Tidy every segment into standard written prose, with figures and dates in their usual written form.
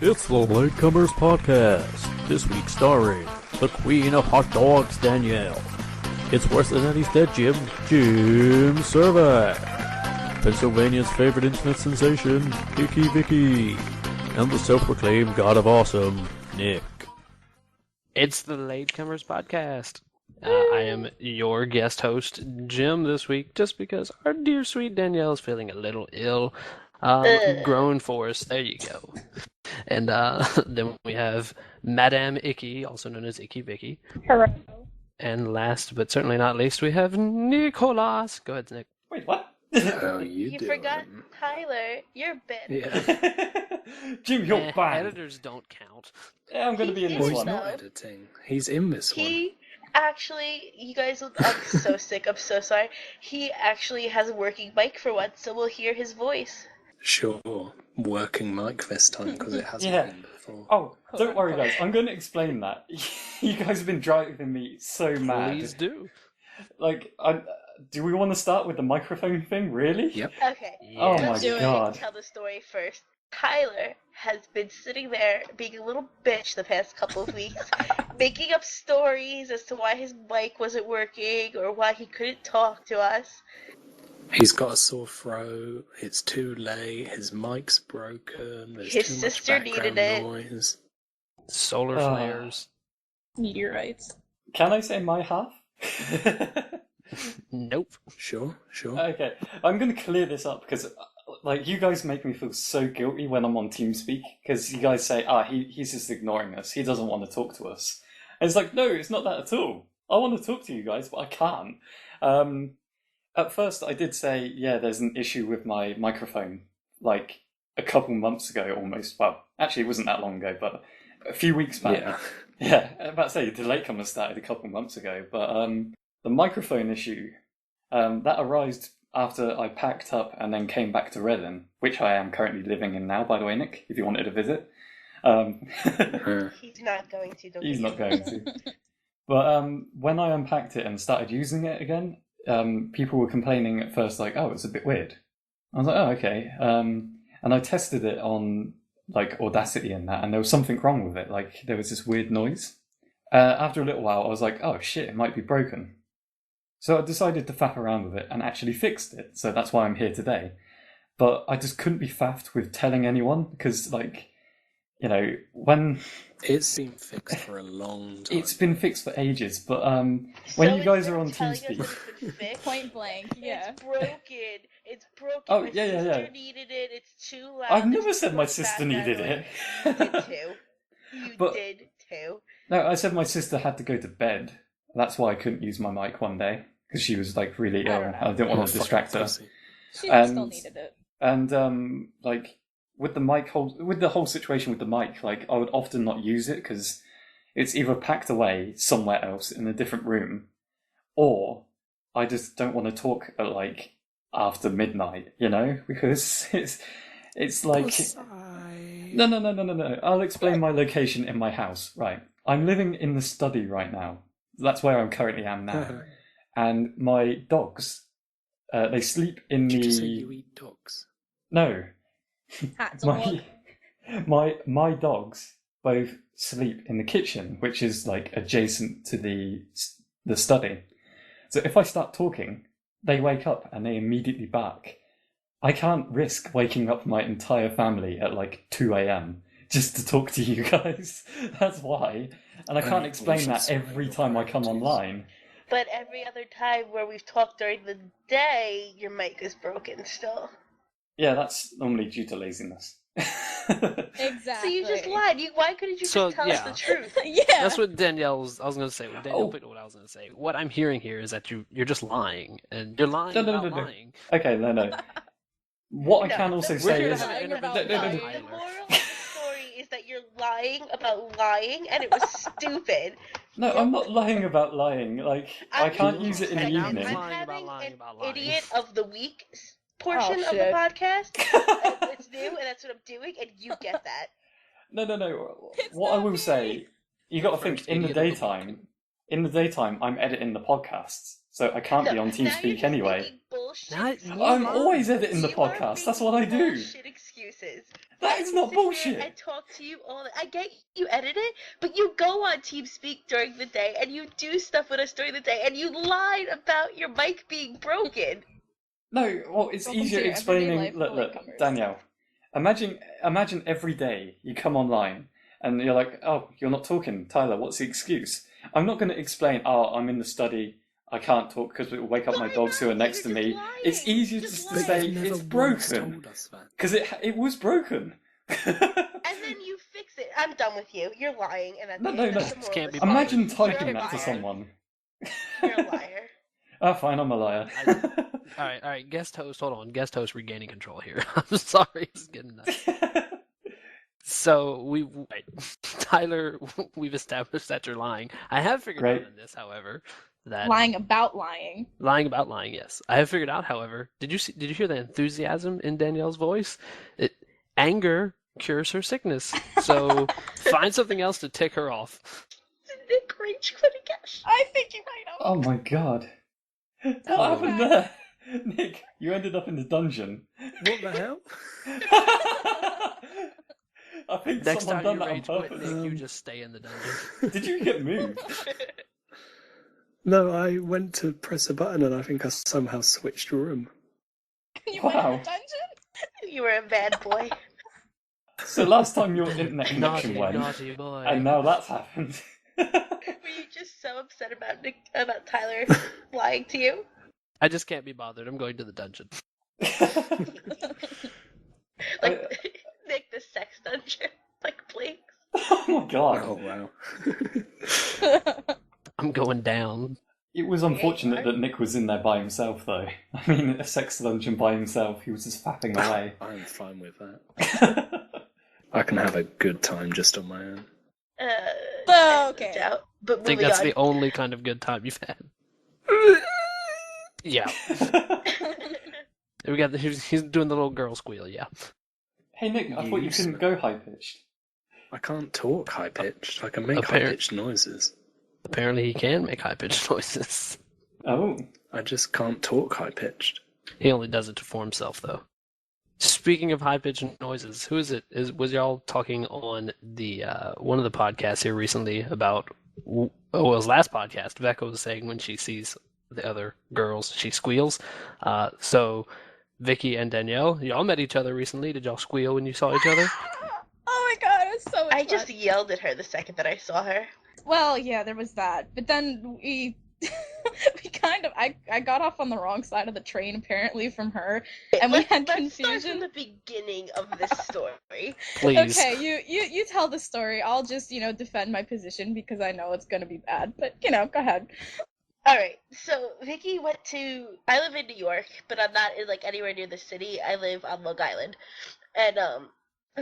It's the Latecomers Podcast, this week starring the Queen of Hot Dogs, Danielle. It's worse than Eddie's dead Jim Survey. Pennsylvania's favorite internet sensation, Vicki. And the self-proclaimed God of Awesome, Nic. It's the Latecomers Podcast. I am your guest host, Jim, this week, just because our dear sweet Danielle is feeling a little ill. Grown force, there you go. And then we have Madame Icky, also known as Icky Vicki. Hello. And last but certainly not least, we have Nicholas. Go ahead, Nick. Wait, what? How you doing? Forgot Tyler. You're banned. Yeah. Jim, you're banned. Editors don't count. Yeah, I'm going to be in He this is He's one. though. not editing. He's in this one. He actually, you guys, I'm so sick. I'm so sorry. He actually has a working mic for once, so we'll hear his voice. Sure. Working mic this time because it hasn't Yeah. been before. Oh, don't worry, guys. I'm going to explain that. You guys have been driving me so mad. Please do. Like, do we want to start with the microphone thing? Really? Yep. Okay. Oh Yeah. my Let's do it. God. Tell the story first. Tyler has been sitting there being a little bitch the past couple of weeks, making up stories as to why his mic wasn't working or why he couldn't talk to us. He's got a sore throat. It's too late. His mic's broken. There's His too sister much needed background it. noise. Solar flares. Meteorites. Can I say my half? Nope. Sure. Okay, I'm going to clear this up because, like, you guys make me feel so guilty when I'm on TeamSpeak because you guys say, he's just ignoring us. He doesn't want to talk to us. And it's like, no, it's not that at all. I want to talk to you guys, but I can't. At first, I did say, yeah, there's an issue with my microphone, like, a couple months ago almost. Well, actually, it wasn't that long ago, but a few weeks back. Yeah. Yeah, I'm about to say, the Latecomers started a couple months ago, but the microphone issue, that arose after I packed up and then came back to Reading, which I am currently living in now, by the way, Nick, if you wanted to visit. He's not going to. Don't He's get not going to. But when I unpacked it and started using it again, people were complaining at first, like, oh, it's a bit weird. I was like, oh, okay. And I tested it on, like, Audacity and that, and there was something wrong with it. Like, there was this weird noise. After a little while, I was like, oh, shit, it might be broken. So I decided to faff around with it and actually fixed it. So that's why I'm here today. But I just couldn't be faffed with telling anyone because, like, you know, when... It's been fixed for a long time. It's been fixed for ages, but when you guys are on TeamSpeak... Point blank, yeah. It's broken. It's broken. Oh, my yeah. sister needed it. It's too loud. I've never There's said too my much sister background needed noise. it. You did too. You But- did too. No, I said my sister had to go to bed. That's why I couldn't use my mic one day, because she was, like, really ill and I didn't want to distract her. She And- still needed it. And, like, with the whole situation with the mic, like, I would often not use it because it's either packed away somewhere else in a different room, or I just don't want to talk at, like, after midnight, you know? Because it's like... No. I'll explain my location in my house. Right. I'm living in the study right now. That's where I currently am now. And my dogs, they sleep in Did the... you say you eat dogs? No. Hats on. My dogs both sleep in the kitchen, which is, like, adjacent to the study. So if I start talking, they wake up and they immediately bark. I can't risk waking up my entire family at, like, 2 a.m. just to talk to you guys. That's why. And I can't explain that every time I come online. But every other time where we've talked during the day, your mic is broken still. Yeah, that's normally due to laziness. Exactly. So you just lied. Why couldn't you just tell us the truth? Yeah. That's what Danielle's... I was going to say. Danielle Oh. picked what I was going to say. What I'm hearing here is that you're just lying. And you're lying No. about lying. Okay, no. What I No, can also we're say here to is... have an Lying about interview with lying. The Tyler. moral of the story is that you're lying about lying, and it was stupid. No, I'm not lying about lying. Like, I can't use it in the I'm evening. Lying about having lying an about lying. idiot of the week portion of the shit. podcast. It's new, and that's what I'm doing, and you get that. No. It's What I not will me. say, you got to First think in the idiot of the week. daytime, I'm editing the podcasts, so I can't be on Now you're TeamSpeak just anyway. making bullshit Now- excuses. I'm always editing the You are podcast. That's making what I do. Bullshit excuses. That That is not sit there bullshit. and talk to you all. I get you edit it, but you go on TeamSpeak during the day and you do stuff with us during the day, and you lied about your mic being broken. No, well, it's Welcome easier to your everyday explaining. life, Look, Latecomers. Danielle. Imagine every day you come online and you're like, oh, you're not talking, Tyler. What's the excuse? I'm not going to explain. Oh, I'm in the study. I can't talk because it will wake up my Why dogs who are not? next to You're me. just lying. It's easier Just just to lying. say You've never it's once broken told us that. because it was broken. And then you fix it. I'm done with you. You're lying, and that's No, it. no, That's no. the moral Can't of be the story. Imagine bothered. typing You're a that to liar. someone. You're a liar. Oh, fine, I'm a liar. All right. Guest host, hold on. Guest host regaining control here. I'm sorry, it's getting nuts. So Tyler, we've established that you're lying. I have figured Right. out in this, however, that Lying about lying. lying about lying. Yes, I have figured out. However, did you hear the enthusiasm in Danielle's voice? Anger cures her sickness. So find something else to tick her off. Nick Rage Quittigash. I think you might have. Oh my god. What Oh, happened okay. there? Nick, you ended up in the dungeon. What the hell? I think Next someone time done you that on rage quit, purpose. Nick, you just stay in the dungeon. Did you get moved? No, I went to press a button and I think I somehow switched room. You went in Wow. the dungeon? You were a bad boy. So last time your internet connection went, naughty boy. and now that's happened. Were you just so upset about Tyler lying to you? I just can't be bothered. I'm going to the dungeon. Like Nick the sex dungeon, like Blake. Oh my god. Oh, wow. I'm going down. It was unfortunate that Nick was in there by himself, though. I mean, a sex dungeon by himself, he was just fapping away. I'm fine with that. I can have a good time just on my own. Okay. Doubt. But I think moving that's on. the only kind of good time you've had. Yeah. We got he's doing the little girl squeal, yeah. Hey Nick, I thought you couldn't go high pitched. I can't talk high pitched. I can make Apparent- high pitched noises. Apparently he can make high-pitched noises. Oh. I just can't talk high pitched. He only does it to fool himself, though. Speaking of high-pitched noises, who is it? Was y'all talking on the one of the podcasts here recently about... Oh, it was last podcast. Becca was saying when she sees the other girls, she squeals. So, Vicki and Danielle, y'all met each other recently. Did y'all squeal when you saw each other? Oh my god, it was so much I just fun. yelled at her the second that I saw her. Well, yeah, there was that. But then we I got off on the wrong side of the train apparently from her, and we had Let's start confusion. from the beginning of this story. Please. Okay, you tell the story. I'll just, defend my position because I know it's gonna be bad. But, go ahead. Alright, so Vicki I live in New York, but I'm not in anywhere near the city. I live on Long Island. And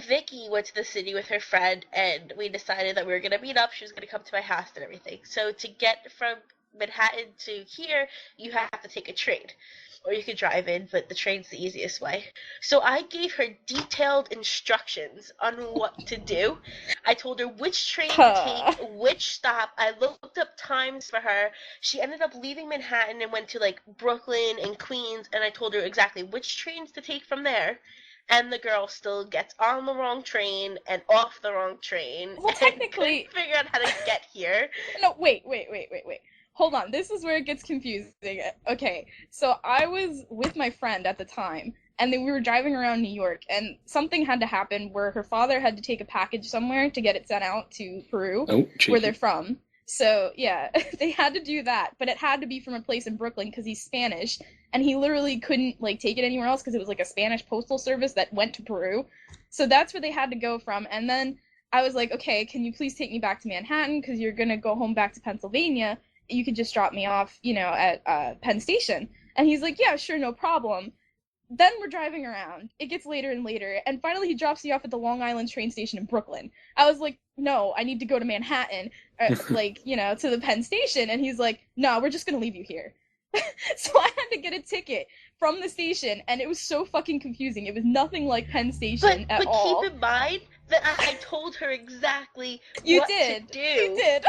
Vicki went to the city with her friend, and we decided that we were gonna meet up. She was gonna come to my house and everything. So to get from Manhattan to here, you have to take a train. Or you could drive in, but the train's the easiest way. So I gave her detailed instructions on what to do. I told her which train to take, which stop. I looked up times for her. She ended up leaving Manhattan and went to Brooklyn and Queens, and I told her exactly which trains to take from there. And the girl still gets on the wrong train and off the wrong train. Well, technically- and couldn't figure out how to get here. No, wait. Hold on, this is where it gets confusing. Okay, so I was with my friend at the time, and then we were driving around New York, and something had to happen where her father had to take a package somewhere to get it sent out to Peru, Oh, cheeky. where they're from. So, yeah, they had to do that, but it had to be from a place in Brooklyn because he's Spanish, and he literally couldn't, take it anywhere else because it was, a Spanish postal service that went to Peru. So that's where they had to go from, and then I was like, okay, can you please take me back to Manhattan because you're going to go home back to Pennsylvania. You could just drop me off, at Penn Station. And he's like, yeah, sure, no problem. Then we're driving around. It gets later and later. And finally he drops me off at the Long Island train station in Brooklyn. I was like, no, I need to go to Manhattan, to the Penn Station. And he's like, no, we're just going to leave you here. So I had to get a ticket from the station. And it was so fucking confusing. It was nothing like Penn Station at but all. keep in mind that I told her exactly You what did. to do. You did.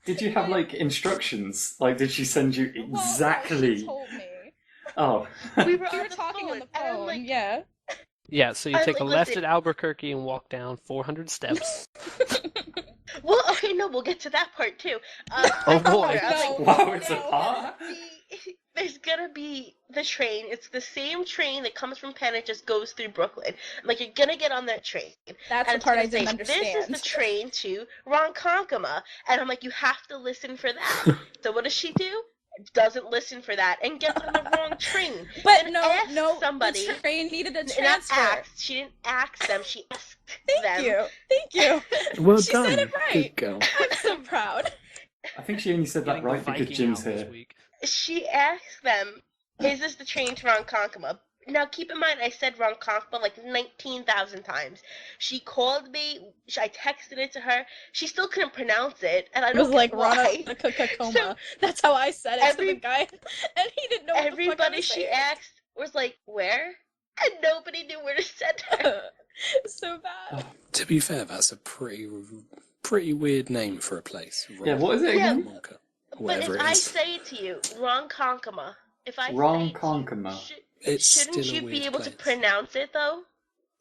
Did you have instructions? Did she send you Well, exactly? she told me. Oh. We were, We on were the talking phone, on the and I'm phone, like, yeah. Yeah, so you I take a like, left listen- at Albuquerque and walk down 400 steps. Well, okay, no, we'll get to that part too. Oh, boy. No. Wow, it's a No. part? There's gonna be the train. It's the same train that comes from Penn. It just goes through Brooklyn. Like, you're gonna get on that train. That's And the it's part gonna I didn't say, understand. This is the train to Ronkonkoma. And I'm like, you have to listen for that. So what does she do? Doesn't listen for that and gets on the wrong train. But Then no, asks somebody. the train needed a Not transfer. asked. She didn't ask them. She asked them. Thank you. Well She done. said it right. Good girl. I'm so proud. I think she only said that Getting the right because Viking Jim's out this here. week. She asked them, is this the train to Ronkonkoma? Now, keep in mind, I said Ronkonkoma like 19,000 times. She called me. I texted it to her. She still couldn't pronounce it, and I It was don't like get why. Ronkonkoma. So- That's how I said it to Every- the guy, and he didn't know what the fuck I Everybody was she saying. asked was like, where? And nobody knew where to send her. So bad. To be fair, that's a pretty weird name for a place. Yeah, what is it Yeah. again? Monka, But whatever if it I is. say to you, Ronkonkoma, if I Ronkonkoma. say It's shouldn't still a you weird be able to place. pronounce it though?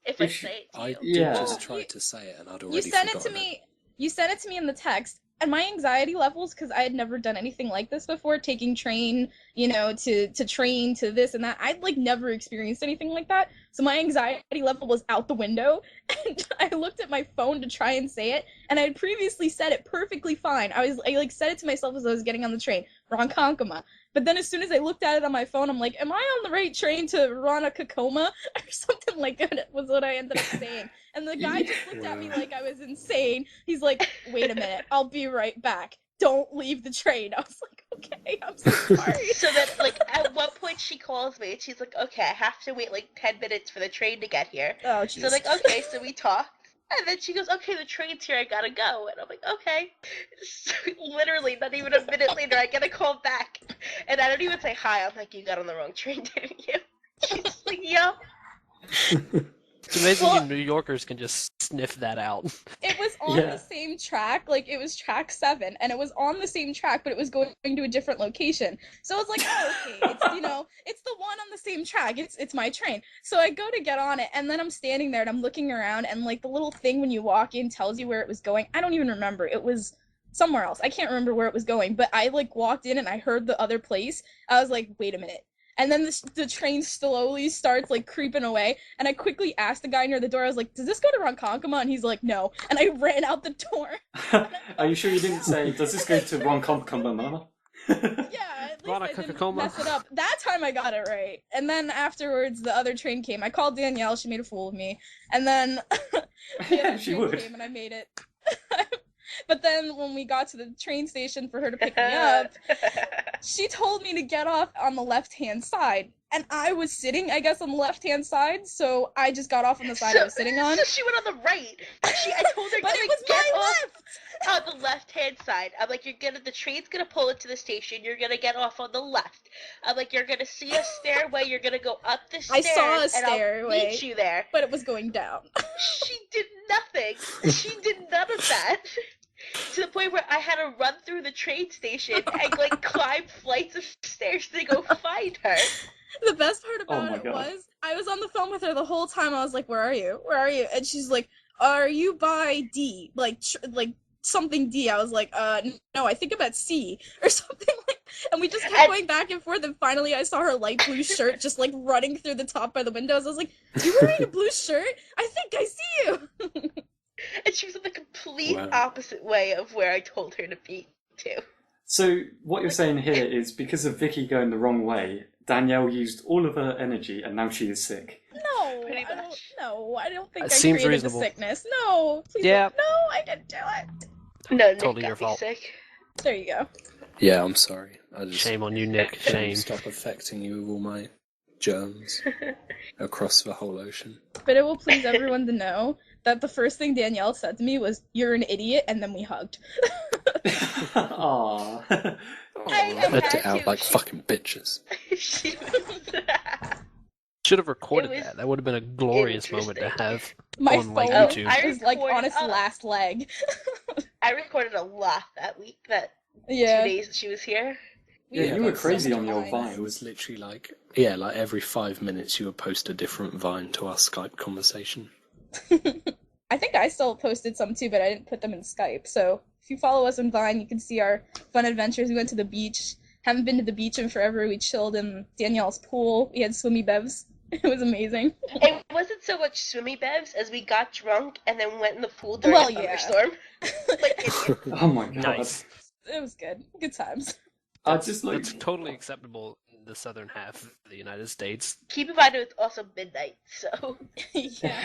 If I If say it to I you. did Yeah. just Well, try you- to say it, and I'd You already sent it to forgotten me. You sent it to me in the text, and my anxiety levels, because I had never done anything like this before, taking train, to train to this and that. I'd like never experienced anything like that, so my anxiety level was out the window. And I looked at my phone to try and say it, and I had previously said it perfectly fine. I said it to myself as I was getting on the train, Ronkonkoma. But then as soon as I looked at it on my phone, I'm like, am I on the right train to Ronkonkoma? Or something like that was what I ended up saying. And the guy just looked at me like I was insane. He's like, wait a minute, I'll be right back. Don't leave the train. I was like, okay, I'm so sorry. So then, like, at one point she calls me and she's like, okay, I have to wait like 10 minutes for the train to get here. Oh, jeez. So, like, okay, so we talked. And then she goes, okay, the train's here, I gotta go. And I'm like, okay. So, literally, not even a minute later, I get a call back. And I don't even say hi. I'm like, you got on the wrong train, didn't you? She's like, yeah. It's amazing Well- you New Yorkers can just sniff that out. It was on Yeah. the same track, like it was track 7, and it was on the same track, but it was going to a different location. So it's like, oh, okay, it's it's the one on the same track. It's my train. So I go to get on it, and then I'm standing there and I'm looking around, and like the little thing when you walk in tells you where it was going. I don't even remember. It was somewhere else. I can't remember where it was going, but I like walked in and I heard the other place. I was like, wait a minute. And then the train slowly starts, like, creeping away. And I quickly asked the guy near the door, I was like, does this go to Ronkonkoma? And he's like, no. And I ran out the door. Are you sure you didn't say, does this go to Ronkonkoma, Mama? Yeah, at least I didn't Ronkonkoma. mess it up. That time I got it right. And then afterwards, the other train came. I called Danielle. She made a fool of me. And then the Yeah, other she train would. came and I made it. But then when we got to the train station for her to pick me up, she told me to get off on the left-hand side. And I was sitting, I guess, on the left-hand side, so I just got off on the side I was sitting on. So she went on the right. I told her But to it was get my off left! on the left-hand side. I'm like, the train's gonna pull into the station. You're gonna get off on the left. I'm like, you're gonna see a stairway. You're gonna go up the I stairs. saw a And stairway. I'll meet you there. But it was going down. She did nothing. She did none of that. To the point where I had to run through the train station and like climb flights of stairs to go find her. The best part Oh about my it God. was, I was on the phone with her the whole time. I was like, where are you? Where are you? And she's like, are you by D? Like something D. I was like, no, I think I'm at C. Or something like. And we just kept And- going back and forth, and finally I saw her light blue shirt just like running through the top by the windows. I was like, you wearing a blue shirt? I think I see you! And she was in the complete Wow. opposite way of where I told her to be, too. So what you're saying here is because of Vicky going the wrong way, Danielle used all of her energy and now she is sick. No, Pretty I don't. much. No, I don't think That I seems created reasonable. the sickness. No, please. Yeah. Don't. No, I didn't do it. No, Nick Totally got your me fault. sick. There you go. Yeah, I'm sorry. I just Shame on you, Nick. Shame. stop affecting you with all my germs across the whole ocean. But it will please everyone to know that the first thing Danielle said to me was, "You're an idiot," and then we hugged. Aww. I Let had it out to. like fucking bitches. She was... Should have recorded It was that. That would have been a glorious moment to interesting. have My on like phone YouTube. I was like on recorded- its last leg. I recorded a lot that week, that 2 Yeah. days that she was here. Yeah, you were crazy on your It Vines. was literally like, yeah, like every 5 minutes you would post a different Vine to our Skype conversation. I think I still posted some too, but I didn't put them in Skype. So if you follow us on Vine, you can see our fun adventures. We went to the beach. Haven't been to the beach in forever. We chilled in Danielle's pool. We had swimmy bevs. It was amazing. It wasn't so much swimmy bevs as we got drunk and then went in the pool during a thunderstorm. Like idiots. Oh my god. Nice. It was good. Good times. That's totally acceptable in the southern half of the United States. Keep in mind it's also midnight, so. Yeah.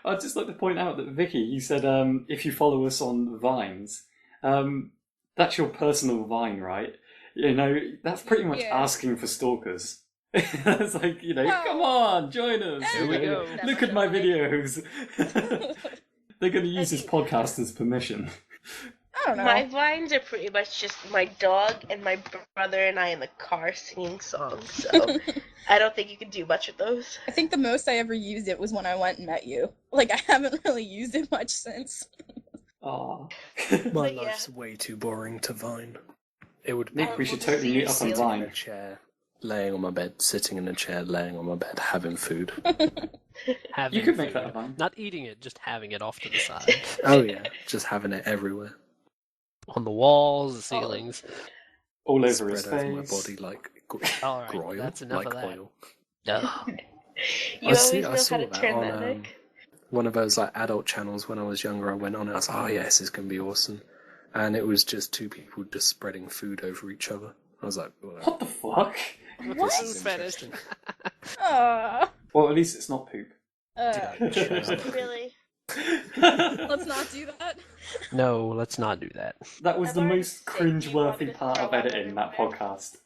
I'd just like to point out that Vicky, you said if you follow us on Vines, that's your personal Vine, right? You know, that's pretty much asking for stalkers. It's like, you know, come on, join us. Here we go. Look at my videos. They're going to use this podcast as permission. I don't know. My Vines are pretty much just my dog and my brother and I in the car singing songs, so I don't think you can do much with those. I think the most I ever used it was when I went and met you. Like, I haven't really used it much since. Aw. My But yeah. life's way too boring to Vine. It would be Nick, we should totally meet up on sitting in Vine. a chair, laying on my bed, sitting in a chair, laying on my bed, having food. Having You could make food. that a Vine. Not eating it, just having it off to the side. Oh yeah, just having it everywhere. On the walls, the ceilings. All over Spread his over face. my body like All right, groil, that's enough like of that. oil. Ugh. You I always see- know I how saw to that turn on, that, Nick. One of those like adult channels when I was younger. I went on it. I was like, oh yeah, this is gonna be awesome. And it was just two people just spreading food over each other. I was like, well, What the fuck? What? Food fetish. interesting. Well, at least it's not poop. Really? Let's not do that. No, let's not do that. That was I've the already most said you want me cringe-worthy to part throw of up editing that everywhere. podcast.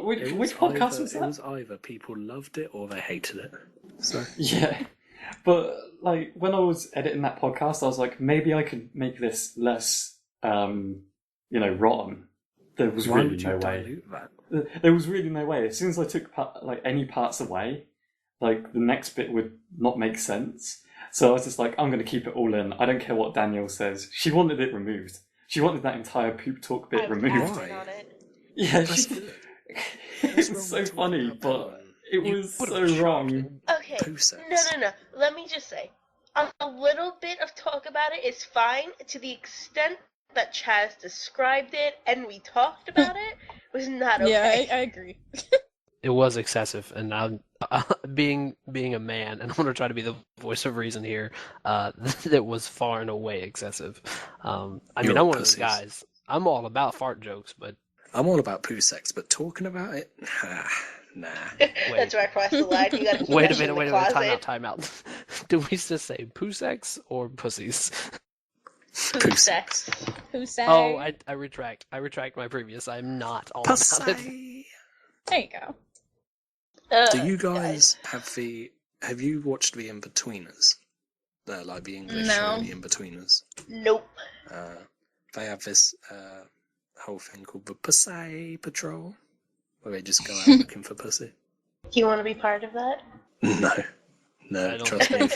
Which it was podcast either, was It that? was either people loved it or they hated it. So Yeah, but like when I was editing that podcast, I was like, maybe I could make this less, rotten. There was why really would no you way. dilute that? There was really no way. As soon as I took any parts away, like the next bit would not make sense. So I was just like, I'm going to keep it all in. I don't care what Danielle says. She wanted it removed. She wanted that entire poop talk bit I've removed. acted on it. Yeah, That's she did. good. It What's was wrong so with funny, talking about but it You was would've so shot wrong. him. Okay. Poo sex. No. Let me just say, a little bit of talk about it is fine to the extent that Chaz described it and we talked about it was not okay. Yeah, I agree. It was excessive, and now being a man, and I'm gonna try to be the voice of reason here. That was far and away excessive. I mean, You're I'm one of those pussies. guys. I'm all about fart jokes, but I'm all about poo sex, but talking about it, nah. That's where I crossed the line. You gotta keep wait that a shit in minute, the wait a minute, closet. time out. Do we just say poo sex or pussies? Poo sex. Who say? Oh, I retract. I retract my previous. I'm not all about it. Pussy. There you go. Do you guys have you watched the In-Betweeners? Like the English No. show, the In-Betweeners. Nope. They have this whole thing called the Pussy Patrol, where they just go out looking for pussy. Do you want to be part of that? No, I don't trust me. think-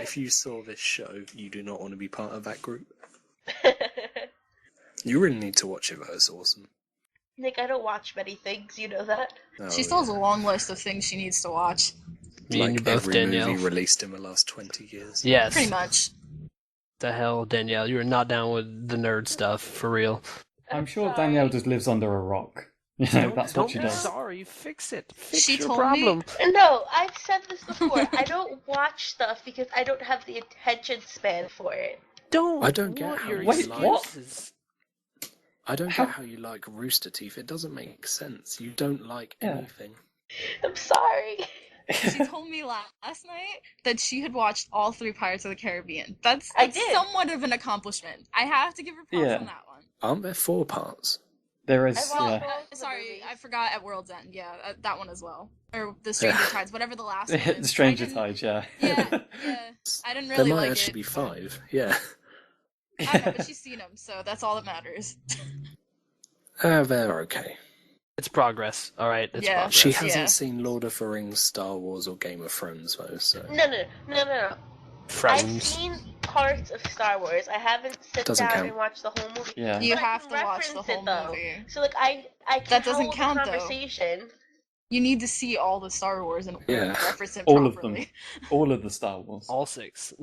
If you saw this show, you do not want to be part of that group. You really need to watch it, though. It's awesome. Nick, I don't watch many things, you know that? Oh, She still has a yeah. long list of things she needs to watch. Me and you Like both, every Danielle. movie released in the last 20 years. Yes. Pretty much. The hell, Danielle, you are not down with the nerd stuff for real. I'm sure Sorry. Danielle just lives under a rock. You know, that's what Don't she be does. sorry. Fix it. Fix She your told problem. No, I've said this before. I don't watch stuff because I don't have the attention span for it. Don't. I don't get want how your you Wait, like- what? excuses. I don't How- get how you like Rooster Teeth. It doesn't make sense. You don't like Yeah. anything. I'm sorry. She told me last night that she had watched all 3 Pirates of the Caribbean. That's I did. somewhat of an accomplishment. I have to give her props Yeah. on that one. Aren't there 4 parts? There is, I watched yeah. all of the Sorry, movies. I forgot at World's End. Yeah, that one as well. Or The Stranger Tides, whatever the last one is. The Stranger I didn't- Tides, yeah. Yeah. I didn't really there might like actually it. be but- 5. Yeah. I don't know, but she's seen them, so that's all that matters. They're okay. It's progress. All right. It's Yeah. progress. She hasn't Yeah. seen Lord of the Rings, Star Wars, or Game of Thrones, though, so... No. I've Friends. seen parts of Star Wars. I haven't sit Doesn't down count. and watched the whole movie. Yeah. You But I have can to watch the reference whole it, though. movie. So like I can That doesn't hold count, a though. conversation. You need to see all the Star Wars and Yeah. reference it All of properly. them. All of the Star Wars. All 6.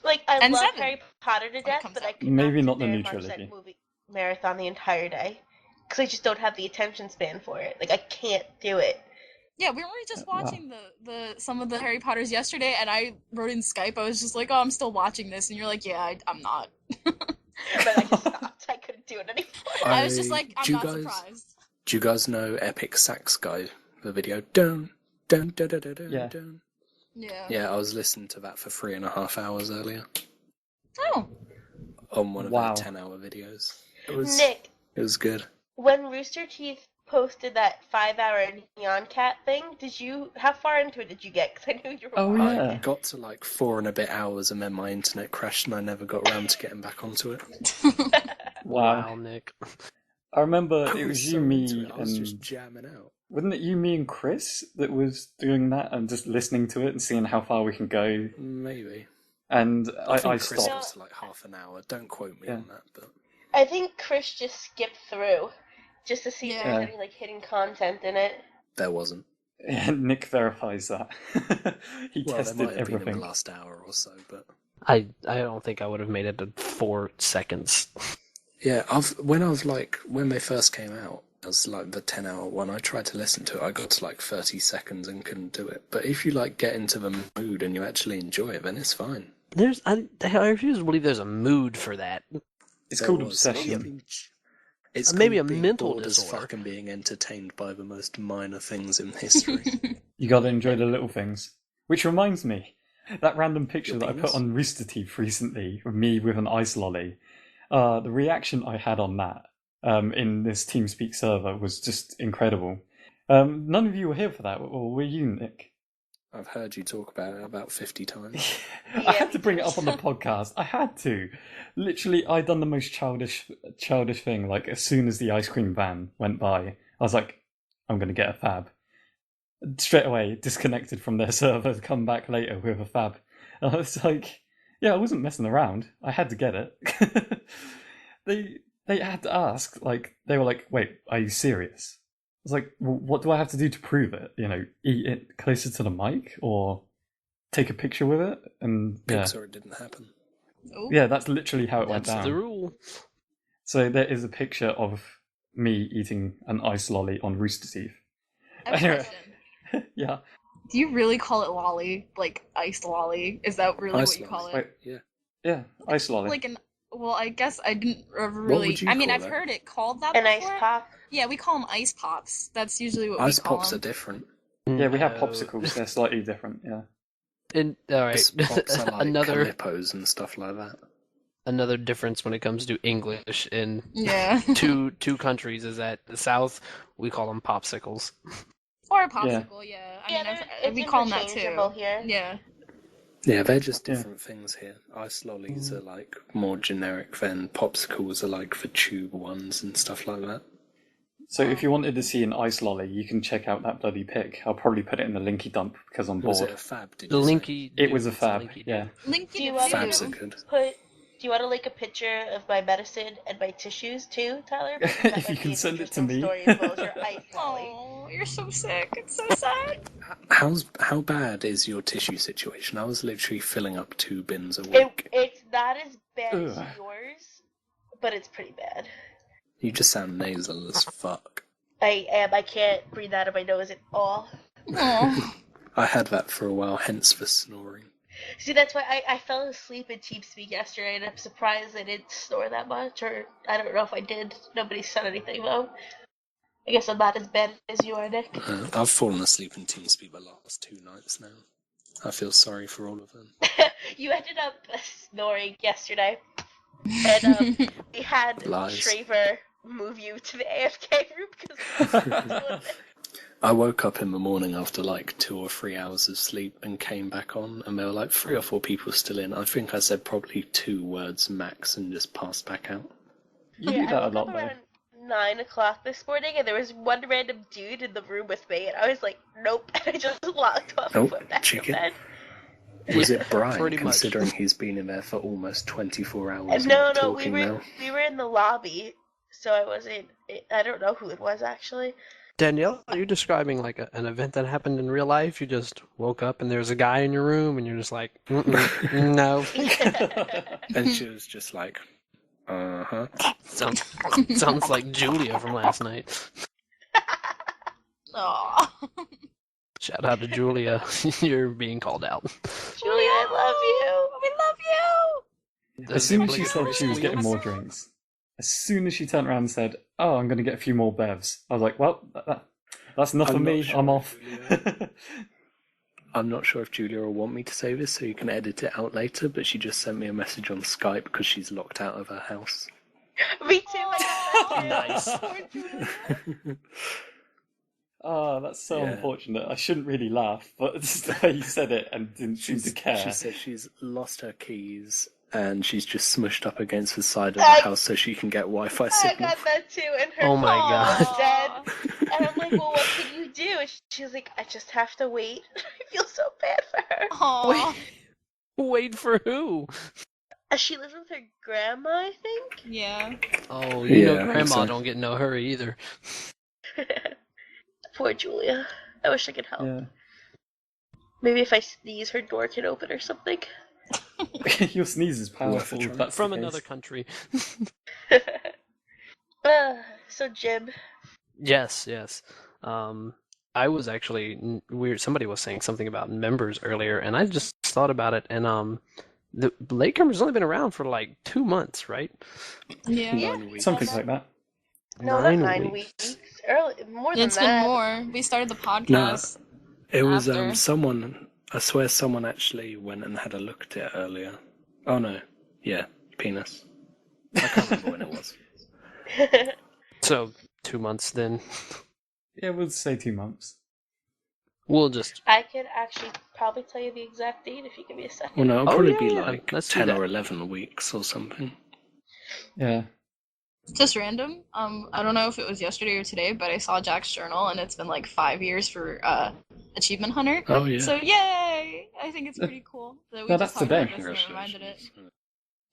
Like I And love 7, Harry Potter to when it death, comes but I out. could Maybe not not the sit there new and watch trilogy. that movie marathon the entire day because I just don't have the attention span for it. Like I can't do it. Yeah, we were just Wow. watching the some of the Harry Potters yesterday, and I wrote in Skype. I was just like, "Oh, I'm still watching this," and you're like, "Yeah, I'm not." But I just stopped. I couldn't do it anymore. I was just like, "I'm do you not guys- surprised." Do you guys know Epic Sax Guy? The video. Dun, dun, dun, dun, dun, dun, Yeah. dun. Yeah. Yeah, I was listening to that for 3.5 hours earlier Oh. on one of Wow. their 10-hour videos. It Nick, was good. when RoosterTeeth posted that 5-hour Neon Cat thing, how far into it did you get? Because I knew you were Oh, watching. yeah. I got to like 4 and a bit hours and then my internet crashed and I never got around to getting back onto it. Wow. Nick. I remember I it was so you, into me, it, I was and just jamming out. wasn't it you, me, and Chris that was doing that and just listening to it and seeing how far we can go? Maybe. And I think I Chris stopped. was to like half an hour. Don't quote me Yeah. on that, but I think Chris just skipped through just to see if Yeah. there was any like hidden content in it. there wasn't. Yeah, Nick verifies that. He Well, there tested might have been in everything. the last hour or so, but I don't think I would have made it to 4 seconds. yeah, when they first came out as like the 10-hour one, I tried to listen to it. I got to like 30 seconds and couldn't do it. But if you like get into the mood and you actually enjoy it, then it's fine. I refuse to believe there's a mood for that. It's There called was. obsession. It's Maybe called a being mental bored as disorder. fuck and being entertained by the most minor things in history. You gotta enjoy the little things. Which reminds me, that random picture Your that I penis? put on RoosterTeeth recently of me with an ice lolly, the reaction I had on that in this TeamSpeak server was just incredible. None of you were here for that, or were you, Nick? I've heard you talk about it about 50 times. I had to bring it up on the podcast. I had to. Literally, I'd done the most childish thing. Like, as soon as the ice cream van went by, I was like, I'm going to get a fab. Straight away, disconnected from their server, come back later with a fab. And I was like, yeah, I wasn't messing around. I had to get it. They had to ask, like, they were like, wait, are you serious? I was like, well, what do I have to do to prove it? You know, eat it closer to the mic or take a picture with it? And yeah, Pixar, it didn't happen. Oh. yeah, that's literally how it went That's down. the rule. So there is a picture of me eating an ice lolly on RoosterTeeth. I have a Anyway. question. Yeah. Do you really call it lolly? Like iced lolly? Is that really Ice what you call lolly. it? Wait. Yeah. Yeah, ice lolly. Like well, I guess I didn't ever really. would you I mean, call I've that? heard it called that An before. ice pop. Yeah, we call them ice pops. That's usually what Ice we call pops are them. different. Yeah, we have No. popsicles. They're slightly different. Yeah. And all right, Pops are like another Calippos and stuff like that. another difference when it comes to English in Yeah. two countries is that the South we call them popsicles. Or a popsicle, yeah. I Yeah, mean, it's we call them that interchangeable too. here. Yeah. Yeah, they're just Yeah. different things here. Ice lollies are like more generic than popsicles are like the tube ones and stuff like that. So if you wanted to see an ice lolly, you can check out that bloody pic. I'll probably put it in the linky dump because I'm Was bored. it a fab? Did The you say? Linky. It was a it's fab. Linky Yeah. Do you want Fabs are to good. do you want to link a picture of my medicine and my tissues too, Tyler? Because that If you might be can an send it to interesting me. story as well as your ice lolly. Oh, you're so sick. It's so sad. How bad is your tissue situation? I was literally filling up 2 bins a week. It's not as bad Ugh. as yours, but it's pretty bad. You just sound nasal as fuck. I am. I can't breathe out of my nose at all. Aw. I had that for a while, hence the snoring. See, that's why I fell asleep in TeamSpeak yesterday, and I'm surprised I didn't snore that much, or I don't know if I did. Nobody said anything, though. I guess I'm not as bad as you are, Nick. I've fallen asleep in TeamSpeak the last 2 nights now. I feel sorry for all of them. You ended up snoring yesterday, and we had Lies. Shraver move you to the AFK group because I woke up in the morning after like 2 or 3 hours of sleep and came back on, and there were like 3 or 4 people still in. I think I said probably 2 words max and just passed back out. You do that I a woke lot up though. around 9 o'clock this morning, and there was one random dude in the room with me, and I was like, nope, and I just locked off and Nope, went back chicken. to bed. Was it Brian, pretty much. considering he's been in there for almost 24 hours? No, we talking were now? we were in the lobby, so I wasn't. I don't know who it was actually. Danielle, are you describing like an event that happened in real life? You just woke up and there's a guy in your room and you're just like, no. And she was just like, uh-huh. Sounds like Julia from last night. Aw. Shout out to Julia. You're being called out. Julia, I love We love you. As soon as she said she was getting more drinks, as soon as she turned around and said, "Oh, I'm going to get a few more bevs," I was like, "Well, that's enough for me. I'm off." I'm not sure if Julia will want me to say this, so you can edit it out later, but she just sent me a message on Skype because she's locked out of her house. you. Me too. I got that too. Nice. Poor Julia. Oh, that's so Yeah. unfortunate. I shouldn't really laugh, but just the way you said it and didn't seem to care. She said she's lost her keys and she's just smushed up against the side of the house so she can get Wi-Fi I signal. got that too, and her Oh my phone God. was dead. And I'm like, well, what can you do? And she was like, I just have to wait. I feel so bad for her. Aw. Wait for who? She lives with her grandma, I think. Yeah. Oh, Yeah, I Grandma so. don't get in no hurry either. Poor Julia. I wish I could help. Yeah. Maybe if I sneeze, her door can open or something. Your sneeze is powerful. Worth a try. That's From the case. another country. So, Jim. Yes. I was actually weird. Somebody was saying something about members earlier, and I just thought about it. And the Latecomers only been around for like 2 months, right? Yeah. 9 weeks. Something like that. No, not 9 weeks. Early, more than It's that. been more. We started the podcast. It was After. someone, I swear someone actually went and had a look at it earlier. Oh no, yeah, penis. I can't remember when it was. So 2 months then. Yeah, we'll say 2 months. We'll just I could actually probably tell you the exact date if you give me a second. Well, no, it'll Oh, probably yeah, be yeah, like let's do 10 that. or 11 weeks or something. Yeah. Just random. I don't know if it was yesterday or today, but I saw Jack's journal, and it's been like 5 years for Achievement Hunter. Oh yeah. So yay! I think it's pretty cool. So we No, just that's talked today. about this and it reminded it.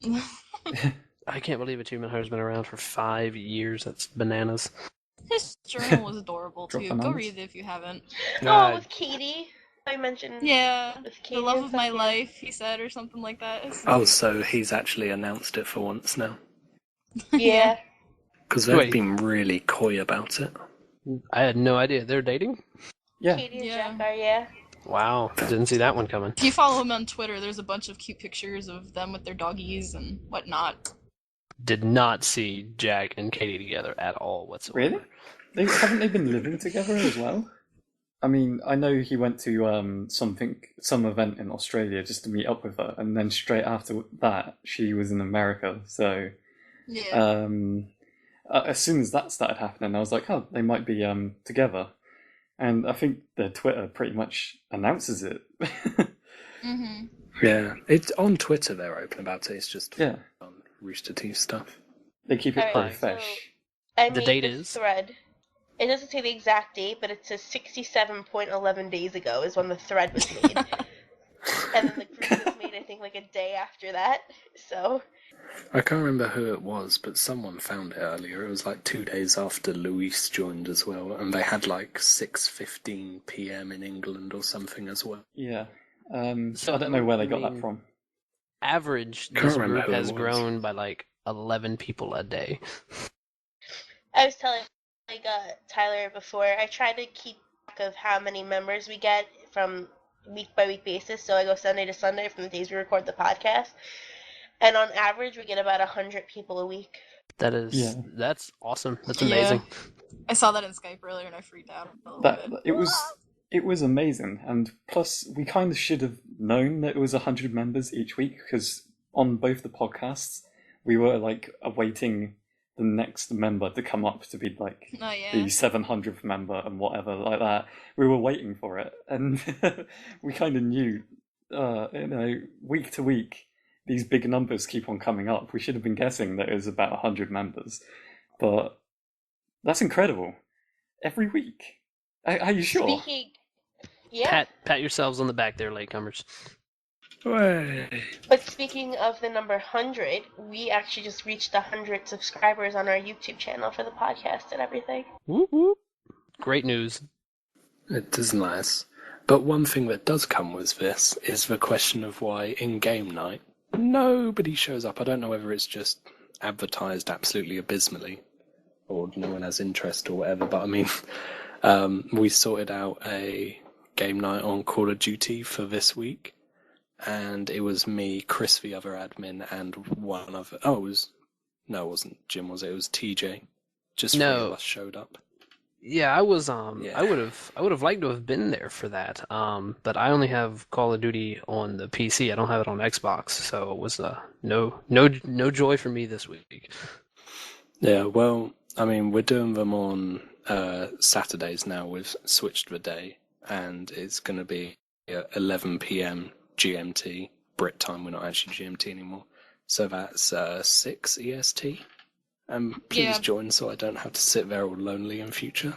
Congratulations. I can't believe Achievement Hunter's been around for 5 years. That's bananas. His journal was adorable Drop too. the Go numbers. read it if you haven't. Oh, with Katie. I mentioned. Yeah, With the Katie love and of my stuff, yeah. life, he said, or something like that. It's Oh, so he's actually announced it for once now. Yeah. Because they've Wait. been really coy about it. I had no idea they're dating. Yeah. Katie and Yeah. Jack are, yeah. Wow, didn't see that one coming. If you follow him on Twitter, there's a bunch of cute pictures of them with their doggies and whatnot. Did not see Jack and Katie together at all whatsoever. Really? Haven't they been living together as well? I mean, I know he went to some event in Australia just to meet up with her, and then straight after that, she was in America. So, Yeah. as soon as that started happening, I was like, oh, they might be together. And I think their Twitter pretty much announces it. Mm-hmm. Yeah, it's on Twitter. They're open about it. It's just Yeah, on RoosterTeeth stuff. they keep it Alright, pretty so- fresh. I The made date this is? thread. It doesn't say the exact date, but it says 67.11 days ago is when the thread was made. And then the group was made, I think, like a day after that. So, I can't remember who it was, but someone found it earlier. It was like 2 days after Luis joined as well, and they had like 6:15 p.m. in England or something as well. Yeah. So, I don't know where they got I mean, that from. Average, Can't this remember group who it has was. grown by like 11 people a day. I was telling Tyler before, I try to keep track of how many members we get from week by week basis. So I go Sunday to Sunday from the days we record the podcast. And on average, we get about 100 people a week. That's awesome. That's Yeah. amazing. I saw that in Skype earlier and I freaked out a little That bit. it was amazing, and plus we kind of should have known that it was 100 members each week, because on both the podcasts we were like awaiting the next member to come up to be like Oh, yeah. the 700th member and whatever like that. We were waiting for it, and we kind of knew, week to week these big numbers keep on coming up. We should have been guessing that it was about 100 members, but that's incredible. Every week. Are you sure? Speaking, yeah. Pat yourselves on the back there, latecomers. Way. But speaking of the number 100, we actually just reached 100 subscribers on our YouTube channel for the podcast and everything. Whoop, whoop. Great news. It is nice. But one thing that does come with this is the question of why in game night nobody shows up. I don't know whether it's just advertised absolutely abysmally or no one has interest or whatever, but I mean, we sorted out a game night on Call of Duty for this week, and it was me, Chris, the other admin, and one other. Oh, it wasn't Jim, was it? It was TJ. Just three of us showed up. Yeah, I was Yeah. I would have liked to have been there for that. But I only have Call of Duty on the PC. I don't have it on Xbox, so it was no joy for me this week. Yeah, well, I mean, we're doing them on Saturdays now. We've switched the day, and it's going to be at 11 p.m. GMT, Brit time. We're not actually GMT anymore. So that's 6 EST. Please join so I don't have to sit there all lonely in future.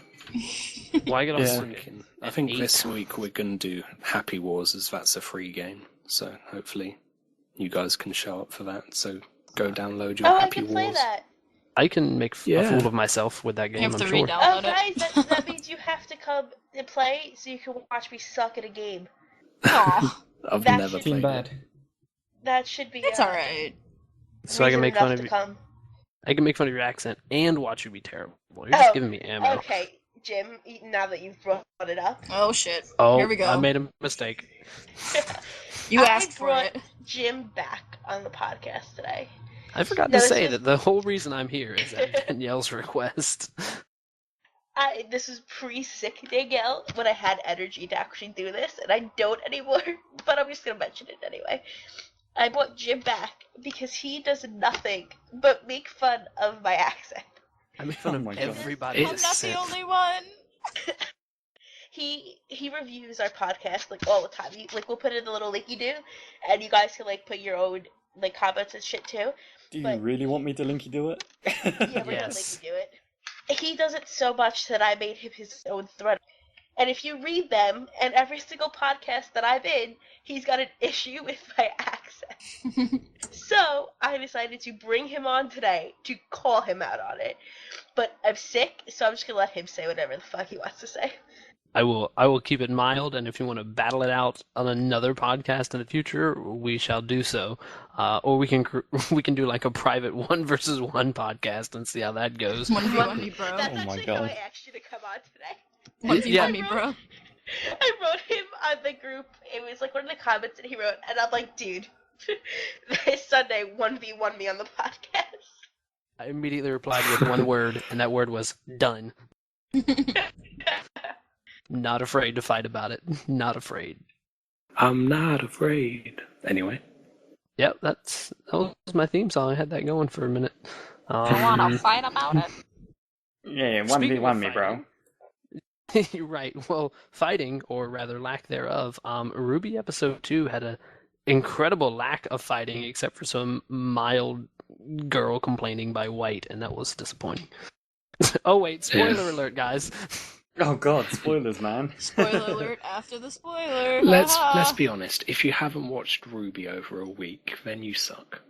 Why get on Yeah. Sunday? I think this week we're going to do Happy Wars, as that's a free game. So hopefully you guys can show up for that. So go download your Oh, I Happy can Wars. play that. I can make a Yeah. fool of myself with that game, You have I'm to sure. Oh, re-download guys, it. that means you have to come and play so you can watch me suck at a game. Aw, I've That never should- Team played bad. it. That should be it's alright. So I can reason make enough fun of to you. come. I can make fun of your accent and watch you be terrible. You're just Oh, giving me ammo. Okay, Jim, now that you've brought it up. Oh shit. Oh, Here we go. I made a mistake. You I asked for brought it. Jim back on the podcast today. I forgot No, to this say is- that the whole reason I'm here is at Danielle's request. This is pre-sick Danielle when I had energy to actually do this, and I don't anymore, but I'm just going to mention it anyway. I brought Jim back because he does nothing but make fun of my accent. I make fun Oh of my God. everybody. I'm not the only one. He reviews our podcast like all the time. We'll put in the little Linkydiddlydoo, and you guys can like put your own like comments and shit too. Do you But- really want me to Linky do it? Yeah, we're Yes. gonna do it. He does it so much that I made him his own thread. And if you read them, and every single podcast that I'm in, he's got an issue with my accent. So I decided to bring him on today to call him out on it. But I'm sick, so I'm just gonna let him say whatever the fuck he wants to say. I will keep it mild, and if you want to battle it out on another podcast in the future, we shall do so. Or we can do like a private 1-versus-1 podcast and see how that goes. 1v1 me, bro. That's Oh my actually how I God. asked you to come on today. 1v1 Yeah. me, bro. I wrote him on the group. It was like one of the comments that he wrote, and I'm like, dude, this Sunday 1v1 me on the podcast. I immediately replied with one word, and that word was done. Not afraid to fight about it. Not afraid. I'm not afraid. Anyway. Yep, that was my theme song. I had that going for a minute. I wanna fight about it. Yeah, Speaking 1v1 of me, bro. You're right. Well, fighting, or rather lack thereof, Ruby episode 2 had an incredible lack of fighting, except for some mild girl complaining by White, and that was disappointing. Oh wait, spoiler alert, guys. Oh god, spoilers, man. Spoiler alert after the spoiler. Let's be honest. If you haven't watched Ruby over a week, then you suck.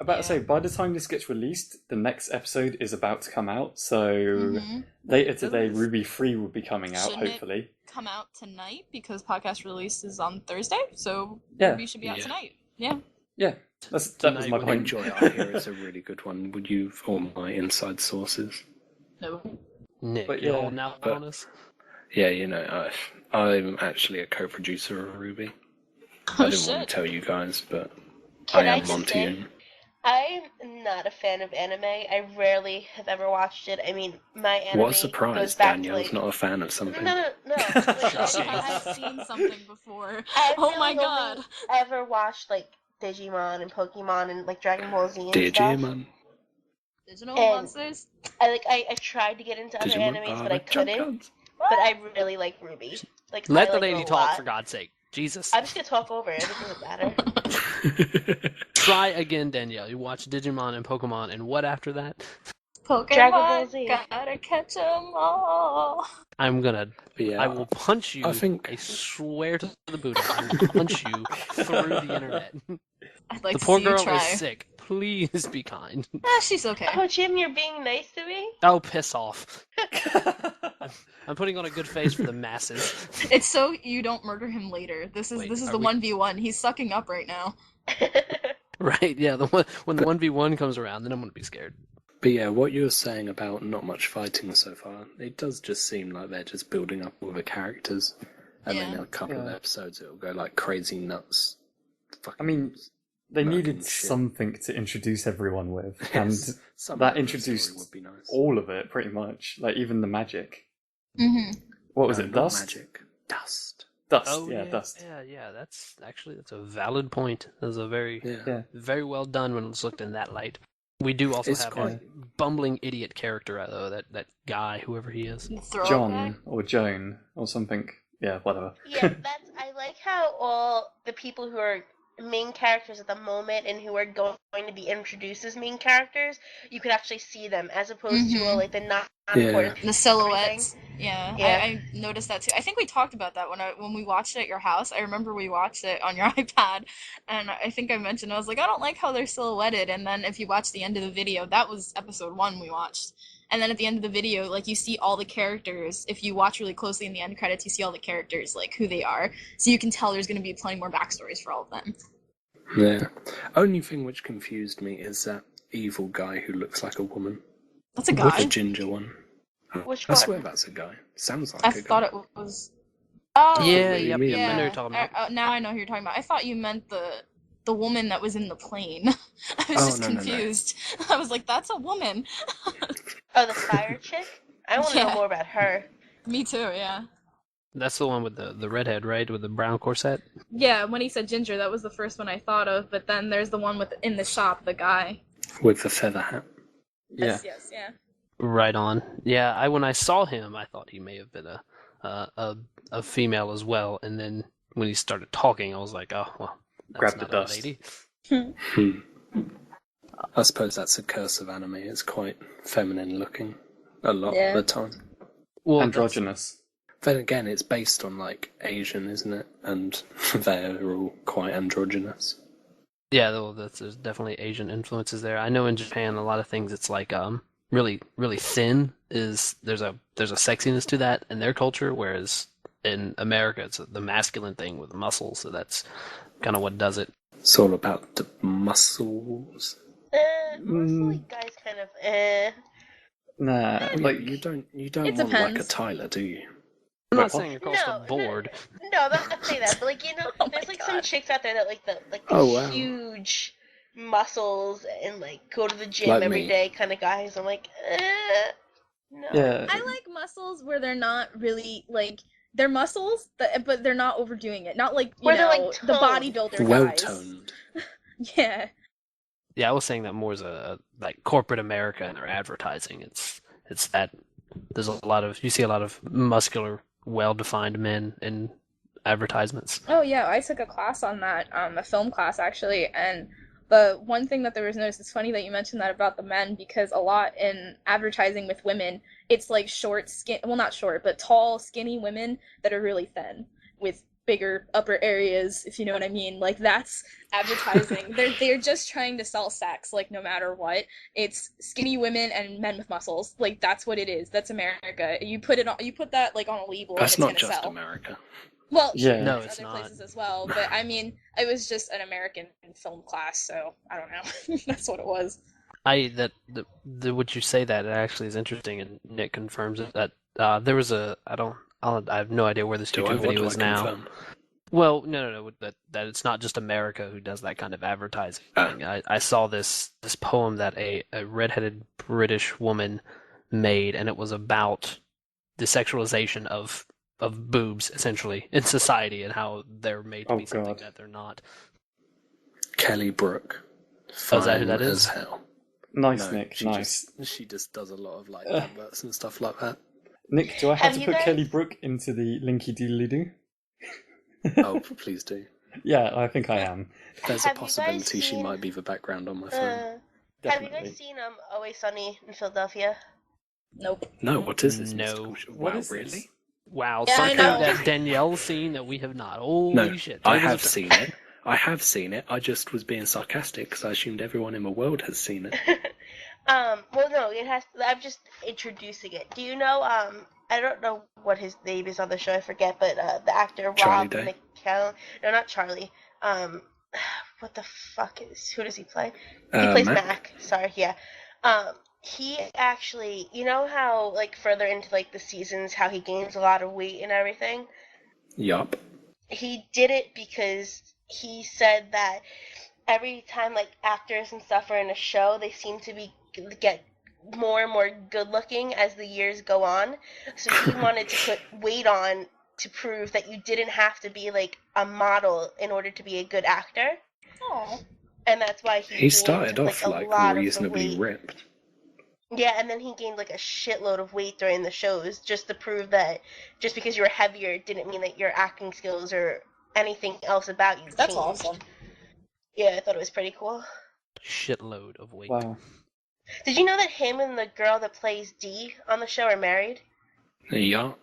About to say, by the time this gets released, the next episode is about to come out, so Mhm. later today, Ruby 3 will be coming out, Shouldn't it- hopefully. Come out tonight because podcast release is on Thursday, so Yeah. Ruby should be out Yeah. tonight. Yeah. Yeah, that was my Tonight, point. Enjoy Our Here is a really good one. Would you all my inside sources? No. Nick, But you're yeah, holding out but- on us? Yeah, you know, I'm actually a co-producer of Ruby. I Oh didn't want shit. to tell you guys, but Can I I am just onto say- you. I'm not a fan of anime. I rarely have ever watched it. I mean, my anime What a goes surprise, back Danielle's to, not a fan of something. No. I've seen something before. I've Oh my really god. only ever watched like Digimon and Pokemon and like Dragon Ball Z and stuff. Digimon. Digital And- monsters? I tried to get into other Digimon animes, are but I the jump couldn't. guns. But I really like Ruby. Like, Let I the like it lady a talk, lot. for God's sake. Jesus. I'm just gonna talk over it. It doesn't matter. Try again, Danielle. You watch Digimon and Pokemon, and what after that? Dragon Ball Pokemon, Z. gotta catch 'em all. I'm gonna. Yeah, I will punch you. I think- I swear to the Buddha, I will punch you through the internet. I'd like The to poor see you girl try. is sick. Please be kind. She's okay. Oh, Jim, you're being nice to me? Oh, piss off. I'm putting on a good face for the masses. It's so you don't murder him later. This is Wait, the are we- 1v1. He's sucking up right now. Right? Yeah. When the 1v1 comes around, then I'm gonna be scared. But yeah, what you were saying about not much fighting so far, it does just seem like they're just building up all the characters, and then Yeah. in a couple of Yeah. episodes it'll go like crazy nuts. I mean, they Murking needed shit. something to introduce everyone with, and Some that other introduced story would be nice. all of it pretty much. Like even the magic. Mm-hmm. What was No, it? not Dust. magic. Dust. Dust. Oh yeah, dust. Yeah. That's a valid point. That's a very Yeah. very well done when it's looked in that light. We do also It's have quite- a bumbling idiot character though. That guy, whoever he is. John or Joan or something. Yeah, whatever. Yeah, I like how all the people who are main characters at the moment and who are going to be introduced as main characters, you could actually see them as opposed to all like the non-important. The silhouettes. Yeah. Yeah. I noticed that too. I think we talked about that when we watched it at your house. I remember we watched it on your iPad, and I think I mentioned, I was like, I don't like how they're silhouetted. And then if you watch the end of the video, that was episode 1 we watched. And then at the end of the video, like, you see all the characters. If you watch really closely in the end credits, you see all the characters, like, who they are. So you can tell there's going to be plenty more backstories for all of them. Yeah. Only thing which confused me is that evil guy who looks like a woman. That's a The guy. ginger one. Which I one? swear that's a guy. Sounds like I a guy. thought it was... Oh, Yeah, what you yep, mean. yep. I know Yeah. what you're talking about. Now I know who you're talking about. I thought you meant the woman that was in the plane. I was Oh, just no, no, no. confused. I was like, that's a woman. Oh, the fire chick? I want to know Yeah. more about her. Me too, yeah. That's the one with the redhead, right? With the brown corset. Yeah, when he said ginger, that was the first one I thought of, but then there's the one with in the shop, the guy. With the feather hat. Yeah. Yes, yeah. Right on. Yeah, when I saw him, I thought he may have been a female as well, and then when he started talking, I was like, oh well, that's Grab the not a dust. lady. I suppose that's a curse of anime. It's quite feminine looking a lot Yeah. of the time. Well, Androgynous. Then again, it's based on like Asian, isn't it? And they're all quite androgynous. yeah, there's definitely Asian influences there. I know in Japan, a lot of things it's like really really thin. There's a sexiness to that in their culture, whereas in America it's the masculine thing with muscles. So that's kind of what does it. It's all about the muscles. Mostly guys kind of, Nah, like you don't It want like a depends. Tyler, do you? I'm Wait, not saying you're across No, the board. No, I'm not saying that, but like, you know, Oh there's my like some God. chicks out there that like the Oh, wow. huge muscles and like go to the gym Like every me. day kind of guys. I'm like, no. yeah. I like muscles where they're not really, like, they're muscles, but they're not overdoing it. Not like, you Where they're, know, like, the toned. bodybuilder Well guys. toned. Yeah. Yeah, I was saying that more as a like corporate America and their advertising. It's that there's you see a lot of muscular, well-defined men in advertisements. Oh yeah, I took a class on that, a film class actually, and the one thing that there was noticed, it's funny that you mentioned that about the men, because a lot in advertising with women, it's like not short, but tall, skinny women that are really thin with bigger upper areas, if you know what I mean. Like, that's advertising. they're just trying to sell sex, like, no matter what. It's skinny women and men with muscles. Like, that's what it is. That's America. You put that like on a label That's and not it's gonna just sell. America. Well, Yeah. No, there's it's other not. places as well, but I mean, it was just an American film class, so I don't know. That's what it was. Would you say that it actually is interesting, and Nick confirms it, that there was I have no idea where this Do I? YouTube What video do I is now. confirm? Well, no, that it's not just America who does that kind of advertising. I saw this poem that a redheaded British woman made, and it was about the sexualization of boobs, essentially, in society, and how they're made to Oh, be something God. that they're not. Kelly Brook. Oh, is that who Fine that is? as hell. Nice, No, Nick. she Nice. She just does a lot of like adverts and stuff like that. Nick, do I have Have to you put guys- Kelly Brook into the Linkydiddlydoo? Oh, please do. Yeah, I think I am. There's a Have you guys possibility she seen, might be the background on my phone. Have you definitely. guys seen Always Sunny in Philadelphia? Nope. No, what is this? No. Mr. What Wow, is really? this? Wow, Yeah, I something know. that Danielle's seen that we have not. Holy No, shit. I Tables have of- seen it. I have seen it. I just was being sarcastic because I assumed everyone in the world has seen it. Well, no, it has. I'm just introducing it. Do you know? I don't know what his name is on the show. I forget, but the actor Charlie Rob Day? McCall. No, not Charlie. What the fuck is? Who does he play? He plays Mac. Sorry, yeah. He actually, you know how like further into like the seasons, how he gains a lot of weight and everything. Yup. He did it because he said that every time like actors and stuff are in a show, they seem to get more and more good looking as the years go on. So he wanted to put weight on to prove that you didn't have to be like a model in order to be a good actor. Oh. And that's why He started gained, off a like lot of the reasonably weight. ripped. Yeah, and then he gained like a shitload of weight during the shows just to prove that just because you were heavier didn't mean that your acting skills or anything else about you That's changed. awesome. Yeah, I thought it was pretty cool. Shitload of weight. Wow. Did you know that him and the girl that plays Dee on the show are married? Yup.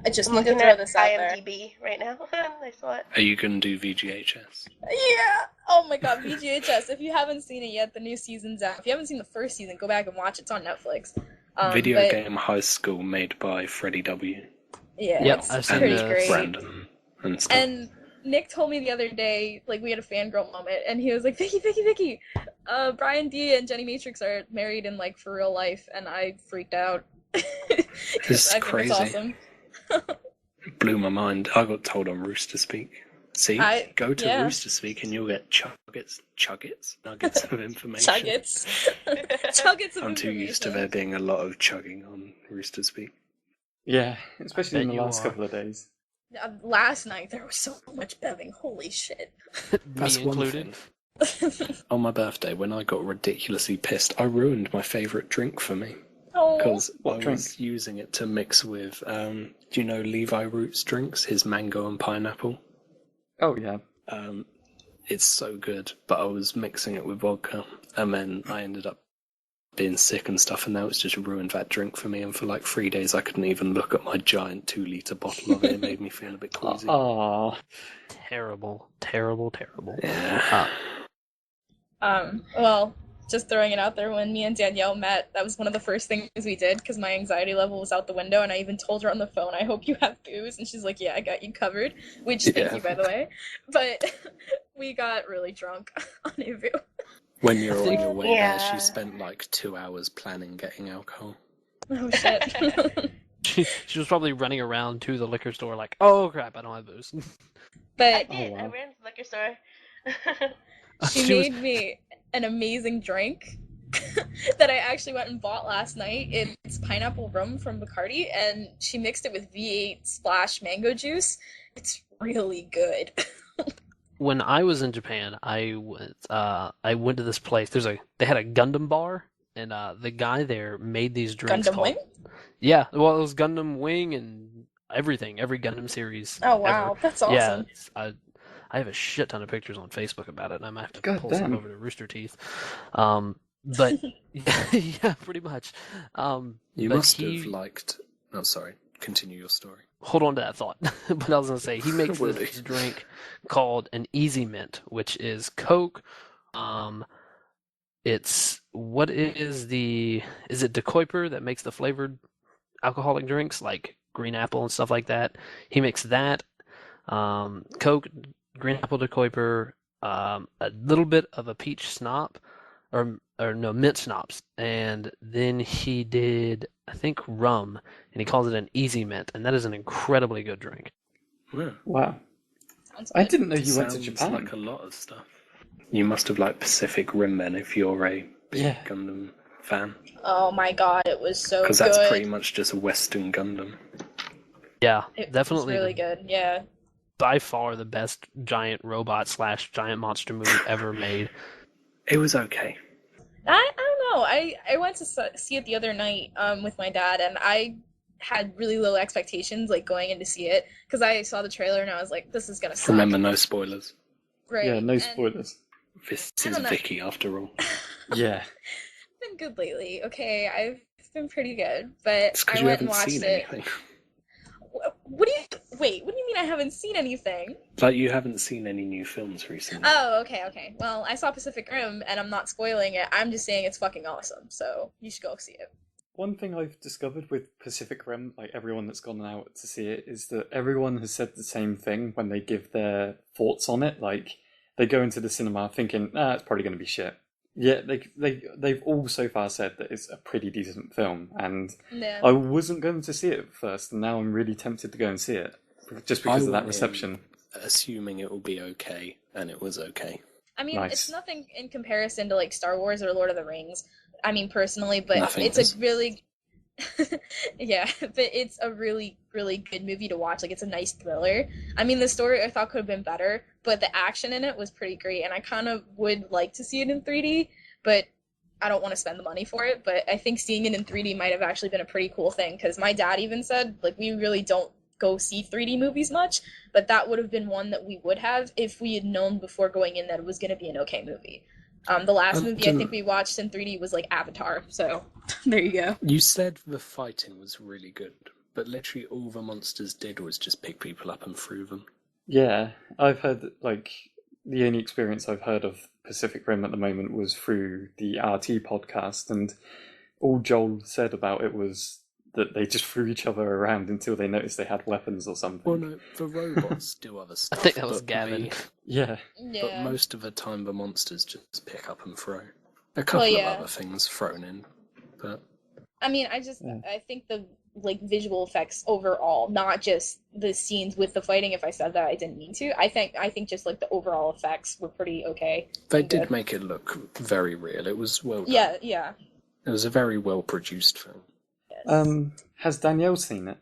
I just I'm need to looking throw at this out there. IMDb right now. I saw it. Are you going to do VGHS? Yeah. Oh my god, VGHS. If you haven't seen it yet, the new season's out. If you haven't seen the first season, go back and watch it. It's on Netflix. Video but, game high school made by Freddie W. Yeah, Yep, it's I've seen pretty the- great. Brandon and stuff. And Nick told me the other day, like, we had a fangirl moment, and he was like, Vicky, Brian D and Jenny Matrix are married in, like, for real life, and I freaked out. This is I think crazy. it's awesome. Blew my mind. I got told on Rooster Speak. See? Go to yeah. Rooster Speak and you'll get nuggets of information. Chuggets. Chuggets of I'm too used to there information. being a lot of chugging on Rooster Speak. Yeah, especially in Bet the you last are. couple of days. Last night, there was so much bevving. Holy shit. That's Me one included. thing. On my birthday, when I got ridiculously pissed, I ruined my favourite drink for me. Oh. Because What I drink? was using it to mix with, do you know Levi Roots drinks? His mango and pineapple. Oh, yeah. It's so good, but I was mixing it with vodka, and then I ended up being sick and stuff, and now it's just ruined that drink for me, and for like 3 days I couldn't even look at my giant 2-litre bottle of it. It made me feel a bit queasy. Aw. Terrible. Yeah. Well, just throwing it out there, when me and Danielle met, that was one of the first things we did, because my anxiety level was out the window, and I even told her on the phone, I hope you have booze, and she's like, yeah, I got you covered, which, thank Yeah. you, by the way, but we got really drunk on Avu. When you're on your way Yeah. there, she spent like 2 hours planning getting alcohol. Oh, shit. She was probably running around to the liquor store like, oh crap, I don't have booze. I But did. wow. I ran to the liquor store. she She was- made me an amazing drink that I actually went and bought last night. It's pineapple rum from Bacardi, and she mixed it with V8 splash mango juice. It's really good. When I was in Japan, I went to this place. They had a Gundam bar, and the guy there made these drinks Gundam called... Wing? Yeah, well, it was Gundam Wing and everything, every Gundam series. Oh, wow. That's awesome. Yeah, I have a shit ton of pictures on Facebook about it, and I might have to God pull some damn. over to RoosterTeeth. But yeah, pretty much. You But must he- have liked... Oh, sorry. Continue your story. Hold on to that thought. But I was gonna say he makes Will this do. drink called an Easy Mint, which is Coke. It's what is it De Kuyper that makes the flavored alcoholic drinks like green apple and stuff like that? He makes that. Coke, green apple De Kuyper, a little bit of a peach snap, or no, mint schnapps, and then he did, I think, rum, and he calls it an Easy Mint, and that is an incredibly good drink. Yeah. Wow. Sounds I good. didn't know you went to Sounds Japan. like a lot of stuff. You must have liked Pacific Rim then, if you're a big Yeah. Gundam fan. Oh my god, it was so good. Because that's pretty much just a Western Gundam. Yeah, It definitely. was really good, yeah. By far the best giant robot / giant monster movie ever made. It was okay. I don't know. I went to see it the other night with my dad, and I had really low expectations, like, going in to see it, because I saw the trailer and I was like, this is gonna suck. Remember, no spoilers. Right. Yeah, no and- spoilers. This I is don't know. Vicki, after all. Yeah. Been good lately. Okay, I've been pretty good, but It's because I you went and haven't watched seen it. anything. What do you wait? What do you mean I haven't seen anything? Like, you haven't seen any new films recently. Oh, okay. Well, I saw Pacific Rim, and I'm not spoiling it. I'm just saying it's fucking awesome. So you should go see it. One thing I've discovered with Pacific Rim, like everyone that's gone out to see it, is that everyone has said the same thing when they give their thoughts on it. Like, they go into the cinema thinking, it's probably going to be shit. Yeah, they've all so far said that it's a pretty decent film, and Yeah. I wasn't going to see it at first, and now I'm really tempted to go and see it, just because of that reception. Assuming it will be okay, and it was okay. I mean, Nice. it's nothing in comparison to like Star Wars or Lord of the Rings. I mean, personally, but Nothing it's is. a really, yeah, but it's a really, really good movie to watch. Like, it's a nice thriller. I mean, the story I thought could have been better, but the action in it was pretty great, and I kind of would like to see it in 3D, but I don't want to spend the money for it. But I think seeing it in 3D might have actually been a pretty cool thing, because my dad even said, like, we really don't go see 3D movies much, but that would have been one that we would have if we had known before going in that it was going to be an okay movie. The last movie I think we watched in 3D was like Avatar, so there you go. You said the fighting was really good, but literally all the monsters did was just pick people up and threw them. Yeah, I've heard that, like, the only experience I've heard of Pacific Rim at the moment was through the RT podcast, and all Joel said about it was that they just threw each other around until they noticed they had weapons or something. Well, no, the robots do other stuff. I think that was but Gavin. Yeah. But most of the time the monsters just pick up and throw. A couple of other things thrown in, but... I mean, I think the like visual effects overall, not just the scenes with the fighting. If I said that, I didn't mean to. I think just like the overall effects were pretty okay. They did make it look very real. It was well done. Yeah. It was a very well produced film. Has Danielle seen it?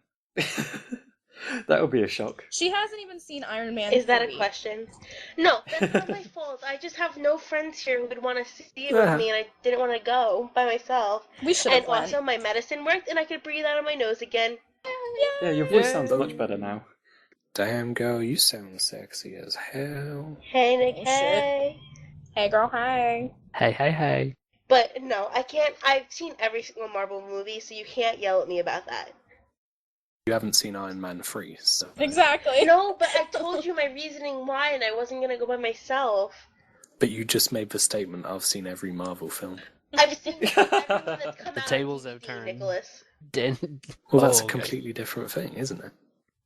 That would be a shock. She hasn't even seen Iron Man. Is that 3. a question? No, that's not my fault. I just have no friends here who would want to see it with me, and I didn't want to go by myself. We should have And also, my medicine worked, and I could breathe out of my nose again. Yeah, your voice sounds much better now. Damn, girl, you sound sexy as hell. Hey, Nick, Oh, hey. Hey, girl, hi. Hey. But no, I can't. I've seen every single Marvel movie, so you can't yell at me about that. You haven't seen Iron Man 3, so... Exactly. No, but I told you my reasoning why, and I wasn't going to go by myself. But you just made the statement, I've seen every Marvel film. I've seen everyone that's come The out tables of have DC, turned. Nicholas. Well, that's a okay. completely different thing, isn't it?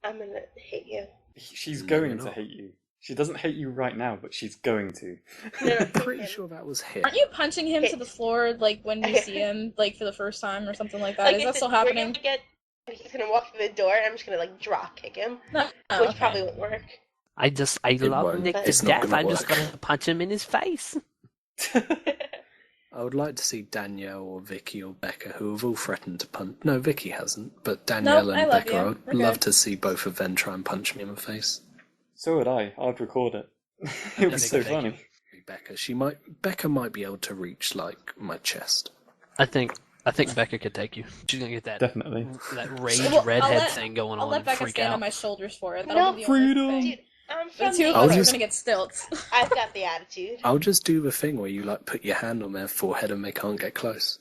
I'm going to hate you. She's No, going you're to not. hate you. She doesn't hate you right now, but she's going to. No, I'm pretty sure that was hit. Aren't you punching him to the floor like when you see him like for the first time or something like that? Like Is I that said, still we're happening? gonna he's going to walk through the door, and I'm just going to, like, drop kick him. No. Oh, Which okay. probably won't work. I love won't. Nick to It's not death. gonna I'm just work. gonna punch him in his face. I would like to see Danielle or Vicki or Becca, who have all threatened to punch... No, Vicki hasn't, but Danielle Nope, I and love Becca, you. I would Okay. love to see both of them try and punch me in the face. So would I. I'd record it. It was so funny. Becca might be able to reach, like, my chest. I think Becca could take you. She's gonna get that Definitely. that rage Well, redhead thing going I'll on let and Becca freak stand out. on my shoulders for it. No, That'll be the only freedom. thing. Dude, I'm The from two of the us I'll are just- gonna get stilts. I've got the attitude. I'll just do the thing where you, like, put your hand on their forehead and they can't get close.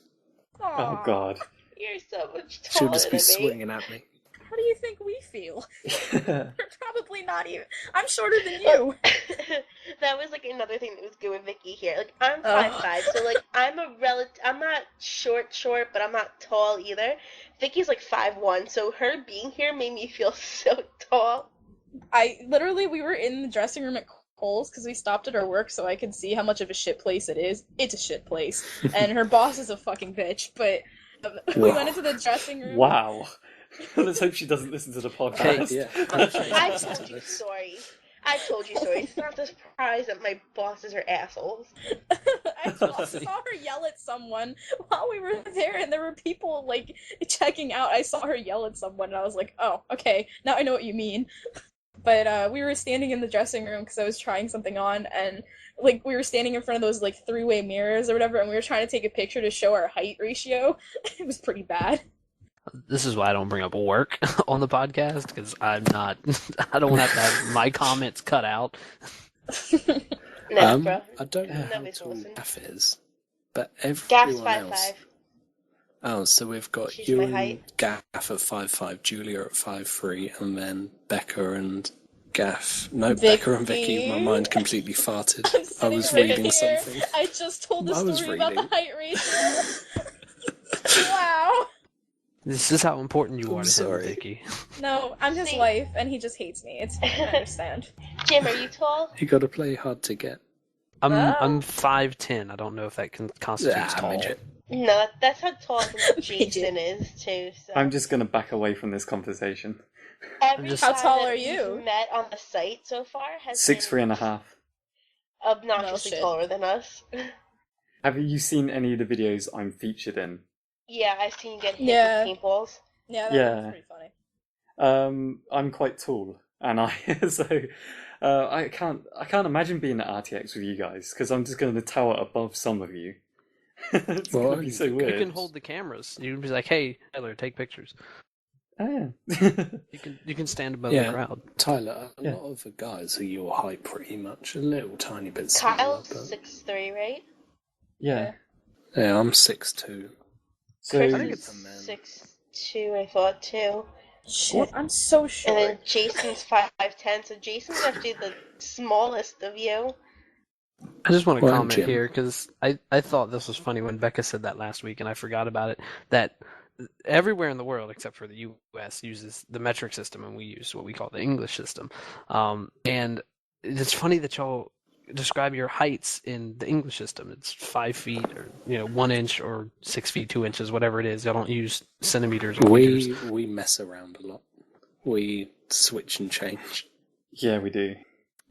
Oh god. You're so much She'll taller just be than me. swinging at me. How do you think we feel? We're probably not even. I'm shorter than you. That was like another thing that was good with Vicki here. Like I'm Oh. 5'5", so like I'm not short, but I'm not tall either. Vicki's like 5'1", so her being here made me feel so tall. We were in the dressing room at Kohl's because we stopped at our work so I could see how much of a shit place it is. It's a shit place. And her boss is a fucking bitch, but we went into the dressing room. Wow. Let's hope she doesn't listen to the podcast. Yeah. I've told you stories. It's not the surprise that my bosses are assholes. I saw her yell at someone while we were there, and there were people, like, checking out. I saw her yell at someone, and I was like, oh, okay, now I know what you mean. But we were standing in the dressing room because I was trying something on, and, like, we were standing in front of those, like, three-way mirrors or whatever, and we were trying to take a picture to show our height ratio. It was pretty bad. This is why I don't bring up work on the podcast, because I don't want to have my comments cut out. No, bro. I don't know how Nobody's tall listening. Gaff is, But Gaff's everyone 5'5". else. Oh, so we've got She's you my and height. Gaff at 5'5", Julia at 5'3", and then Becca and Gaff. No, Becca and Vicky. My mind completely farted. I'm I sitting was right reading here. something. I just told the I was story about the reading. height ratio. Wow. This is how important you I'm are to him, sorry. Vicky. No, I'm his See- wife, and he just hates me. It's fine, I understand. Jim, are you tall? You got to play hard to get. I'm 5'10". I don't know if that constitutes tall. midget. No, that's how tall I think Midget. Jason is too. So. I'm just gonna back away from this conversation. Every just- How guy tall that are we've you? met on the site so far has 6'3.5". been obnoxiously No shit. taller than us. Have you seen any of the videos I'm featured in? Yeah, I've seen you get hit Yeah. with paintballs. Yeah, that Yeah. was pretty funny. I'm quite tall, and I can't imagine being at RTX with you guys because I'm just going to tower above some of you. It's Well, going to be so you weird. You can hold the cameras. You can be like, "Hey, Tyler, take pictures." Oh, yeah. You can stand above the Yeah. crowd. Tyler, a Yeah. lot of the guys are your height pretty much. A little tiny bit smaller. Kyle's But... 6'3", right? Yeah. Yeah, I'm 6'2". So Chris I think is it's- 6'2", I thought too. Shit, I'm so And short. then Jason's 5'10", so Jason's actually the smallest of you. I just want to Well, comment Jim. here because I thought this was funny when Becca said that last week, and I forgot about it. That everywhere in the world except for the U.S. uses the metric system, and we use what we call the English system. And it's funny that y'all describe your heights in the English system. It's 5 feet, or 1 inch, or 6 feet 2 inches, whatever it is. Y'all don't use centimeters or meters. We mess around a lot. We switch and change. yeah, we do.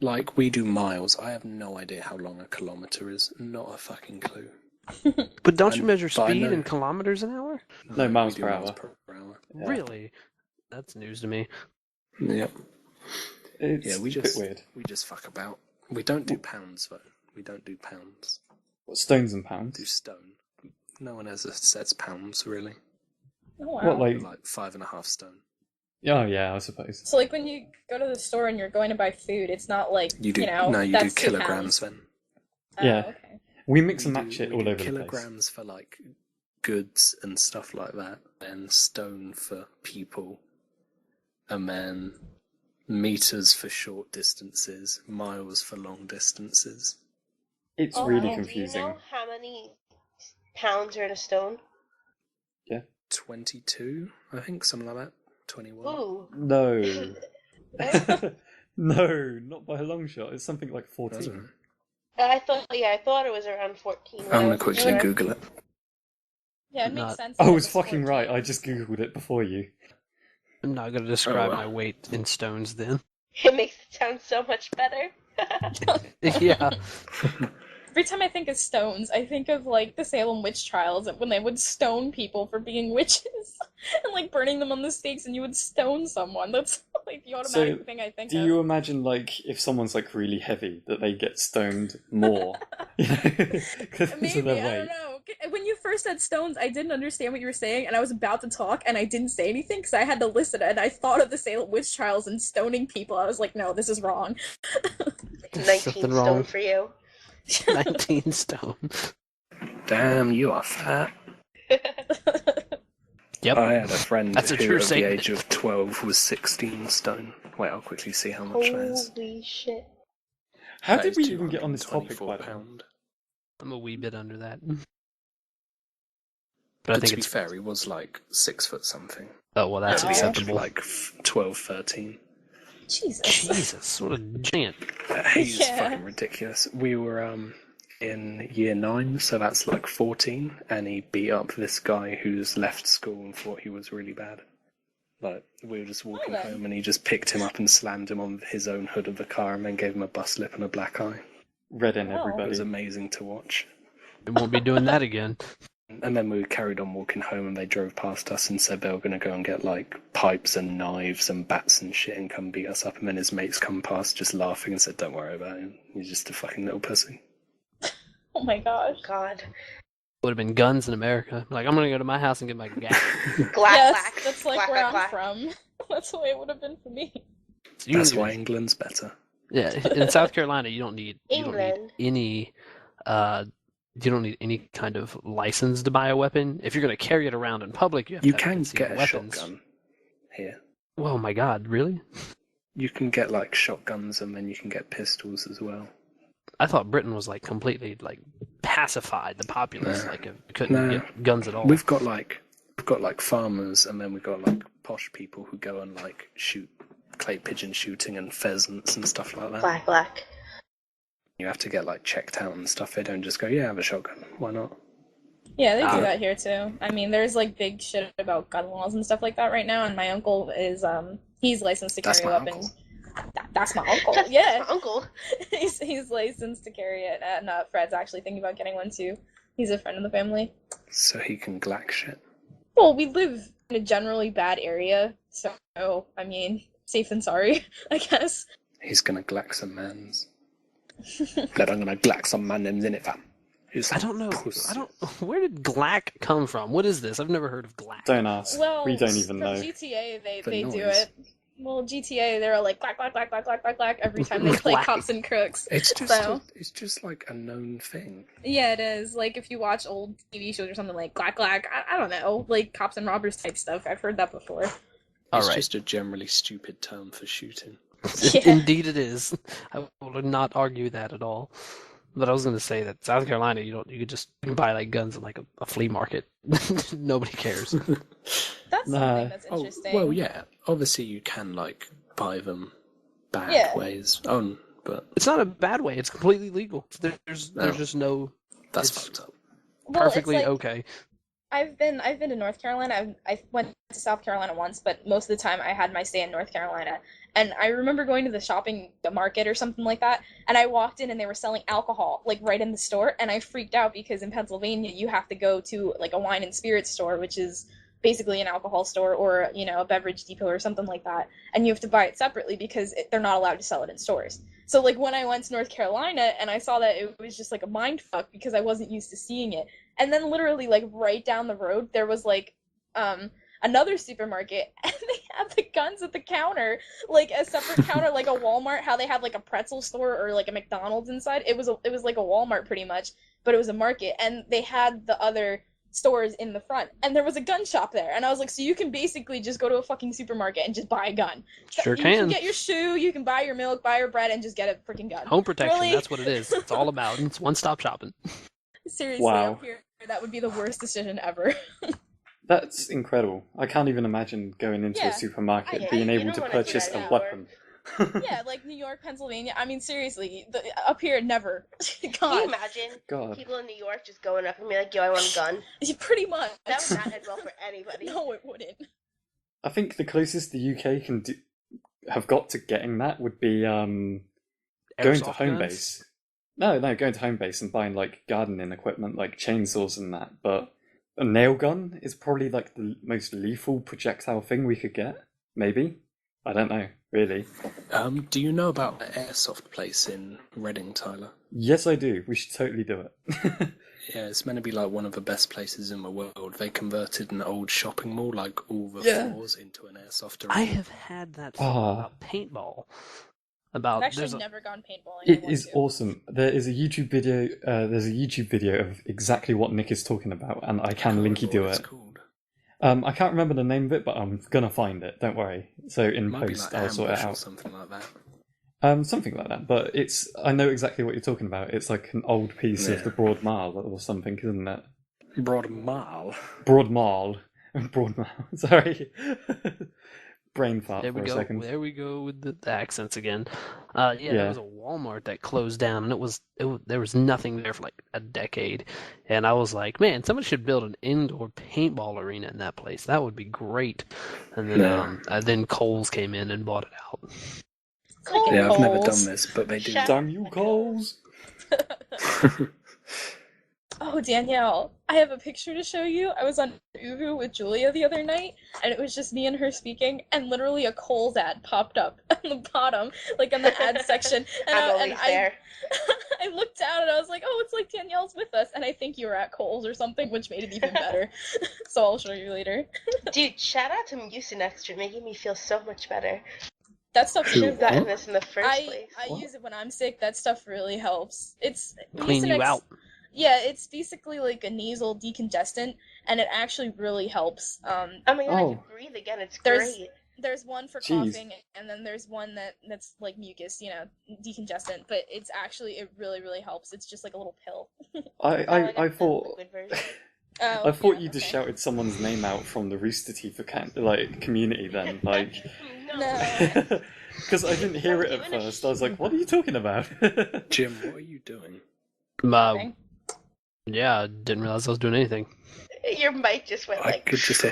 Like, we do miles. I have no idea how long a kilometre is. Not a fucking clue. But don't you measure but I speed know- in kilometers an hour? No, miles we do per miles hour. per hour. Yeah. Really? That's news to me. Yep. It's Yeah, we a just bit weird. we just fuck about. We don't do pounds though. We don't do pounds. What, stones and We pounds? do stone. No one ever says pounds really. Oh, wow. What, like? Like 5.5 stone. Oh, yeah, I suppose. So, like, when you go to the store and you're going to buy food, it's not like, You do know, no, you do that's 2 kilograms pounds. then. Oh, Yeah. okay. We mix We and match do- it we all do over the place. kilograms for like goods and stuff like that, then stone for people, and then meters for short distances, miles for long distances. It's Oh, really and confusing. Do you know how many pounds are in a stone? 22, I think, something like that. 21. Ooh. No. No, not by a long shot. It's something like 14. Doesn't it? I thought it was around 14. when I I'm gonna wasn't quickly sure. Google it. Yeah, it Not- makes sense. I that was it's fucking 14. right. I just googled it before you. I'm not going to describe well. my weight in stones then. It makes it sound so much better. Yeah. Every time I think of stones, I think of, like, the Salem witch trials, when they would stone people for being witches, and, like, burning them on the stakes, and you would stone someone. That's, like, the automatic So, thing I think Do of. you imagine, like, if someone's, like, really heavy, that they get stoned more? Because of Maybe, their I weight. don't know. When you first said stones, I didn't understand what you were saying, and I was about to talk, and I didn't say anything, because I had to listen, and I thought of the Salem witch trials and stoning people. I was like, no, this is wrong. There's 19 something stone wrong. for you. 19 stone. Damn, you are fat. Yep. I had a friend That's a who, true at the statement. age of 12, was 16 stone. Wait, I'll quickly see how much that is. Holy shit. How That did is we even get on this topic, 224 by the way? pound. I'm a wee bit under that. But But I think to be it's... fair, he was like 6 foot something. Oh, well, that's Oh. At the age of acceptable. like 12, 13. Jesus. Jesus, what a giant. He's Yeah. fucking ridiculous. We were in year 9, so that's like 14, and he beat up this guy who's left school and thought he was really bad. Like, we were just walking then. home and he just picked him up and slammed him on his own hood of the car and then gave him a bus lip and a black eye. Red in Wow. It everybody. was amazing to watch. We won't be doing that again. And then we carried on walking home and they drove past us and said they were going to go and get like pipes and knives and bats and shit and come beat us up. And then his mates come past just laughing and said, don't worry about him. He's just a fucking little pussy. Oh my gosh. God. Would have been guns in America. Like, I'm going to go to my house and get my gas. Glack, Yes, glack. that's like Glack, where glack, I'm glack. from. That's the way it would have been for me. So you That's don't why even- England's better. Yeah, in South Carolina, you don't need England. any you don't need any kind of license to buy a weapon. If you're going to carry it around in public, you have to have can concealed get a weapons. shotgun here. Oh my god, really? You can get like shotguns, and then you can get pistols as well. I thought Britain was like completely like pacified the populace, Nah. like you couldn't Nah. get guns at all. We've got like farmers, and then we've got like posh people who go and like shoot clay pigeon shooting and pheasants and stuff like that. Black. You have to get like checked out and stuff. They don't just go, yeah, have a shotgun. Why not? Yeah, they do that here too. I mean, there's like big shit about gun laws and stuff like that right now, and my uncle is he's licensed to carry a weapon. That's my uncle. Yeah, That's my uncle. he's licensed to carry it, and Fred's actually thinking about getting one too. He's a friend of the family. So he can glack shit. Well, we live in a generally bad area, so I mean, safe than sorry, I guess. He's gonna glack some mans. But I'm gonna glack some man names in it, fam. I don't know. Where did Glack come from? What is this? I've never heard of Glack. Don't ask. Well, We don't even know. GTA, The they do noise. it. Well, GTA, they're all like clack clack clack clack clack clack clack every time they play Clack. Cops and Crooks. It's just So- it's just like a known thing. Yeah, it is. Like if you watch old TV shows or something like clack clack, I don't know, like Cops and Robbers type stuff. I've heard that before. All It's right. just a generally stupid term for shooting. Yeah. Indeed, it is. I will not argue that at all. But I was going to say that South Carolina, you can buy like guns in like a flea market. Nobody cares. That's Nah. something that's Oh, interesting. well, yeah. Obviously, you can like buy them bad Yeah. ways. But It's not a bad way. It's completely legal. There's just no that's It's- fucked up. Well, it's perfectly like- okay. I've been to North Carolina. I went to South Carolina once, but most of the time I had my stay in North Carolina. And I remember going to the market or something like that, and I walked in and they were selling alcohol like right in the store, and I freaked out because in Pennsylvania you have to go to like a wine and spirits store, which is basically an alcohol store or a beverage depot or something like that, and you have to buy it separately because they're not allowed to sell it in stores. So like when I went to North Carolina and I saw that, it was just like a mind fuck because I wasn't used to seeing it. And then literally like right down the road there was like another supermarket, and they had the guns at the counter, like a separate counter, like a Walmart, how they have like a pretzel store or like a McDonald's inside. It was like a Walmart pretty much, but it was a market, and they had the other stores in the front, and there was a gun shop there, and I was like, so you can basically just go to a fucking supermarket and just buy a gun. Sure You can. can get your shoe, you can buy your milk, buy your bread, and just get a freaking gun. Home protection, Really? that's what it is. It's all about. It's one-stop shopping. Seriously, Wow. up here, that would be the worst decision ever. That's incredible. I can't even imagine going into Yeah. a supermarket Yeah, being you able don't to wanna do purchase that a at weapon. Yeah, like New York, Pennsylvania. I mean, seriously, up here, never. Can you God, imagine God. people in New York just going up and be like, yo, I want a gun? pretty much. That would not end well for anybody. No, it wouldn't. I think the closest the UK can have got to getting that would be going to Airsoft home guns? base. No, going to home base and buying like gardening equipment like chainsaws and that. But a nail gun is probably like the most lethal projectile thing we could get. Maybe. I don't know, really. Do you know about the airsoft place in Reading, Tyler? Yes, I do. We should totally do it. Yeah, it's meant to be like one of the best places in the world. They converted an old shopping mall, like all the Yeah. floors, into an airsoft I arena. have had that Ah. thought about paintball. I've actually There's a- never gone paintballing. I It want is to. awesome. There is a YouTube video. There's a YouTube video of exactly what Nick is talking about, and I can linky do What it's it. called. I can't remember the name of it, but I'm gonna find it. Don't worry. So in Might be post, like I'll sort it Ambush or out. something like that. Something like that. But I know exactly what you're talking about. It's like an old piece Yeah. of the Broad Mile or something, isn't it? Broad Mile. Broad Mile. Broad Mile. Sorry. Brain fart There we for a go. second. There we go with the accents again. There Yeah. was a Walmart that closed down, and there was nothing there for like a decade. And I was like, man, somebody should build an indoor paintball arena in that place. That would be great. And then then Kohl's came in and bought it out. Freaking Yeah, I've never Kohl's. done this, but they do. Shut- Damn you, Coles! Oh, Danielle, I have a picture to show you. I was on Uvu with Julia the other night, and it was just me and her speaking, and literally a Kohl's ad popped up on the bottom, like in the ad section. And I'm always there. I looked down and I was like, oh, it's like Danielle's with us, and I think you were at Kohl's or something, which made it even better. So I'll show you later. Dude, shout out to Mucinex for making me feel so much better. That stuff Should have gotten What? this in the first place. I What? use it when I'm sick. That stuff really helps. It's Clean you Mucinex- out. Yeah, it's basically like a nasal decongestant, and it actually really helps. Oh my god, I can breathe again. It's great. There's one for coughing, and then there's one that's like mucus, decongestant. But it really, really helps. It's just like a little pill. I thought Oh, I thought you okay. just shouted someone's name out from the RoosterTeeth community then, like. No. Because I didn't hear it at first. I was like, "What are you talking about?" Jim, what are you doing? Yeah, I didn't realize I was doing anything. Your mic just went I could just say.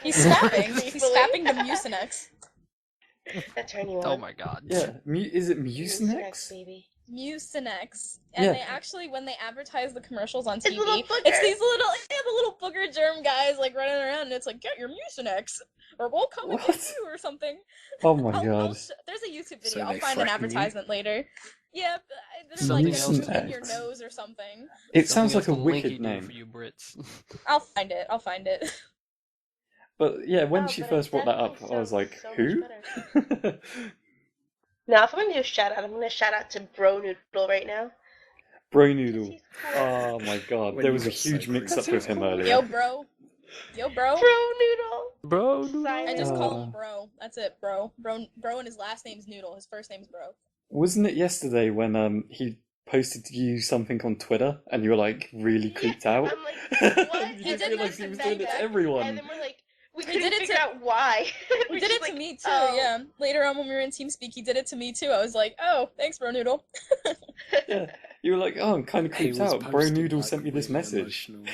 He's snapping. He's snapping the Mucinex. That's her new one. Oh my god. Yeah, is it Mucinex? Baby. Mucinex. And they actually, when they advertise the commercials on TV, it's these the little booger germ guys like running around, and it's like, get your Mucinex, or we'll come and get you, or something. Oh my god. There's a YouTube video. So I'll they find an threaten advertisement later. Yeah, there's Something like else in your nose or something. It sounds like a Something else to wicked Linkydiddlydoo name. for you Brits. I'll find it. But yeah, when Oh, she but first it brought that up, definitely I was like, sounds so who? much better. Now, if I'm going to do a shout out, I'm going to shout out to BroNoodle right now. BroNoodle. He's cool. Oh my god, When there you was a got so huge mix up creepy. with him earlier. Yo, bro. BroNoodle. Bro, I just call Oh. him bro. That's it, bro. Bro, and his last name's Noodle. His first name's Bro. Wasn't it yesterday when he posted you something on Twitter and you were like really creeped out? I'm like, what? You He didn't did realise he mention was that, doing it yeah. to everyone. And then we're like, we He couldn't did it figure to- out why. He We're did just it to like, me too, oh. yeah. Later on when we were in TeamSpeak, he did it to me too. I was like, oh, thanks, Bro Noodle. Yeah, you were like, oh, I'm kind of He creeped was out. posting, BroNoodle like, sent me this really message. emotional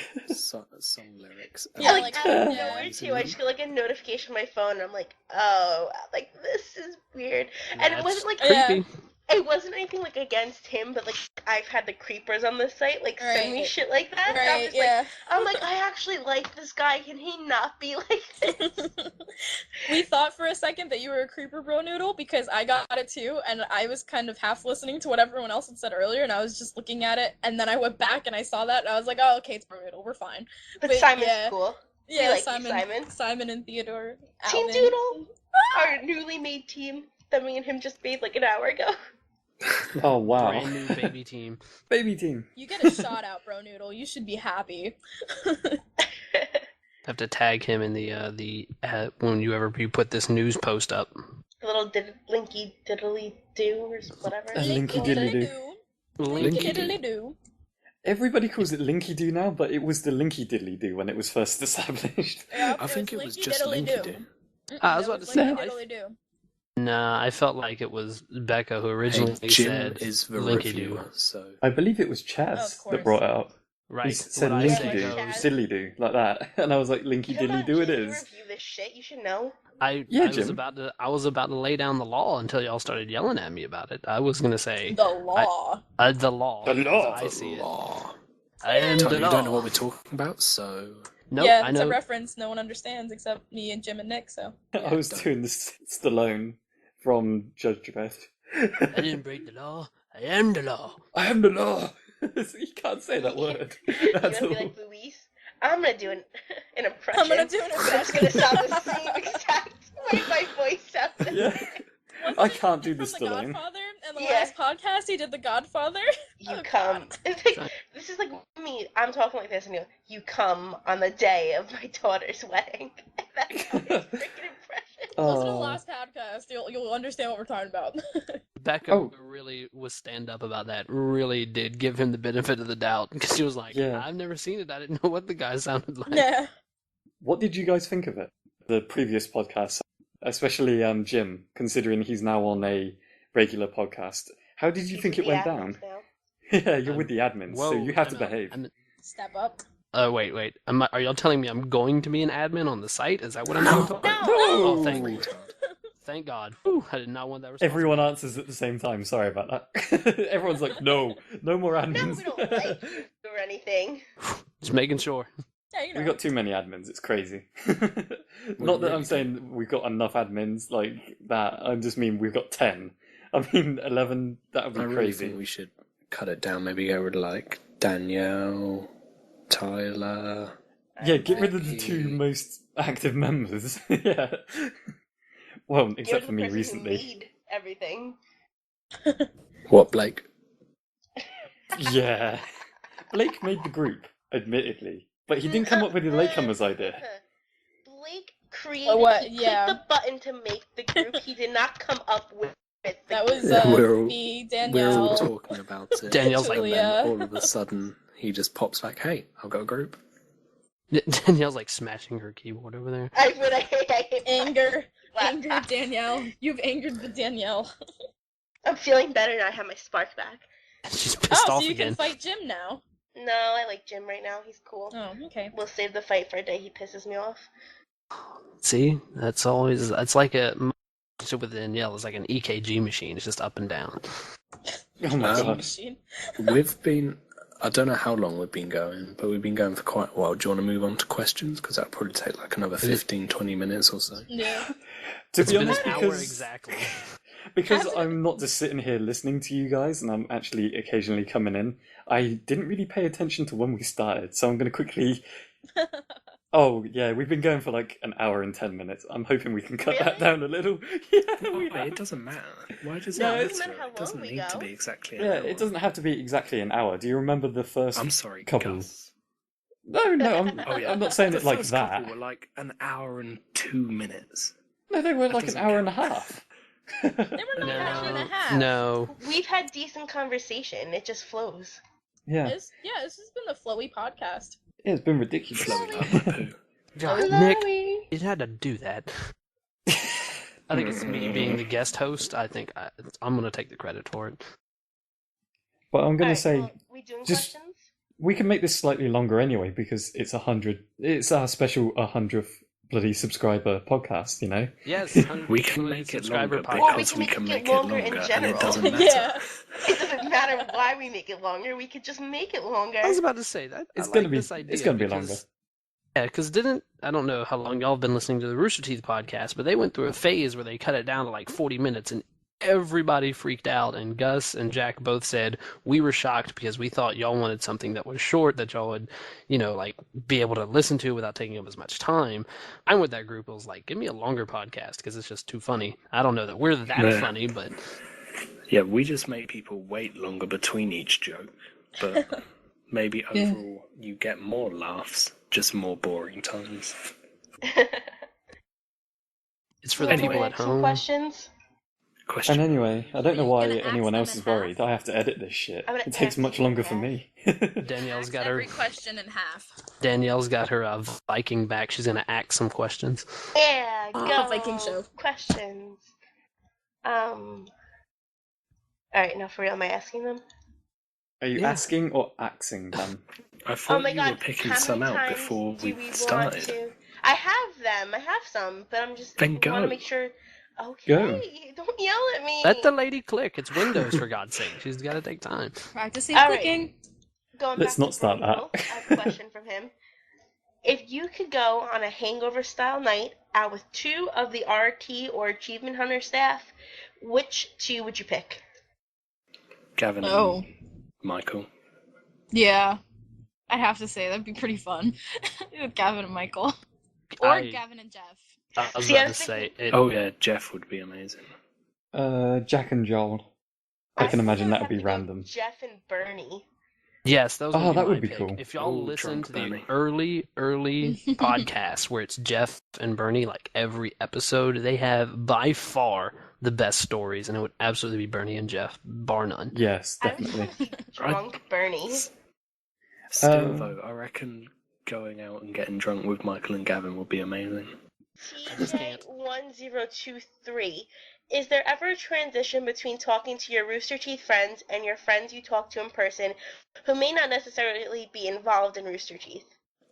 song lyrics. Yeah, like, like, out of yeah. nowhere too, I just get like a notification on my phone, and I'm like, oh, like this is weird. And it wasn't like creepy. it wasn't anything like against him, but like I've had the creepers on this site like send me Right. shit like that. And I'm Right, just yeah. like, I'm like, I actually like this guy. Can he not be like this? We thought for a second that you were a creeper, Bro Noodle, because I got it too, and I was kind of half listening to what everyone else had said earlier, and I was just looking at it, and then I went back and I saw that, and I was like, oh, okay, it's Bro Noodle, we're fine. But Simon's yeah. cool. Yeah, like you, Simon and Theodore. Team Alvin. Doodle, our newly made team that me and him just made like an hour ago. Oh wow, Brand new baby team. baby team. You get a shout out, Bro Noodle. You should be happy. Have to tag him in the when you put this news post up. The little Linkydiddlydoo or whatever. Linkydiddlydoo. Linkydiddlydoo. Everybody calls it Linkydiddlydoo now, but it was the Linkydiddlydoo when it was first established. Yep, I think it was just Linkydiddlydoo. Linky I was It about to say, Linkydiddlydoo. Nah, I felt like it was Becca who originally Hey, Jim said is the Linkydiddlydoo. reviewer, so I believe it was Of Chaz course. that brought it up. Right. He said what I say Linkydoo, goes. Diddlydoo, like that, and I was like, You don't Linkydiddlydoo it actually is. review this shit. You should know. I Jim. was about to lay down the law until y'all started yelling at me about it. I was gonna say The law. the law. The law. as I see it. law. And Tyler, the you don't know law. what we're talking about, so Nope, Yeah, I it's know. a reference no one understands except me and Jim and Nick, so. I was doing this Stallone from Judge Dredd. I didn't break the law. I am the law. I am the law. You can't say that word. You That's wanna be all. like Luis? I'm gonna do an impression. I'm gonna do an It's impression. gonna sound the same exact way my voice sounds. Yeah. Wasn't I it can't do from the The Stallone. Godfather? In the Yeah. last podcast, he did The Godfather. You Oh, come. God. It's like, this is like me. I'm talking like this, and you come on the day of my daughter's wedding. That's how his freaking impression. Listen to the Oh. last podcast. You'll understand what we're talking about. Becca Oh. really was stand up about that. Really did give him the benefit of the doubt because she was like, Yeah. "I've never seen it. I didn't know what the guy sounded like." Nah. What did you guys think of it? The previous podcast, especially Jim, considering he's now on a regular podcast. How did you He's think with it the went admins down? now. Yeah, you're with the admins, so you have to time out. behave. Step up. Wait. Are y'all telling me I'm going to be an admin on the site? Is that what I'm No. doing? No. Oh, thank, retard. thank God. Whew, I did not want that response. Everyone answers at the same time. Sorry about that. Everyone's like, no more No, admins. we don't like you or anything. Just making sure. Yeah, you know. We've got too many admins. It's crazy. Not that I'm saying we've got enough admins like that. I just mean we've got 10. I mean 11. That would be I really crazy. think we should cut it down. Maybe go with like Danielle, Tyler. Yeah, get rid of the Vicki. two most active members. Yeah. Well, You're except the for me person who recently. made everything. What, Blake? Yeah. Blake made the group, admittedly, but he didn't come up with the Latecomers idea. Blake created. what? He Yeah. clicked the button to make the group. He did not come up with the That group. was me, We're all Danielle. talking about it. Danielle's like, and Julia. then all of a sudden, he just pops back, hey, I've got a group. Danielle's like smashing her keyboard over there. I hate Anger, laptop. Danielle. You've angered the Danielle. I'm feeling better now. I have my spark back. She's pissed Oh, off so you again. can fight Jim now. No, I like Jim right now. He's cool. Oh, okay. We'll save the fight for a day he pisses me off. See, that's like a so with Danielle. It's like an EKG machine. It's just up and down. Oh my Um, god. Machine. I don't know how long we've been going, but we've been going for quite a while. Do you want to move on to questions? Because that'll probably take like another 15, 20 minutes or so. Yeah. To It's be been honest, an hour because exactly. because Has it? I'm not just sitting here listening to you guys, and I'm actually occasionally coming in, I didn't really pay attention to when we started, so I'm going to quickly... Oh, yeah, we've been going for like an hour and 10 minutes. I'm hoping we can cut that Really? down a little. Yeah, we Wait, it doesn't matter. Why does No, it it matter? doesn't matter how It doesn't long we need to go. be exactly an Yeah, hour. it doesn't have to be exactly an hour. Do you remember the first I'm sorry, couple? Gus. No, I'm, Oh, yeah. I'm not saying The it like first that. couple were like an hour and 2 minutes. No, they were That like an doesn't hour and a count. half. They were not an hour and a half. No. We've had decent conversation. It just flows. Yeah, This has been the flowy podcast. it's been ridiculous. Flowing like my poo. God, Hello, Nick, Chloe. you had to do that. I think it's me being the guest host. I think I'm going to take the credit for it. But I'm going Alright, to say, well, we doing just- questions? we can make this slightly longer anyway, because it's 100. It's our special 100th bloody subscriber podcast, you know? Yes, We can make it longer Or because we we can can make make it it longer in longer, and general. it doesn't matter. Yeah. It doesn't matter why we make it longer. We could just make it longer. I was about to say that. It's I gonna like be- this idea it's gonna be because- longer. Yeah, because I don't know how long y'all have been listening to the RoosterTeeth podcast, but they went through a phase where they cut it down to like 40 minutes, and everybody freaked out. And Gus and Jack both said we were shocked because we thought y'all wanted something that was short that y'all would, like be able to listen to without taking up as much time. I'm with that group. I was like, give me a longer podcast because it's just too funny. I don't know that we're that Yeah. funny, but Yeah, we just make people wait longer between each joke, but maybe overall you get more laughs, just more boring times. it's for the Anyway. people at Some home. questions? Question. And anyway, I don't know why You're gonna anyone ask else them is in half? worried. I have to edit this shit. I'm gonna It takes ask much you in longer for half. me. Danielle's got Every her. question in half. Danielle's got her Viking back. She's gonna ask some questions. Yeah, go. Viking show. Questions. Alright, now for real, am I asking them? Are you Yeah. asking or axing them? I Oh thought my you god, were picking how some many out times before do we we want started. to? I have them. I have some, but I'm just Then want go. to make sure. Okay, Go. don't yell at me. Let the lady click. It's Windows, for God's sake. She's got to take time. Practicing All right. clicking. Going Let's back not to start BroNoodle, that. I have a question from him. If you could go on a hangover-style night out with 2 of the RT or Achievement Hunter staff, which 2 would you pick? Gavin Oh. and Michael. Yeah. I'd have to say that'd be pretty fun. With Gavin and Michael. Or Gavin and Jeff. I was See, I about to was say thinking- it. Oh yeah, Jeff would be amazing. Jack and Joel. I can think imagine I'd that would have be to go random. Jeff and Bernie. Yes, those Oh, would be that my would be pick. cool. If y'all Oh, listen drunk to the Bernie. early podcasts where it's Jeff and Bernie, like every episode, they have by far the best stories, and it would absolutely be Bernie and Jeff, bar none. Yes, I would definitely. just want to see drunk Bernie. Still though, I reckon going out and getting drunk with Michael and Gavin would be amazing. just can't. TJ1023. Is there ever a transition between talking to your Rooster Teeth friends and your friends you talk to in person who may not necessarily be involved in Rooster Teeth?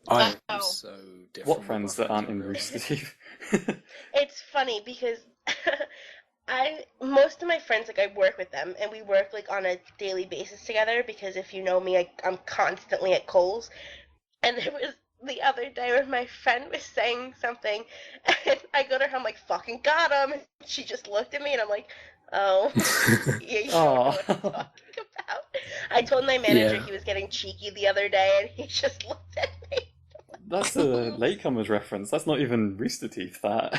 I'm Oh. so different. What with friends my that aren't in real Rooster life. Teeth? It's funny because most of my friends, like, I work with them and we work like on a daily basis together because if you know me, I'm constantly at Kohl's. And there was the other day where my friend was saying something and I go to her, I'm like, fucking got him. And she just looked at me and I'm like, oh, yeah, you don't know what I'm Aw. talking about. I told my manager Yeah. he was getting cheeky the other day and he just looked at me. That's a Latecomers reference. That's not even Rooster Teeth, that.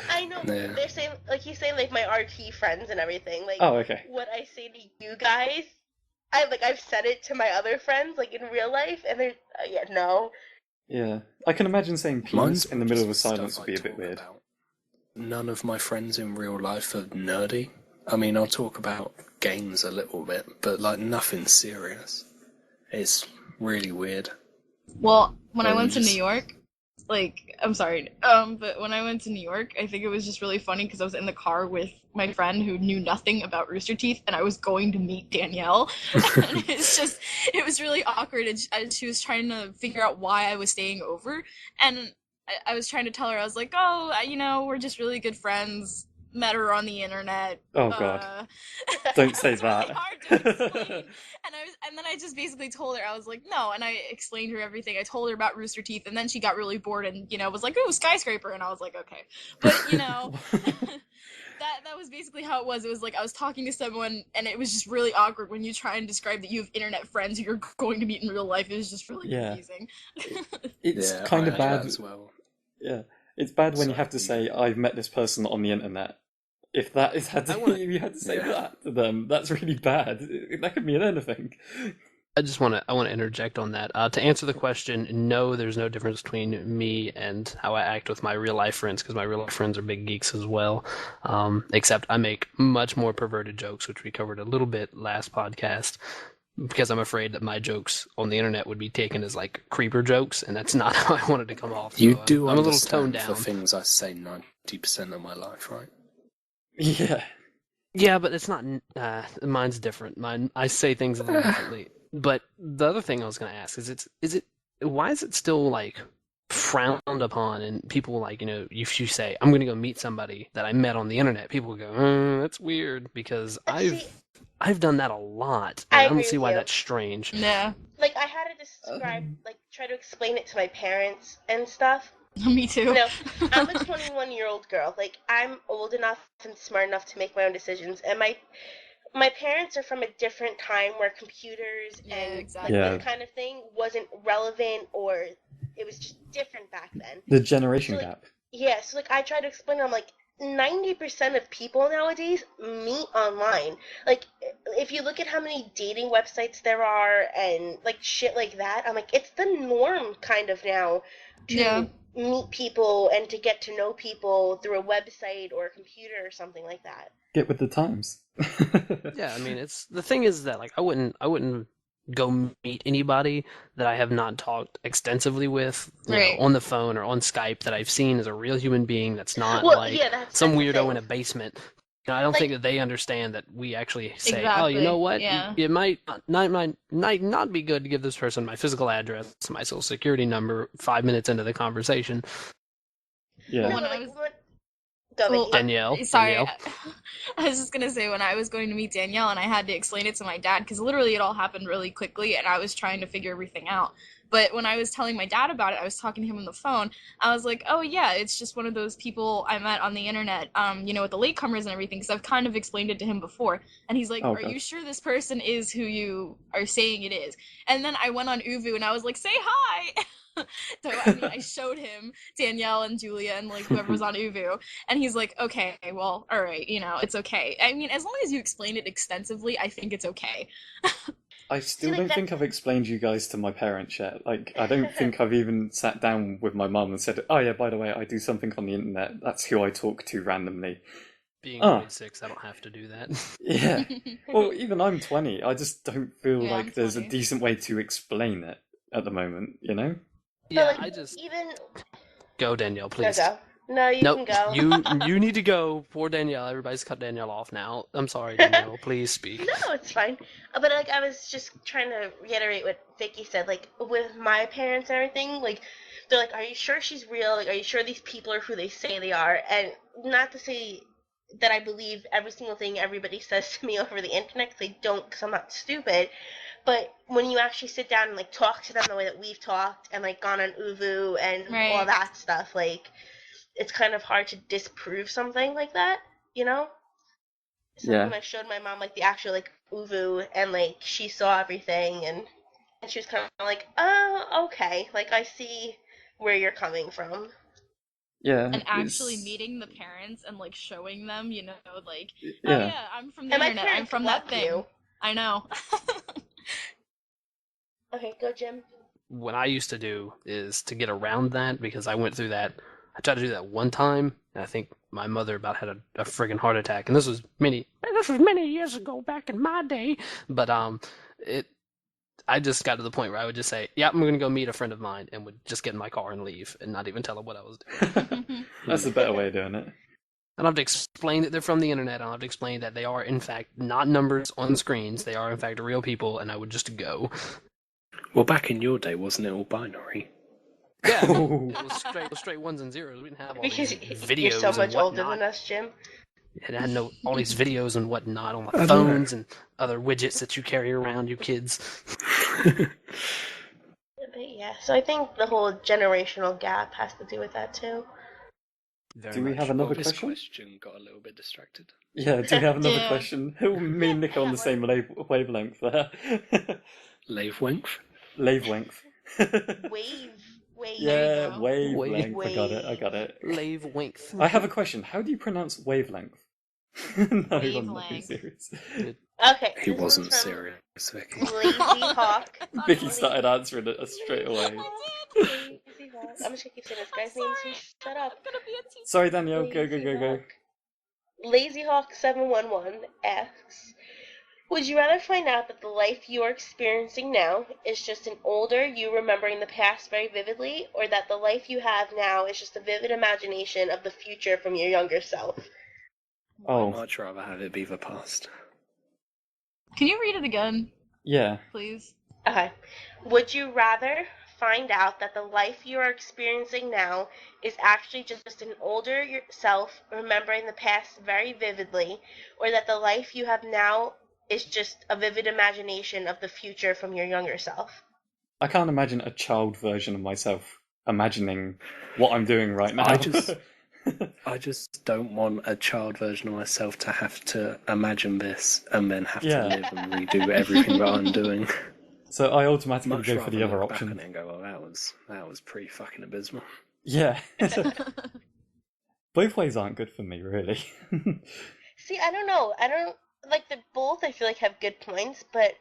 I know, Yeah. they're saying, like, he's saying, like, my RT friends and everything. Like, Oh, okay. what I say to you guys I've said it to my other friends, like, in real life, and they're, yeah, no. Yeah. I can imagine saying penis Mine's in the middle of a stuff silence would be I a bit talk weird. about. None of my friends in real life are nerdy. I mean, I'll talk about games a little bit, but, like, nothing serious. It's really weird. Well, when I went to just- New York, like, I'm sorry, but when I went to New York, I think it was just really funny because I was in the car with my friend who knew nothing about RoosterTeeth, and I was going to meet Danielle, and it was really awkward, and she was trying to figure out why I was staying over, and I was trying to tell her, I was like, oh, we're just really good friends, met her on the internet. Oh, God. Don't say it was really that. hard to explain. And then I just basically told her, I was like, no, and I explained her everything. I told her about RoosterTeeth, and then she got really bored and, was like, oh, skyscraper, and I was like, okay. But, that was basically how it was. It was like I was talking to someone, and it was just really awkward when you try and describe that you have internet friends who you're going to meet in real life. It was just really confusing. It's Yeah, kind I of had that bad. as well. Yeah. It's bad when you So, have to say, I've met this person on the internet. If that is had to, if you had to say Yeah. that to them, that's really bad. That could mean anything. I want to interject on that. To answer the question, no, there's no difference between me and how I act with my real life friends, because my real life friends are big geeks as well. Except I make much more perverted jokes, which we covered a little bit last podcast, because I'm afraid that my jokes on the internet would be taken as like creeper jokes, and that's not how I wanted to come off. You So do I'm a little toned understand down. the things I say 90% of my life, right? Yeah. Yeah, but it's not. Mine's different. I say things a little differently. But the other thing I was going to ask is why is it still like frowned upon, and people like, if you say I'm going to go meet somebody that I met on the internet, people go, that's weird, because I've done that a lot, and I don't agree see with why you. that's strange. Yeah, Like, I had to describe, try to explain it to my parents and stuff. me too. No, I'm a 21-year-old girl. Like, I'm old enough and smart enough to make my own decisions, and my parents are from a different time where computers Yeah, and exactly. like this kind of thing wasn't relevant, or it was just different back then. The generation So, like, gap. Yeah, so like I try to explain, I'm like, 90% of people nowadays meet online. Like, if you look at how many dating websites there are and like shit like that, I'm like, it's the norm kind of now to Yeah. meet people and to get to know people through a website or a computer or something like that. Get with the times. Yeah, I mean, the thing is that like I wouldn't go meet anybody that I have not talked extensively with, Right. on the phone or on Skype, that I've seen as a real human being that's not Well, like yeah, that's some the weirdo thing. in a basement. I don't Like- think that they understand that we actually say, oh, Exactly, you know what? yeah. It might not be good to give this person my physical address, my social security number 5 minutes into the conversation. Yeah. No, When but, I like, was- Go, Well, Vicki. Danielle. Sorry, Danielle. I was just gonna say, when I was going to meet Danielle and I had to explain it to my dad, because literally it all happened really quickly and I was trying to figure everything out. But when I was telling my dad about it, I was talking to him on the phone. I was like, oh yeah, it's just one of those people I met on the internet, with the latecomers and everything, because I've kind of explained it to him before. And he's like, Oh, are God. you sure this person is who you are saying it is? And then I went on Uvu and I was like, say hi! So, I showed him Danielle and Julia and, like, whoever was on Uvu, and he's like, okay, well, alright, it's okay. I mean, as long as you explain it extensively, I think it's okay. I still like, don't think I've explained you guys to my parents yet. Like, I don't think I've even sat down with my mum and said, oh yeah, by the way, I do something on the internet. That's who I talk to randomly. Being Ah. grade 6, I don't have to do that. Yeah. Well, even I'm 20. I just don't feel Yeah, like I'm there's a 20. decent way to explain it at the moment, you know? Yeah, But, like, I just even go, Danielle, please. No, go. No, you Nope, can go. you need to go. Poor Danielle. Everybody's cut Danielle off now. I'm sorry, Danielle. Please speak. No, it's fine. But like, I was just trying to reiterate what Vicki said. Like, with my parents and everything, like, they're like, "Are you sure she's real? Like, are you sure these people are who they say they are?" And not to say that I believe every single thing everybody says to me over the internet, 'cause they don't, because I'm not stupid. But when you actually sit down and like talk to them the way that we've talked and like gone on Uvu and all Right. that stuff, like, it's kind of hard to disprove something like that, you know? So Yeah. when I showed my mom like the actual like Uvu and like she saw everything and she was kind of like, oh, okay, like I see where you're coming from. Yeah. And actually it's- meeting the parents and, like, showing them, like, Yeah. oh yeah, I'm from the And my internet, I'm parents from love that thing. you. I know. Okay, go, Jim. What I used to do is to get around that, because I went through that. I tried to do that one time, and I think my mother about had a friggin' heart attack. And this was many years ago, back in my day. But I just got to the point where I would just say, "Yeah, I'm gonna go meet a friend of mine," and would just get in my car and leave, and not even tell her what I was doing. That's a better way of doing it. I don't have to explain that they're from the internet. I don't have to explain that they are, in fact, not numbers on screens. They are, in fact, real people, and I would just go. Well, back in your day, wasn't it all binary? Yeah, it was straight ones and zeros. We didn't have all Because these you're videos so much and older whatnot. than us, Jim. It had all these videos and whatnot on I my know. phones and other widgets that you carry around, you kids. But yeah, so I think the whole generational gap has to do with that too. Very Do we much. have another This question? question got a little bit distracted. Yeah, do we have another Yeah. question? Me and Nick are on the same wavelength there. Wavelength? Wavelength. Wave. Yeah, go. wavelength. I got it. Lave Winks. I have a question. How do you pronounce wavelength? No, I'm not being Wavelength. serious. Okay. He this wasn't one's from serious, Vicky. Lazy Hawk. Vicky started answering it straight away. Lazy Hawk. I'm just gonna keep saying this guy's name. So shut up. I'm gonna be a teacher. Sorry, Danielle. Go. Lazy Hawk 711 asks, would you rather find out that the life you are experiencing now is just an older you remembering the past very vividly, or that the life you have now is just a vivid imagination of the future from your younger self? I'd Oh, much rather have it be the past. Can you read it again, yeah. please? Okay. Would you rather find out that the life you are experiencing now is actually just an older yourself remembering the past very vividly, or that the life you have now is just a vivid imagination of the future from your younger self? I can't imagine a child version of myself imagining what I'm doing right now. I just don't want a child version of myself to have to imagine this and then have Yeah. to live and redo everything that I'm doing. So I automatically Much go for rather the other look back option. on it and go, "Oh, that was pretty fucking abysmal." Yeah. Both ways aren't good for me, really. See, I don't know. I don't like the both. I feel like have good points, but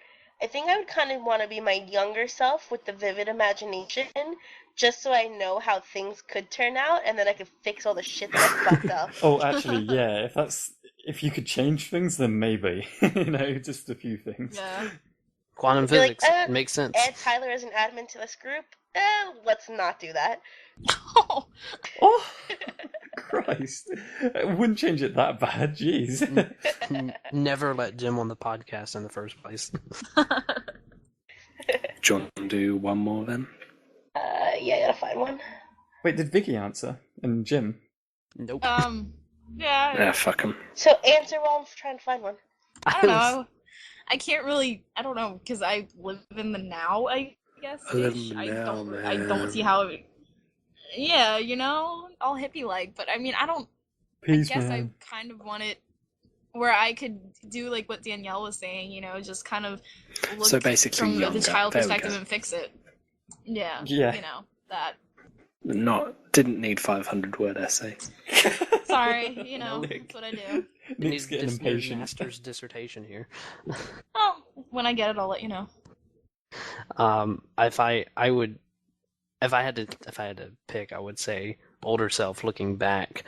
I think I would kind of want to be my younger self with the vivid imagination, just so I know how things could turn out, and then I could fix all the shit that I fucked up. Oh, actually, yeah. If you could change things, then maybe. Just a few things. Yeah. Quantum Be like, physics makes sense. Add Tyler as an admin to this group? Let's not do that. Oh, Oh, Christ! I wouldn't change it that bad. Jeez. Never let Jim on the podcast in the first place. Do you want to do one more then? Yeah, I gotta find one. Wait, did Vicky answer? And Jim? Nope. yeah. Yeah, fuck 'em. So answer while I'm trying to find one. I don't know. I can't really. I don't know because I live in the now. I guess. I live in the now, I don't see how. Yeah, all hippie-like. But I mean, Peace, I guess man. I kind of want it where I could do like what Danielle was saying. Just kind of look So basically from younger. the child There we perspective go. and fix it. Yeah. Yeah. That. Didn't need 500-word essay. Sorry, Nick. that's what I do. Nick's getting Your impatient. master's dissertation here. Oh, when I get it, I'll let you know. If I had to pick, I would say older self looking back,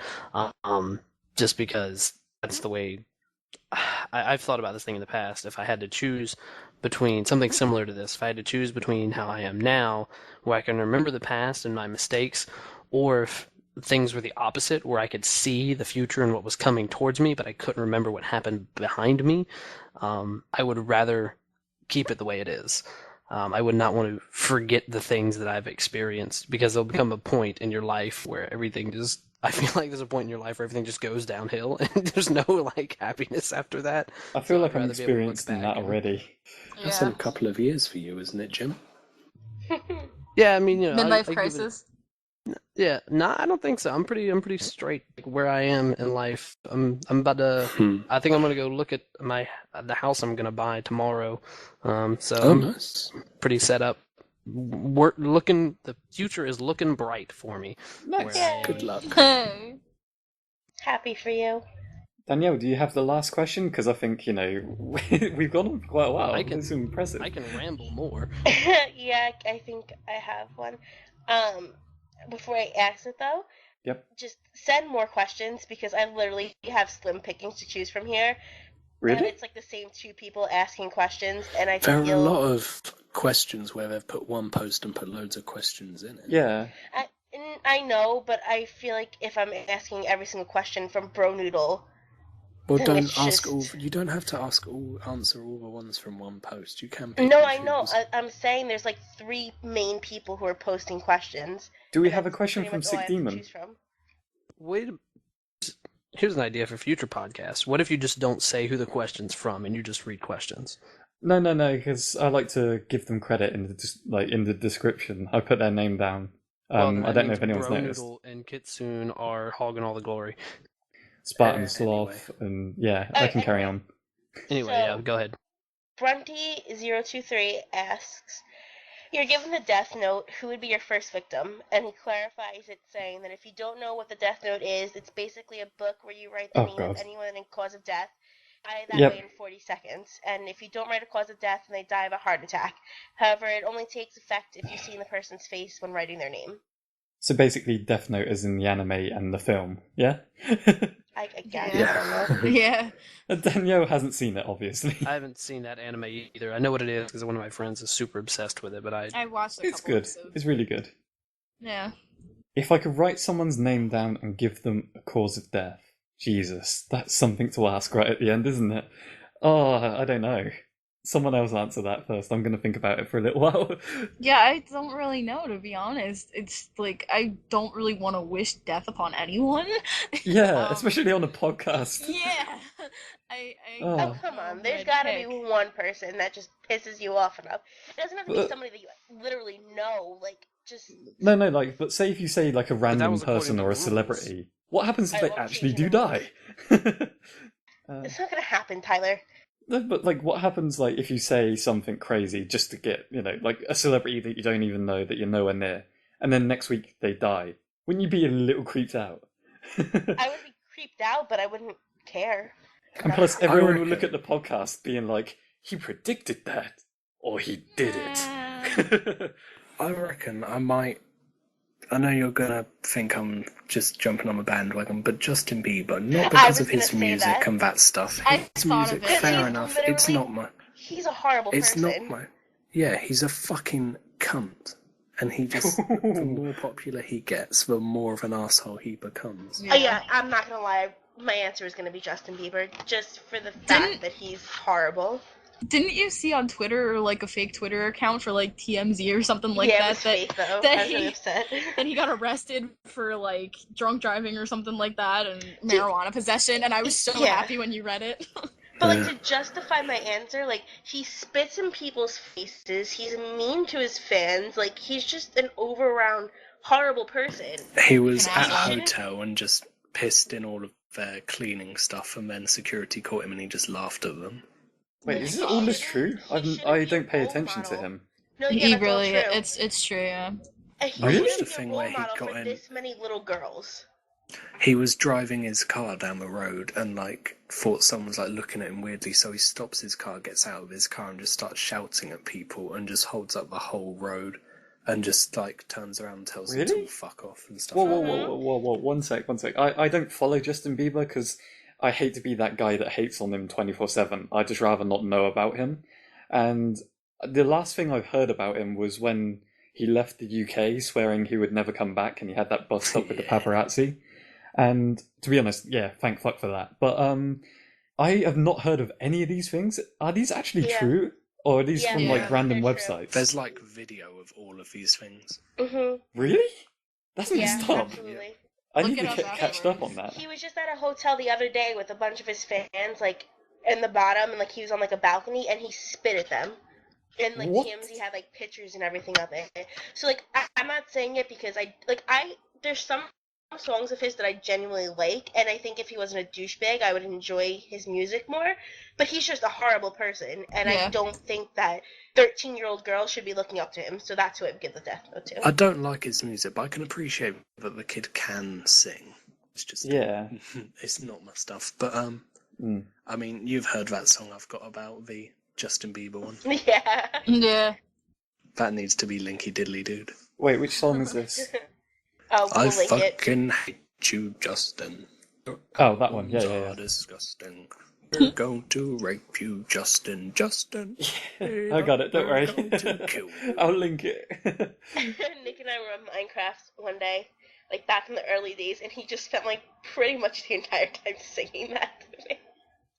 just because that's the way I've thought about this thing in the past. If I had to choose between something similar to this, if I had to choose between how I am now, where I can remember the past and my mistakes, or if things were the opposite, where I could see the future and what was coming towards me, but I couldn't remember what happened behind me, I would rather keep it the way it is. I would not want to forget the things that I've experienced, because there'll become a point in your life where everything just, I feel like there's a point in your life where everything just goes downhill and there's no happiness after that. I feel like I'd I'm rather be able to look experienced in back that and- already. That's in a couple of years for you, isn't it, Jim? Yeah, I mean, Midlife I give it- crisis. Yeah, no, I don't think so. I'm pretty straight where I am in life. I'm about to. I think I'm gonna go look at the house I'm gonna buy tomorrow. So Oh, I'm nice. pretty set up. The future is looking bright for me. Nice. where I am. Good luck. Hey. Happy for you. Danielle, do you have the last question? Because I think, we've gone on for quite a while. It's impressive. I can ramble more. Yeah, I think I have one. Before I ask it though, Yep. just send more questions because I literally have slim pickings to choose from here. Really? And it's like the same two people asking questions, and I There feel... are a lot of questions where they've put one post and put loads of questions in it. Yeah. I know, but I feel like if I'm asking every single question from BroNoodle... Well, then don't it's ask just... all. You don't have to answer all the ones from one post. You can pick No, and I know. choose. I'm saying there's like 3 main people who are posting questions. Do we and have a that's question pretty from much all Sick I have to Demon? choose from. Here's an idea for future podcasts. What if you just don't say who the question's from and you just read questions? No, because I like to give them credit in the description. I put their name down. I don't know if anyone's noticed. BroNoodle and Kitsune are hogging all the glory. Spartan Sloth, and yeah, I can carry on. Anyway, So, yeah, go ahead. Brunty023 asks, you're given the death note, who would be your first victim? And he clarifies it saying that if you don't know what the death note is, it's basically a book where you write the name of anyone and cause of death. Die that way in 40 seconds. And if you don't write a cause of death, then they die of a heart attack. However, it only takes effect if you see the person's face when writing their name. So basically, Death Note is in the anime and the film, yeah? I guess. Yeah. I don't know. Yeah. Danielle hasn't seen it, obviously. I haven't seen that anime either. I know what it is because one of my friends is super obsessed with it, but I watched a couple It's good. episodes. It's really good. Yeah. If I could write someone's name down and give them a cause of death, Jesus, that's something to ask right at the end, isn't it? Oh, I don't know. Someone else answer that first. I'm going to think about it for a little while. Yeah, I don't really know, to be honest. It's like, I don't really want to wish death upon anyone. Yeah, especially on a podcast. Yeah. Oh, come on. There's gotta be one person that just pisses you off enough. It doesn't have to be somebody that you literally know. Like, just... No, but say if you say like a random was according person to or a rules. celebrity, what happens if I they won't actually change do the die? It's not gonna happen, Tyler. No, but like, what happens like if you say something crazy just to get, like a celebrity that you don't even know, that you're nowhere near, and then next week they die? Wouldn't you be a little creeped out? I would be creeped out, but I wouldn't care. And plus, everyone would look at the podcast being like, he predicted that, or he did it. I reckon I might. I know you're gonna think I'm just jumping on the bandwagon, but Justin Bieber, not because of his music and that stuff. His music, fair enough. It's not my. He's a horrible person. It's not my. Yeah, he's a fucking cunt, and he just. The more popular he gets, the more of an asshole he becomes. Yeah, I'm not gonna lie. My answer is gonna be Justin Bieber, just for the fact that he's horrible. Didn't you see on Twitter, or like a fake Twitter account for like TMZ or something like yeah, that? It was fake, though. That I was really upset. that he got arrested for like drunk driving or something like that and marijuana possession, and I was so happy when you read it. But like, to justify my answer, like, he spits in people's faces, he's mean to his fans, like, he's just an over-round horrible person. He was at a hotel and just pissed in all of their cleaning stuff, and then security caught him and he just laughed at them. Wait, is all this true? I don't pay attention to him. No, He that's really, all true. it's true, yeah. He Really? shouldn't The be a thing role where he model got for in- this many little girls. He was driving his car down the road and like thought someone was like looking at him weirdly, so he stops his car, gets out of his car and just starts shouting at people and just holds up the whole road and just like turns around and tells them to all fuck off and stuff. Whoa, one sec. I don't follow Justin Bieber because I hate to be that guy that hates on him 24/7. I'd just rather not know about him. And the last thing I've heard about him was when he left the UK swearing he would never come back, and he had that bust up with the paparazzi. And to be honest, yeah, thank fuck for that. But I have not heard of any of these things. Are these actually true? Or are these from like random websites? There's like video of all of these things. Mm-hmm. Really? That's messed up. Absolutely. I need to catch up on that. He was just at a hotel the other day with a bunch of his fans, like, in the bottom, and, like, he was on, like, a balcony, and he spit at them. And, like, TMZ had, like, pictures and everything up there. So, like, I'm not saying it because there's some songs of his that I genuinely like, and I think if he wasn't a douchebag, I would enjoy his music more. But he's just a horrible person, and I don't think that 13-year-old girls should be looking up to him, so that's who I would give the death note to. I don't like his music, but I can appreciate that the kid can sing. It's just Yeah. it's not my stuff. But I mean, you've heard that song I've got about the Justin Bieber one. Yeah. Yeah. That needs to be Linkydiddlydoo. Wait, which song is this? Oh, we'll I link it. fucking hate you, Justin. Oh, that one. Yeah, yeah, yeah. Disgusting. We're going to rape you, Justin. Justin. I got it, don't We're worry. going to kill you. I'll link it. Nick and I were on Minecraft one day, like back in the early days, and he just spent like pretty much the entire time singing that to me.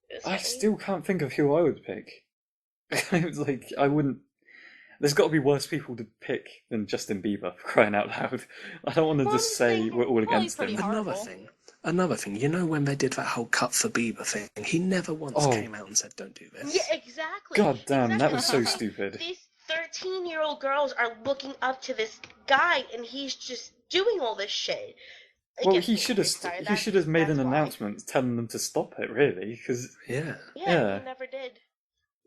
It was I funny. still can't think of who I would pick. I was like, I wouldn't. There's got to be worse people to pick than Justin Bieber, for crying out loud. I don't want to just say we're all against pretty him. hard. Another thing, you know when they did that whole cut for Bieber thing, he never once came out and said, don't do this. Yeah, exactly. God damn, that was so Exactly. stupid. These 13-year-old girls are looking up to this guy, and he's just doing all this shit. Well, Again, he should have. sorry, He that's- should have made an that's why. announcement telling them to stop it. Really, because Yeah. Yeah, he never did.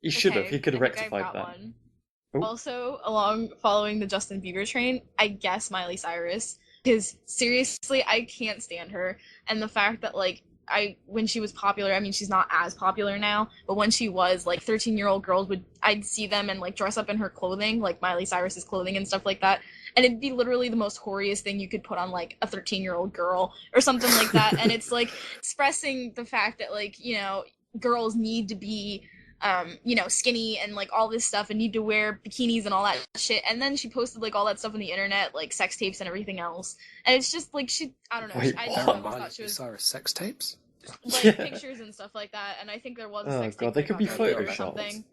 he should have. Okay, He could have I think I've rectified got that. one. Oh. Also, following the Justin Bieber train, I guess Miley Cyrus. Because seriously, I can't stand her. And the fact that, like, when she was popular, I mean, she's not as popular now, but when she was, like, 13-year-old girls I'd see them and, like, dress up in her clothing, like Miley Cyrus's clothing and stuff like that. And it'd be literally the most horiest thing you could put on, like, a 13-year-old girl or something like that. And it's, like, expressing the fact that, like, you know, girls need to be you know, skinny and like all this stuff and need to wear bikinis and all that shit. And then she posted like all that stuff on the internet, like sex tapes and everything else. And it's just like I don't know. Wait, I Oh, just always Miley thought she was Cyrus sex tapes? like Yeah. pictures and stuff like that. And I think there was a Oh, sex God, tape they that could be got out or photoshopped. something.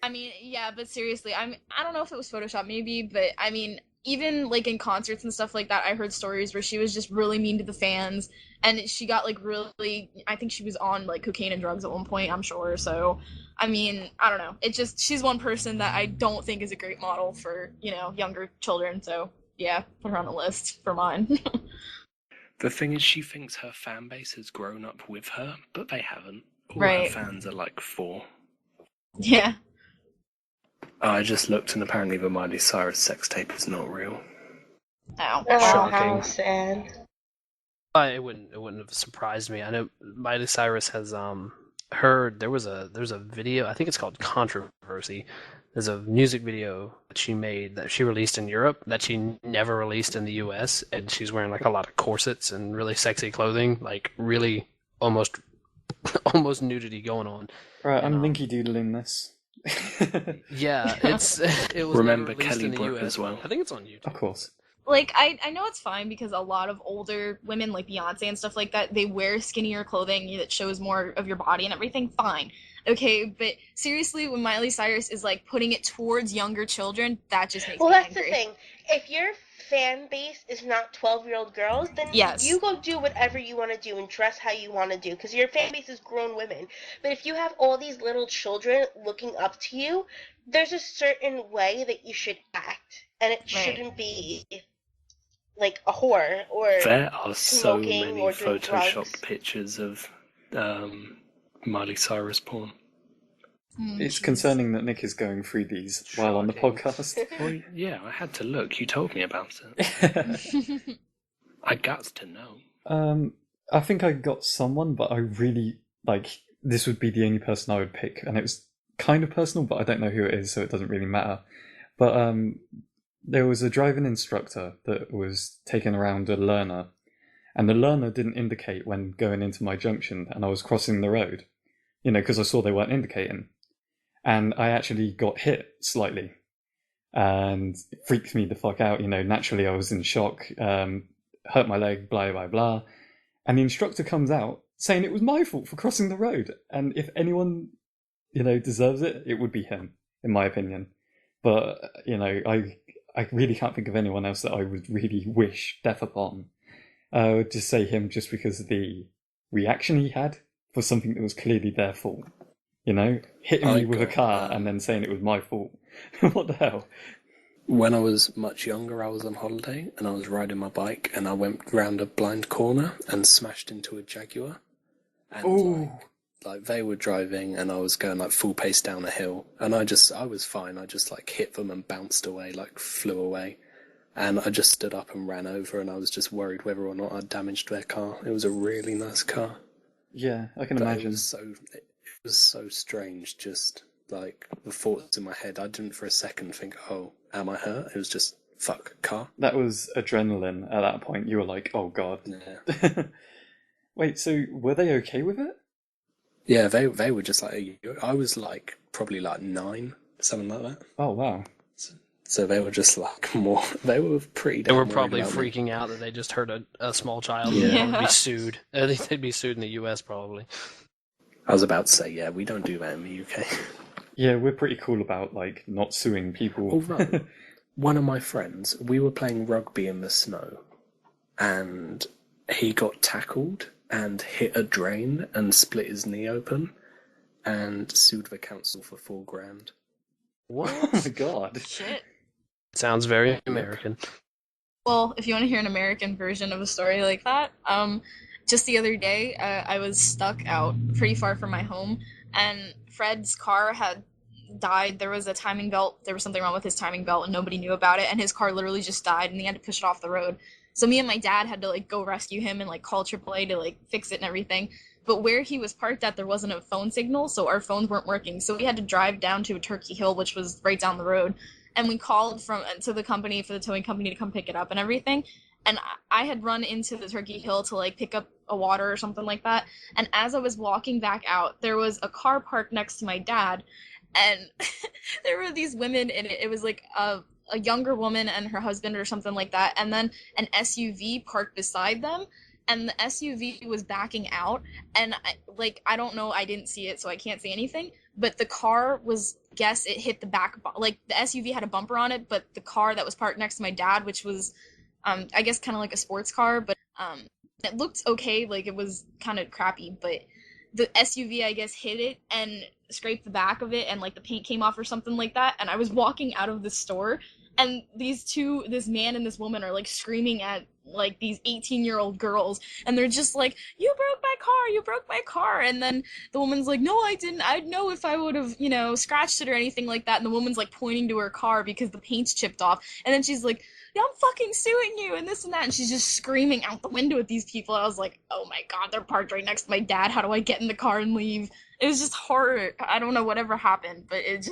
I mean, yeah, but seriously, I don't know if it was Photoshop maybe, but I mean, even like in concerts and stuff like that, I heard stories where she was just really mean to the fans, and she got like really, I think she was on like cocaine and drugs at one point, I'm sure. So, I mean, I don't know. It's just she's one person that I don't think is a great model for, you know, younger children. So yeah, put her on the list for mine. The thing is, she thinks her fan base has grown up with her, but they haven't. All Right. her fans are like 4. Yeah. I just looked, and apparently the Miley Cyrus sex tape is not real. Ow. Oh, Shocking. how sad. It wouldn't have surprised me. I know Miley Cyrus has there's a video, I think it's called Controversy. There's a music video that she made that she released in Europe that she never released in the US, and she's wearing like a lot of corsets and really sexy clothing, like really almost nudity going on. Right, I'm You know. Linky doodling this. Yeah, it was Remember never released Kelly in the Brook US. as well. I think it's on YouTube. Of course. Like, I know it's fine because a lot of older women, like Beyonce and stuff like that, they wear skinnier clothing that shows more of your body and everything. Fine. Okay, but seriously, when Miley Cyrus is, like, putting it towards younger children, that just makes Well, me that's angry. the thing. If your fan base is not 12-year-old girls, then Yes. you go do whatever you want to do and dress how you want to do, because your fan base is grown women. But if you have all these little children looking up to you, there's a certain way that you should act, and it shouldn't be like a whore or There are so smoking many or doing Photoshop drugs. pictures of Miley Cyrus porn. It's concerning that Nick is going through these while on the Shocking. podcast. Well, yeah, I had to look. You told me about it. I got to know. I think I got someone, but I really this would be the only person I would pick, and it was kind of personal, but I don't know who it is, so it doesn't really matter. But there was a driving instructor that was taking around a learner, and the learner didn't indicate when going into my junction, and I was crossing the road, because I saw they weren't indicating. And I actually got hit slightly, and it freaked me the fuck out. Naturally I was in shock, hurt my leg, blah, blah, blah. And the instructor comes out saying it was my fault for crossing the road. And if anyone, deserves it, it would be him, in my opinion. But, I really can't think of anyone else that I would really wish death upon. I would just say him just because of the reaction he had for something that was clearly their fault. Hitting me with a car and then saying it was my fault. What the hell? When I was much younger, I was on holiday and I was riding my bike and I went round a blind corner and smashed into a Jaguar. And they were driving and I was going like full pace down a hill and I was fine. I just hit them and bounced away, flew away. And I just stood up and ran over, and I was just worried whether or not I'd damaged their car. It was a really nice car. Yeah, I can But imagine. it was so strange, just like the thoughts in my head. I didn't for a second think, oh, am I hurt? It was just, fuck, car. That was adrenaline at that point. You were like, oh god. Yeah. Wait, so were they okay with it? Yeah, they were just like, I was like, probably like 9, something like that. Oh, wow. So they were just like they were pretty They damn were worried probably about me. freaking out that they just hurt a small child Yeah. and would be sued. I think they'd be sued in the US probably. I was about to say, yeah, we don't do that in the UK. Yeah, we're pretty cool about, like, not suing people. Although, one of my friends, we were playing rugby in the snow, and he got tackled and hit a drain and split his knee open and sued the council for $4,000. What? Oh my god. Shit. Sounds very American. Well, if you want to hear an American version of a story like that, just the other day, I was stuck out pretty far from my home, and Fred's car had died. There was a timing belt. There was something wrong with his timing belt, and nobody knew about it, and his car literally just died, and he had to push it off the road. So me and my dad had to, like, go rescue him and, like, call AAA to, like, fix it and everything. But where he was parked at, there wasn't a phone signal, so our phones weren't working. So we had to drive down to Turkey Hill, which was right down the road. And we called to the company, for the towing company to come pick it up and everything. And I had run into the Turkey Hill to, like, pick up a water or something like that. And as I was walking back out, there was a car parked next to my dad. And there were these women in it. It was, like, a younger woman and her husband or something like that. And then an SUV parked beside them. And the SUV was backing out. And, I don't know, I didn't see it, so I can't say anything. But the car was, it hit the back, like, the SUV had a bumper on it, but the car that was parked next to my dad, which was, I guess kind of like a sports car, but it looked okay, like, it was kind of crappy, but the SUV, I guess, hit it and scraped the back of it, and, like, the paint came off or something like that, and I was walking out of the store, and this man and this woman are, like, screaming at, like, these 18-year-old girls, and they're just like, you broke my car, and then the woman's like, no, I didn't, I'd know if I would have, scratched it or anything like that, and the woman's, like, pointing to her car because the paint's chipped off, and then she's like, yeah, I'm fucking suing you, and this and that, and she's just screaming out the window at these people, and I was like, oh my god, they're parked right next to my dad, how do I get in the car and leave? It was just horror. I don't know whatever happened, but it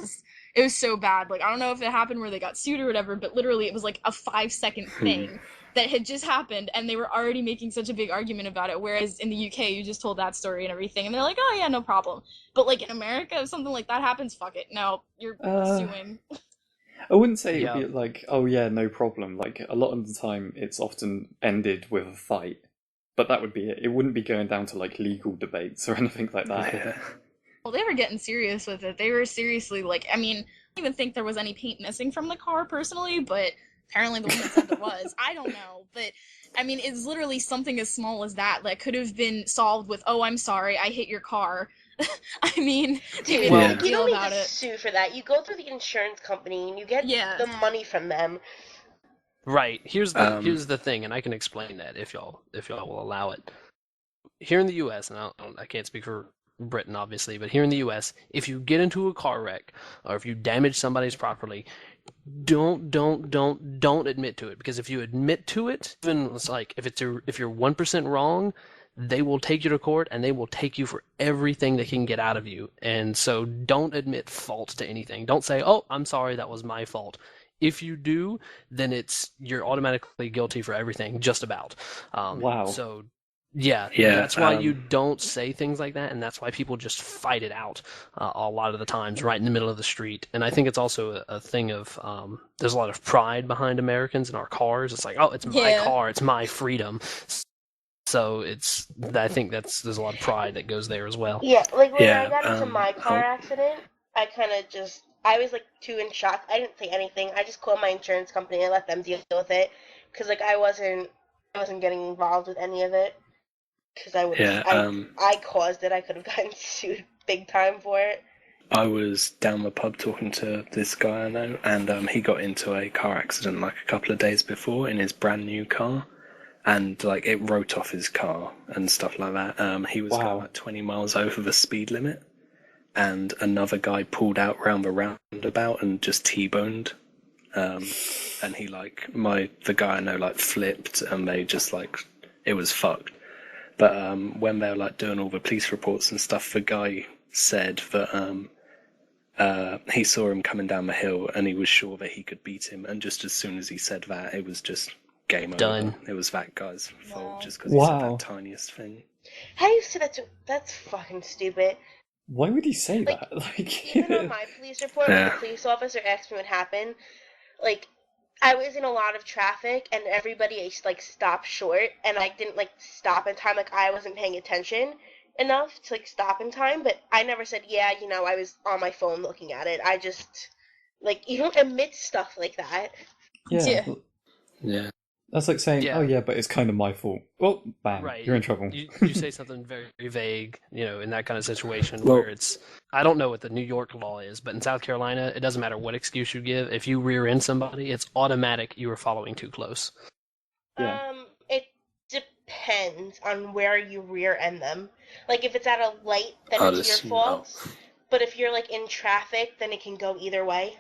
was so bad. Like, I don't know if it happened where they got sued or whatever, but literally it was like a 5-second thing that had just happened, and they were already making such a big argument about it, whereas in the UK, you just told that story and everything, and they're like, oh yeah, no problem. But, like, in America, if something like that happens, fuck it. No, you're suing. I wouldn't say it would be like, oh yeah, no problem. Like, a lot of the time, it's often ended with a fight. But that would be it. It wouldn't be going down to, like, legal debates or anything like that. Yeah. Well, they were getting serious with it. They were seriously, like, I mean, I don't even think there was any paint missing from the car, personally, but apparently the woman said there was. I don't know, but, I mean, it's literally something as small as that could have been solved with, oh, I'm sorry, I hit your car. I mean, Dude, Yeah. you don't need to sue for that. You go through the insurance company and you get the money from them. Right. Here's the thing, and I can explain that if y'all will allow it. Here in the U.S., and I can't speak for Britain, obviously, but here in the U.S., if you get into a car wreck or if you damage somebody's property, don't admit to it, because if you admit to it, even it's like if you're 1% wrong, they will take you to court and they will take you for everything they can get out of you. And so don't admit fault to anything. Don't say, "Oh, I'm sorry, that was my fault." If you do, then you're automatically guilty for everything, just about. Wow. So yeah, that's why you don't say things like that, and that's why people just fight it out a lot of the times right in the middle of the street. And I think it's also a thing of there's a lot of pride behind Americans in our cars. It's like, oh, it's my car, it's my freedom. So I think there's a lot of pride that goes there as well. Yeah, like when I got into my car accident, I kind of I was like too in shock. I didn't say anything. I just called my insurance company and let them deal with it, because like I wasn't getting involved with any of it, because I caused it. I could have gotten sued big time for it. I was down the pub talking to this guy I know, and he got into a car accident like a couple of days before in his brand new car. And, like, it wrote off his car and stuff like that. He was going like 20 miles over the speed limit. And another guy pulled out round the roundabout and just T-boned. And and he like the guy I know like flipped, and they just like it was fucked. But when they were like doing all the police reports and stuff, the guy said that he saw him coming down the hill and he was sure that he could beat him, and just as soon as he said that, it was just game Done. over. It was that guy's fault just because Wow. he said that tiniest thing. How do you say that? That's fucking stupid. Why would he say Like, that? Like, Even on my police report, when Yeah. the police officer asked me what happened, like, I was in a lot of traffic and everybody like stopped short, and I didn't like stop in time. Like, I wasn't paying attention enough to like stop in time, but I never said, yeah, I was on my phone looking at it. I just, like, you don't admit stuff like that. yeah. Yeah. That's like saying, Yeah. oh yeah, but it's kind of my fault. Well, bang, Right. you're in trouble. You say something very vague, in that kind of situation Well- where it's, I don't know what the New York law is, but in South Carolina, it doesn't matter what excuse you give. If you rear end somebody, it's automatic you are following too close. Yeah. It depends on where you rear end them. Like, if it's at a light, then I'd it's your assume fault. But if you're like in traffic, then it can go either way.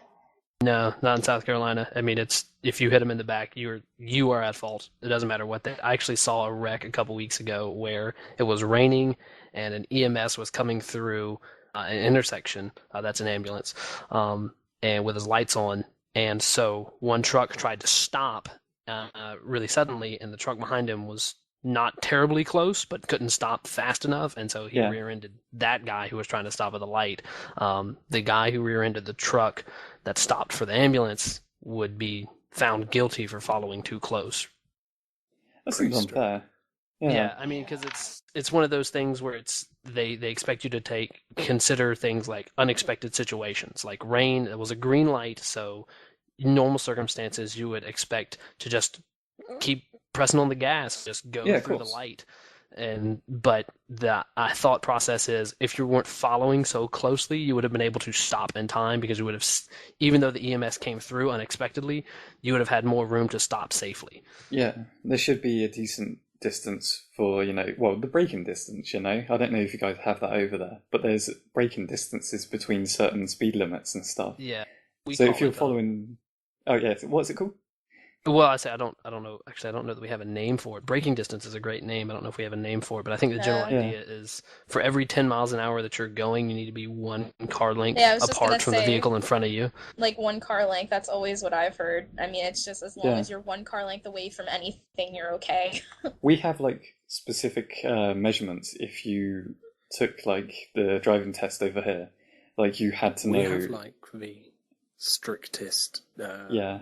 No, not in South Carolina. I mean, it's if you hit them in the back, you are at fault. It doesn't matter what they. I actually saw a wreck a couple weeks ago where it was raining and an EMS was coming through an intersection. That's an ambulance, and with his lights on. And so one truck tried to stop really suddenly, and the truck behind him was not terribly close, but couldn't stop fast enough, and so he Yeah. rear-ended that guy who was trying to stop at the light. The guy who rear-ended the truck that stopped for the ambulance would be found guilty for following too close. That seems Pretty unfair. Yeah, I mean, because it's one of those things where it's they expect you to consider things like unexpected situations, like rain. It was a green light, so in normal circumstances you would expect to just keep pressing on the gas, just go Yeah, of through the course. light. But the thought process is, if you weren't following so closely, you would have been able to stop in time, because you would have, even though the EMS came through unexpectedly, you would have had more room to stop safely. Yeah, there should be a decent distance for, the braking distance, I don't know if you guys have that over there, but there's braking distances between certain speed limits and stuff. Yeah. So if you're following... Oh, yeah, what's it called? Well, I don't know. Actually, I don't know that we have a name for it. Braking distance is a great name. I don't know if we have a name for it, but I think the general Yeah. idea is for every 10 miles an hour that you're going, you need to be one car length Yeah, I was just apart gonna from the say- vehicle in front of you. Like 1 car length, that's always what I've heard. I mean, it's just as long Yeah. as you're 1 car length away from anything, you're okay. We have, specific measurements if you took, the driving test over here. You had to know... We have the strictest Yeah.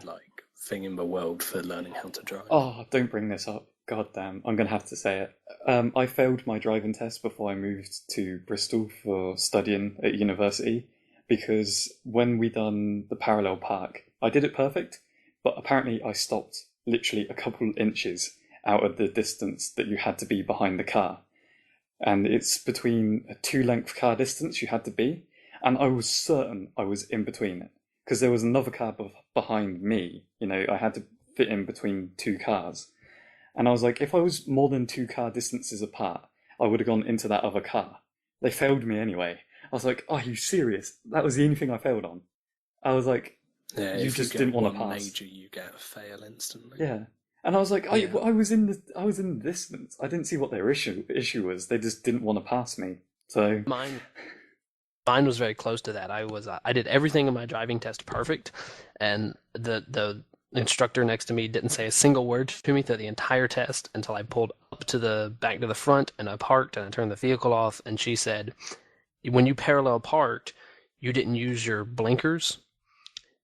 thing in the world for learning how to drive. Oh, don't bring this up. God damn, I'm going to have to say it. I failed my driving test before I moved to Bristol for studying at university, because when we done the parallel park, I did it perfect, but apparently I stopped literally a couple inches out of the distance that you had to be behind the car. And it's between a 2-length car distance you had to be, and I was certain I was in between it, because there was another car behind me. I had to fit in between 2 cars. And I was like, if I was more than 2 car distances apart, I would have gone into that other car. They failed me anyway. I was like, are you serious? That was the only thing I failed on. I was like, Yeah, you if just you didn't get want to one pass. major, you get a fail instantly. Yeah. And I was like, Yeah. I was in the distance. I didn't see what their issue was. They just didn't want to pass me. So Mine was very close to that. I did everything in my driving test perfect, and the instructor next to me didn't say a single word to me through the entire test until I pulled up to the back to the front, and I parked and I turned the vehicle off, and she said, when you parallel parked, you didn't use your blinkers.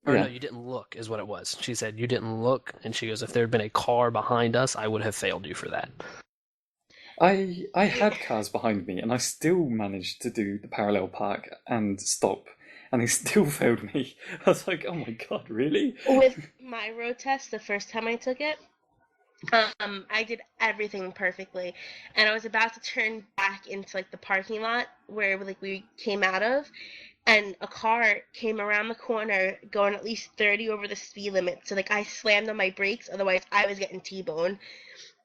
Or Yeah. no, you didn't look, is what it was. She said, you didn't look, and she goes, if there had been a car behind us, I would have failed you for that. I had cars behind me, and I still managed to do the parallel park and stop, and they still failed me. I was like, oh my god, really? With my road test, the first time I took it, I did everything perfectly, and I was about to turn back into the parking lot where we came out of, and a car came around the corner going at least 30 over the speed limit. So I slammed on my brakes, otherwise I was getting T-boned.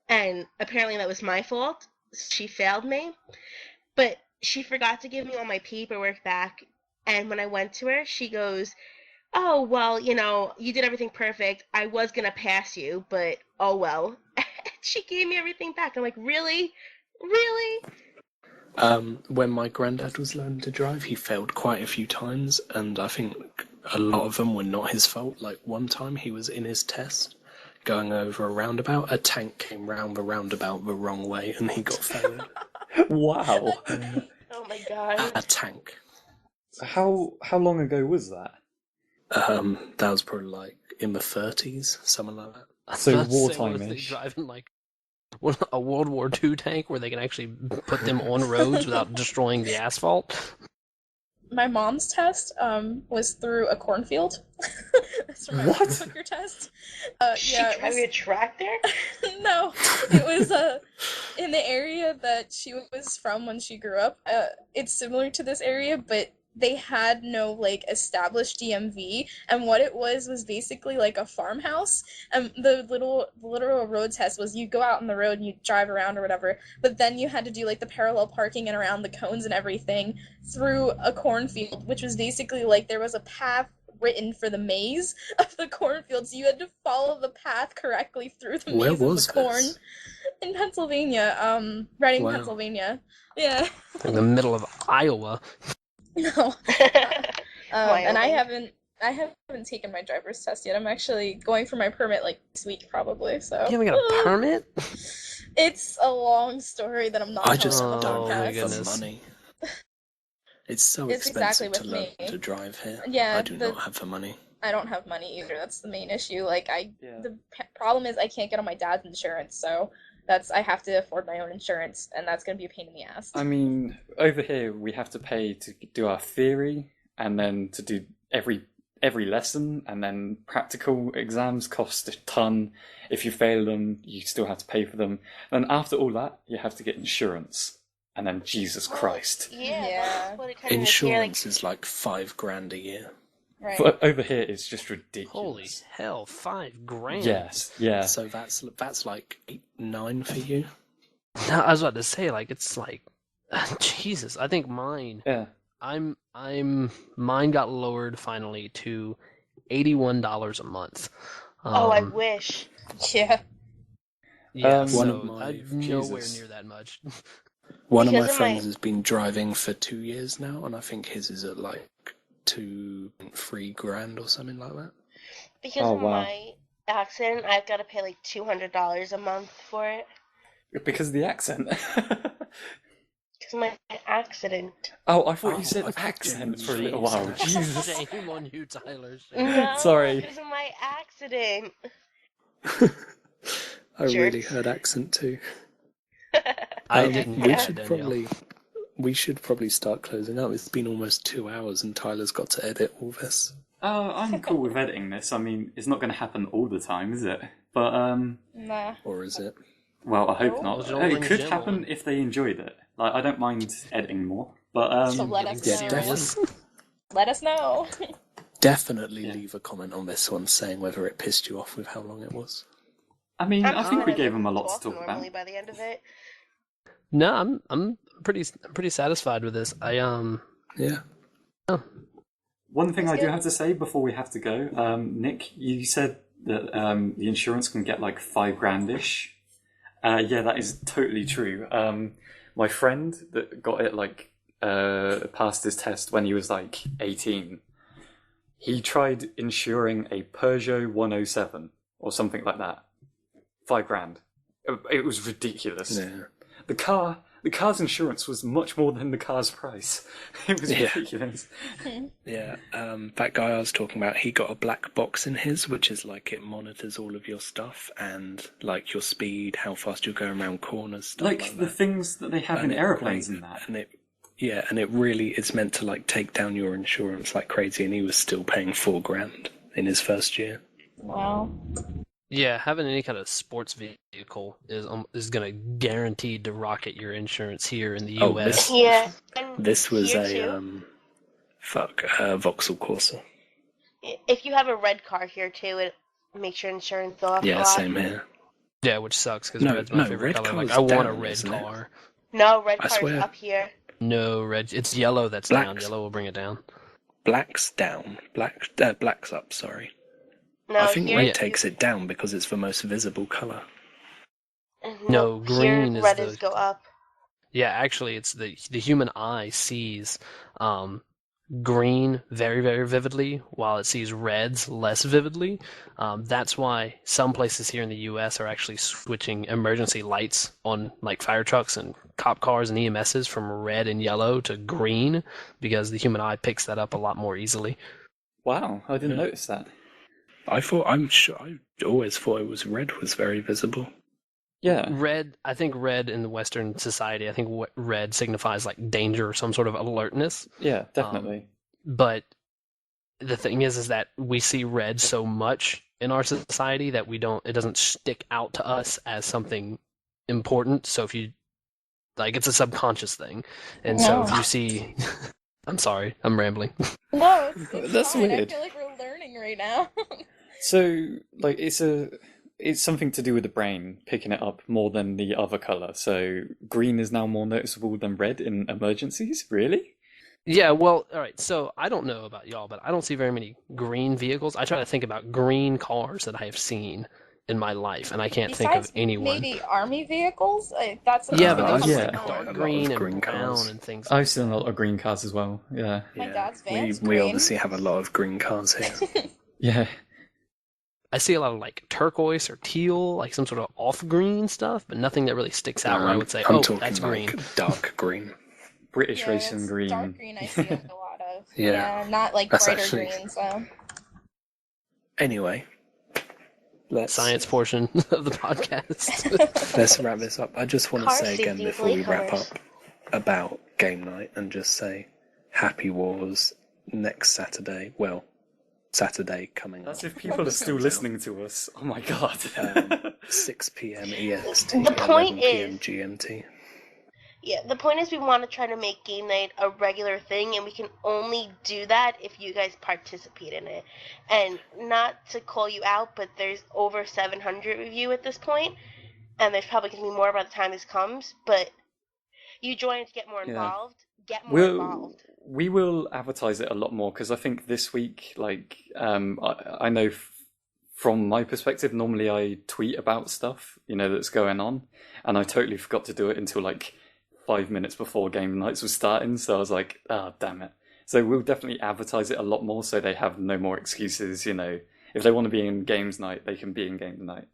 And apparently that was my fault. She failed me. But she forgot to give me all my paperwork back. And when I went to her, she goes, oh, well, you did everything perfect. I was going to pass you, but oh well. She gave me everything back. I'm like, really? Really? When my granddad was learning to drive, he failed quite a few times, and I think a lot of them were not his fault. Like, one time he was in his test, going over a roundabout, a tank came round the roundabout the wrong way, and he got failed. Wow. Oh my god. A tank. How long ago was that? That was probably like in the 30s, something like that. So That's the same as they wartime-ish. driving like a World War II tank where they can actually put them on roads without destroying the asphalt. My mom's test was through a cornfield. That's for my What? sucker test. She Yeah, it driving was... a tractor? No, it was in the area that she was from when she grew up. It's similar to this area, but they had no like established DMV, and what it was basically like a farmhouse. And the literal road test was you go out on the road and you drive around or whatever, but then you had to do like the parallel parking and around the cones and everything through a cornfield, which was basically like there was a path written for the maze of the cornfield, so you had to follow the path correctly through the Where maze was of the corn. this? In Pennsylvania, Reading, Wow. Pennsylvania. Yeah. In the middle of Iowa. No. And I Wyoming. haven't taken my driver's test yet. I'm actually going for my permit like this week probably, so. You haven't got a permit? It's a long story that I'm not I telling just on the Oh, my don't podcast. have the goodness. money. It's so It's exactly expensive to with learn me. to drive here. Yeah, I do not have the money. I don't have money either. That's the main issue. Like Yeah. the problem is I can't get on my dad's insurance, so I have to afford my own insurance, and that's gonna be a pain in the ass. I mean, over here we have to pay to do our theory, and then to do every lesson, and then practical exams cost a ton. If you fail them, you still have to pay for them. And after all that, you have to get insurance. And then Jesus Christ. Yeah, Yeah. that's what it kind of is here. Like, Insurance is like $5,000 a year. Right. But over here, it's just ridiculous. Holy hell, $5,000. Yes, yeah. So that's like 8-9 for you. No, I was about to say, like, it's like, Jesus. I think mine. Yeah. Mine got lowered finally to $81 a month. oh, I wish. Yeah. Yeah, One so of my- I'm nowhere Jesus. near that much. One of my Because of my- friends has been driving for 2 years now, and I think his is at like 2.3 grand or something like that. Because Oh, of wow. my accident, I've got to pay like $200 a month for it. Because of the accent. Because of my accident. Oh, I thought Oh, you said I thought accent you for a little said while. accent. Jesus. Shame on you, Tyler. Shame. No, Sorry. because of my accident. I really Jerks. heard accent too. I Um, didn't we catch should it, Danielle. we should probably start closing up. It's been almost 2 hours, and Tyler's got to edit all this. I'm cool with editing this. I mean, it's not going to happen all the time, is it? But, Nah. Or is it? well, I hope No. not. Well, don't It bring could Jim happen on. if they enjoyed it. Like, I don't mind editing more. But, So let getting us Yeah, know. serious. Let us know. Definitely Yeah. leave a comment on this one saying whether it pissed you off with how long it was. I mean, I think we gonna gave them a lot to talk normally about. by the end of it. No, I'm pretty satisfied with this. Yeah. One thing That's I do good. have to say before we have to go, Nick, you said that the insurance can get like $5,000-ish. Yeah, that is totally true. My friend that got it passed his test when he was like 18. He tried insuring a Peugeot 107 or something like that. $5,000. It was ridiculous. Yeah. The car's insurance was much more than the car's price. It was Yeah. ridiculous. Yeah, that guy I was talking about, he got a black box in his, which is like it monitors all of your stuff and like your speed, how fast you're going around corners, stuff like Like the that. things that they have And in it, aeroplanes like, and that. and it really is meant to like take down your insurance like crazy, and he was still paying $4,000 in his first year. Wow. Yeah, having any kind of sports vehicle is gonna guaranteed to rocket your insurance here in the Oh, U.S. Yeah. And This was here a too, Vauxhall Corsa. if you have a red car here too, it makes your insurance off a Yeah, lot. same here. Yeah, which sucks because No, red's my no, favorite red color. Like, car's I want a down, red isn't it? car. No, red I car's swear. up here. No red. It's yellow that's down. Black's- Yellow will bring it down. Black's down. Black's up, sorry. No, I think here red you- takes it down because it's the most visible colour. No, green here is red the- is go up. Yeah, actually, it's the human eye sees green very, very vividly, while it sees reds less vividly. That's why some places here in the U.S. are actually switching emergency lights on like fire trucks and cop cars and EMSs from red and yellow to green, because the human eye picks that up a lot more easily. Wow, I didn't Yeah. notice that. I always thought it was red was very visible. Yeah. Red, I think red in the Western society, I think red signifies like danger or some sort of alertness. Yeah, definitely. But the thing is that we see red so much in our society that it doesn't stick out to us as something important. So if you, like, it's a subconscious thing. And so if you see, I'm sorry, I'm rambling. No, it's That's fine. weird. I feel like we're learning right now. So, like, it's something to do with the brain picking it up more than the other color. So green is now more noticeable than red in emergencies. Really? Yeah, well, all right. So I don't know about y'all, but I don't see very many green vehicles. I try to think about green cars that I have seen in my life, and I can't think Besides of anyone. maybe army vehicles? That's Yeah, but I've those seen are yeah. like quite a dark lot green of and green brown cars. and things. I've seen a lot of green cars as well. Yeah. My dad's van's we green. obviously have a lot of green cars here. Yeah. I see a lot of like turquoise or teal, like some sort of off green stuff, but nothing that really sticks out where I would say, I'm oh, talking that's green. like dark green. British Yeah, racing that's green. dark green I see a lot of. Yeah. Not like That's brighter actually- green, so. Anyway, let's Science portion of the podcast. let's wrap this up. I just want to Car say again safety with before we wrap Latecomers. up about game night and just say Happy Wars next Saturday. Well, Saturday coming That's up. if people are still listening to us. Oh my god. 6 p.m. EST, The point 11 p.m. is- GMT. Yeah, the point is we want to try to make game night a regular thing, and we can only do that if you guys participate in it. And not to call you out, but there's over 700 of you at this point, and there's probably going to be more by the time this comes, but you join to get more Yeah. involved, get more involved. We will advertise it a lot more because I think this week, like, I know from my perspective, normally I tweet about stuff, that's going on, and I totally forgot to do it until like 5 minutes before game nights was starting. So I was like, oh, damn it. So we'll definitely advertise it a lot more so they have no more excuses, If they want to be in games night, they can be in game night.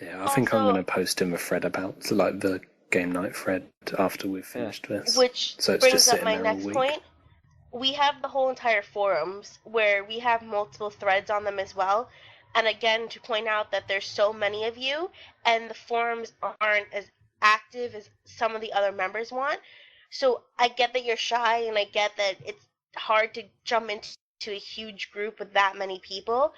Yeah, I think I'm Also- going to post him a thread about like the game night thread after we've finished this. Which So it's brings just up sitting my there all next week. point. We have the whole entire forums where we have multiple threads on them as well. And again, to point out that there's so many of you, and the forums aren't as active as some of the other members want. So I get that you're shy, and I get that it's hard to jump into a huge group with that many people.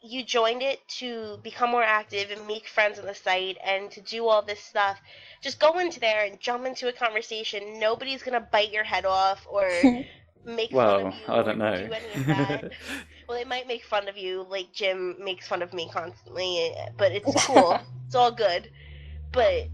You joined it to become more active and make friends on the site and to do all this stuff. Just go into there and jump into a conversation. Nobody's going to bite your head off or make fun Well, of you I don't or know. do any of that. Well, they might make fun of you, like Jim makes fun of me constantly, but it's cool. It's all good. But,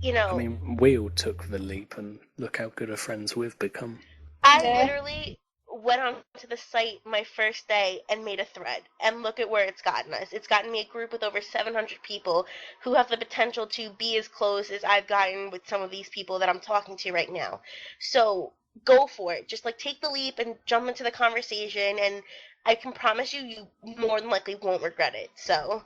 I mean, we all took the leap, and look how good of friends we've become. I Yeah. literally went onto the site my first day and made a thread, and look at where it's gotten us. It's gotten me a group with over 700 people who have the potential to be as close as I've gotten with some of these people that I'm talking to right now. So go for it. Just like take the leap and jump into the conversation, and I can promise you more than likely won't regret it. So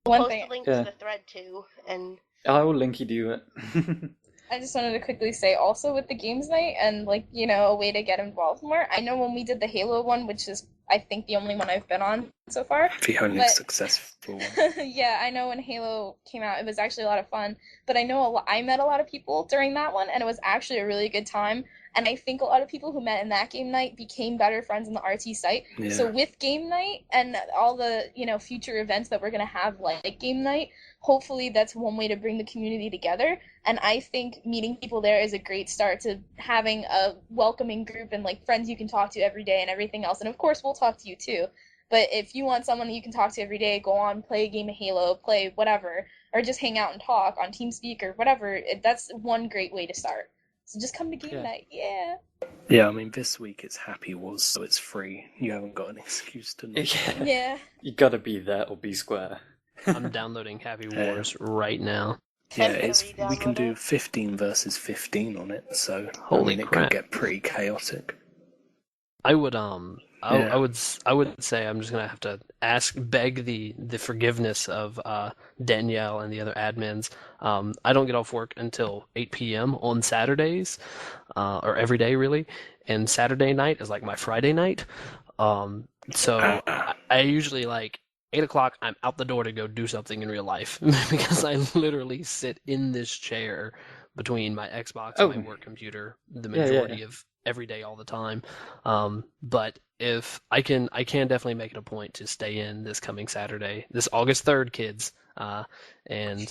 One post thing the link Yeah. to the thread too, and I will Linkydiddlydoo it. I just wanted to quickly say also with the games night and a way to get involved more. I know when we did the Halo one, which is I think the only one I've been on so far. The only But- successful one. Yeah, I know when Halo came out, it was actually a lot of fun. But I know I met a lot of people during that one, and it was actually a really good time. And I think a lot of people who met in that game night became better friends in the RT site. Yeah. So with game night and all the future events that we're gonna have like game night, hopefully that's one way to bring the community together. And I think meeting people there is a great start to having a welcoming group and friends you can talk to every day and everything else. And of course we'll talk to you too. But if you want someone that you can talk to every day, go on, play a game of Halo, play whatever, or just hang out and talk on TeamSpeak or whatever, that's one great way to start. So just come to game Yeah. night. Yeah. Yeah, I mean, this week it's Happy Wars, so it's free. You haven't got an excuse to not. Yeah. You gotta be there or be square. I'm downloading Happy Wars right now. Yeah, I'm gonna we can re-download do it. 15 versus 15 on it, so Holy I mean, it crap. could get pretty chaotic. I would Yeah. I would say I'm just gonna have to beg the forgiveness of Danielle and the other admins. I don't get off work until 8 p.m. on Saturdays, or every day really, and Saturday night is like my Friday night. So I usually like 8 o'clock. I'm out the door to go do something in real life because I literally sit in this chair between my Xbox and my work computer the majority of every day, all the time. But if I can definitely make it a point to stay in this coming Saturday, this August 3rd, kids, and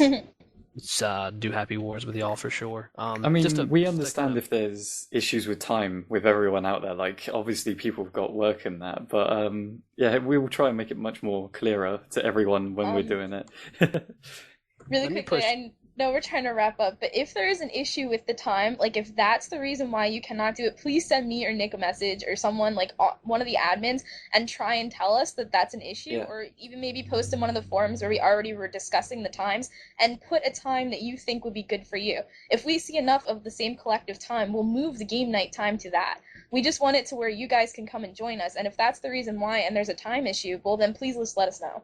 do Happy Wars with y'all for sure. I mean, we understand kind if there's issues with time with everyone out there. Like, obviously, people have got work in that, but yeah, we will try and make it much more clearer to everyone when we're doing it. Really Let me quickly, push- I know we're trying to wrap up, but if there is an issue with the time, like if that's the reason why you cannot do it, please send me or Nick a message or someone, like one of the admins, and try and tell us that that's an issue, Yeah. or even maybe post in one of the forums where we already were discussing the times, and put a time that you think would be good for you. If we see enough of the same collective time, we'll move the game night time to that. We just want it to where you guys can come and join us, and if that's the reason why and there's a time issue, well then please just let us know.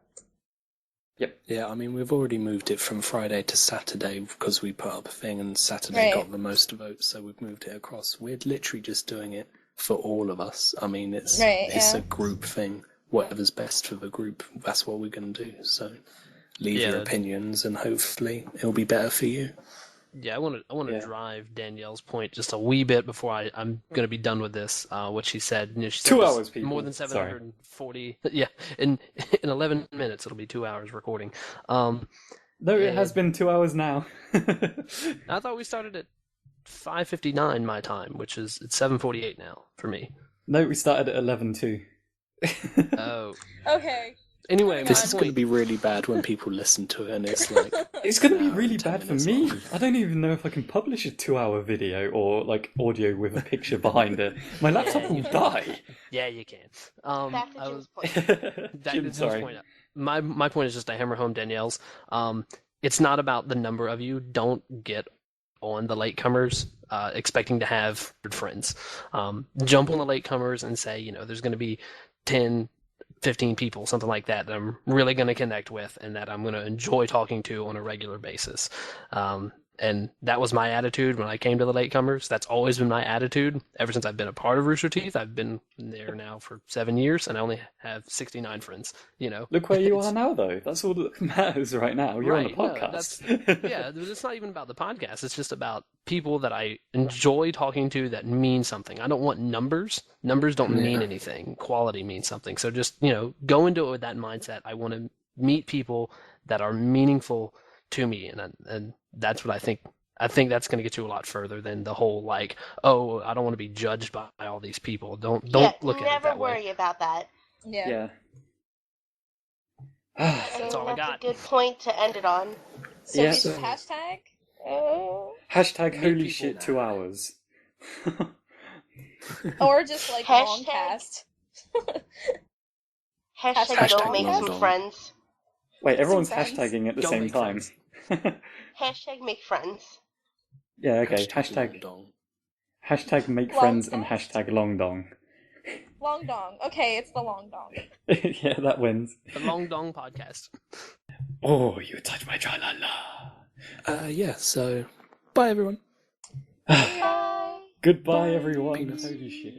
Yep. Yeah, I mean, we've already moved it from Friday to Saturday because we put up a thing and Saturday got the most votes, so we've moved it across. We're literally just doing it for all of us. I mean, it's a group thing. Whatever's best for the group, that's what we're going to do. So leave your opinions and hopefully it'll be better for you. Yeah, I want to drive Danielle's point just a wee bit before I'm going to be done with this. What she said. You know, she said 2 hours, people. More than 740. Yeah, in 11 minutes it'll be 2 hours recording. No, it has been 2 hours now. I thought we started at 5:59 my time, which is it's 7:48 now for me. No, we started at 11 too. Oh. Okay. Anyway, This is going to be really bad when people listen to it and it's like... It's going to be an hour really and 10 bad for minutes me. long. I don't even know if I can publish a 2-hour video or like audio with a picture behind it. My laptop will die. Yeah, you can. Back to Jim's point. Jim, sorry. Point. My point is just to hammer home Danielle's. It's not about the number of you. Don't get on the latecomers expecting to have friends. Jump on the latecomers and say, there's going to be 10, 15 people, something like that I'm really going to connect with and that I'm going to enjoy talking to on a regular basis. And that was my attitude when I came to the latecomers. That's always been my attitude ever since I've been a part of RoosterTeeth. I've been there now for 7 years, and I only have 69 friends. Look where you are now, though. That's all that matters right now. You're on a podcast. It's not even about the podcast. It's just about people that I enjoy talking to that mean something. I don't want numbers. Numbers don't mean anything. Quality means something. So just, go into it with that mindset. I want to meet people that are meaningful to me, and that's what I think. I think that's going to get you a lot further than the whole I don't want to be judged by all these people. Don't look at it that way. Never worry about that. Yeah. That's all I got. That's a good point to end it on. So Yeah. we should hashtag? Hashtag holy people shit now. 2 hours. Or just like Hashtag- longcast. Hashtag go Hashtag make long some dong. friends. Wait, everyone's friends. hashtagging at the Go same make time. Hashtag make friends. Yeah, okay. Hashtag make Long friends and text? hashtag long dong. Long dong. Okay, it's the long dong. Yeah, that wins. The Long Dong Podcast. Oh, you touch my tra-la-la. Yeah, so bye everyone. Bye. Goodbye, everyone. Penis. Holy shit.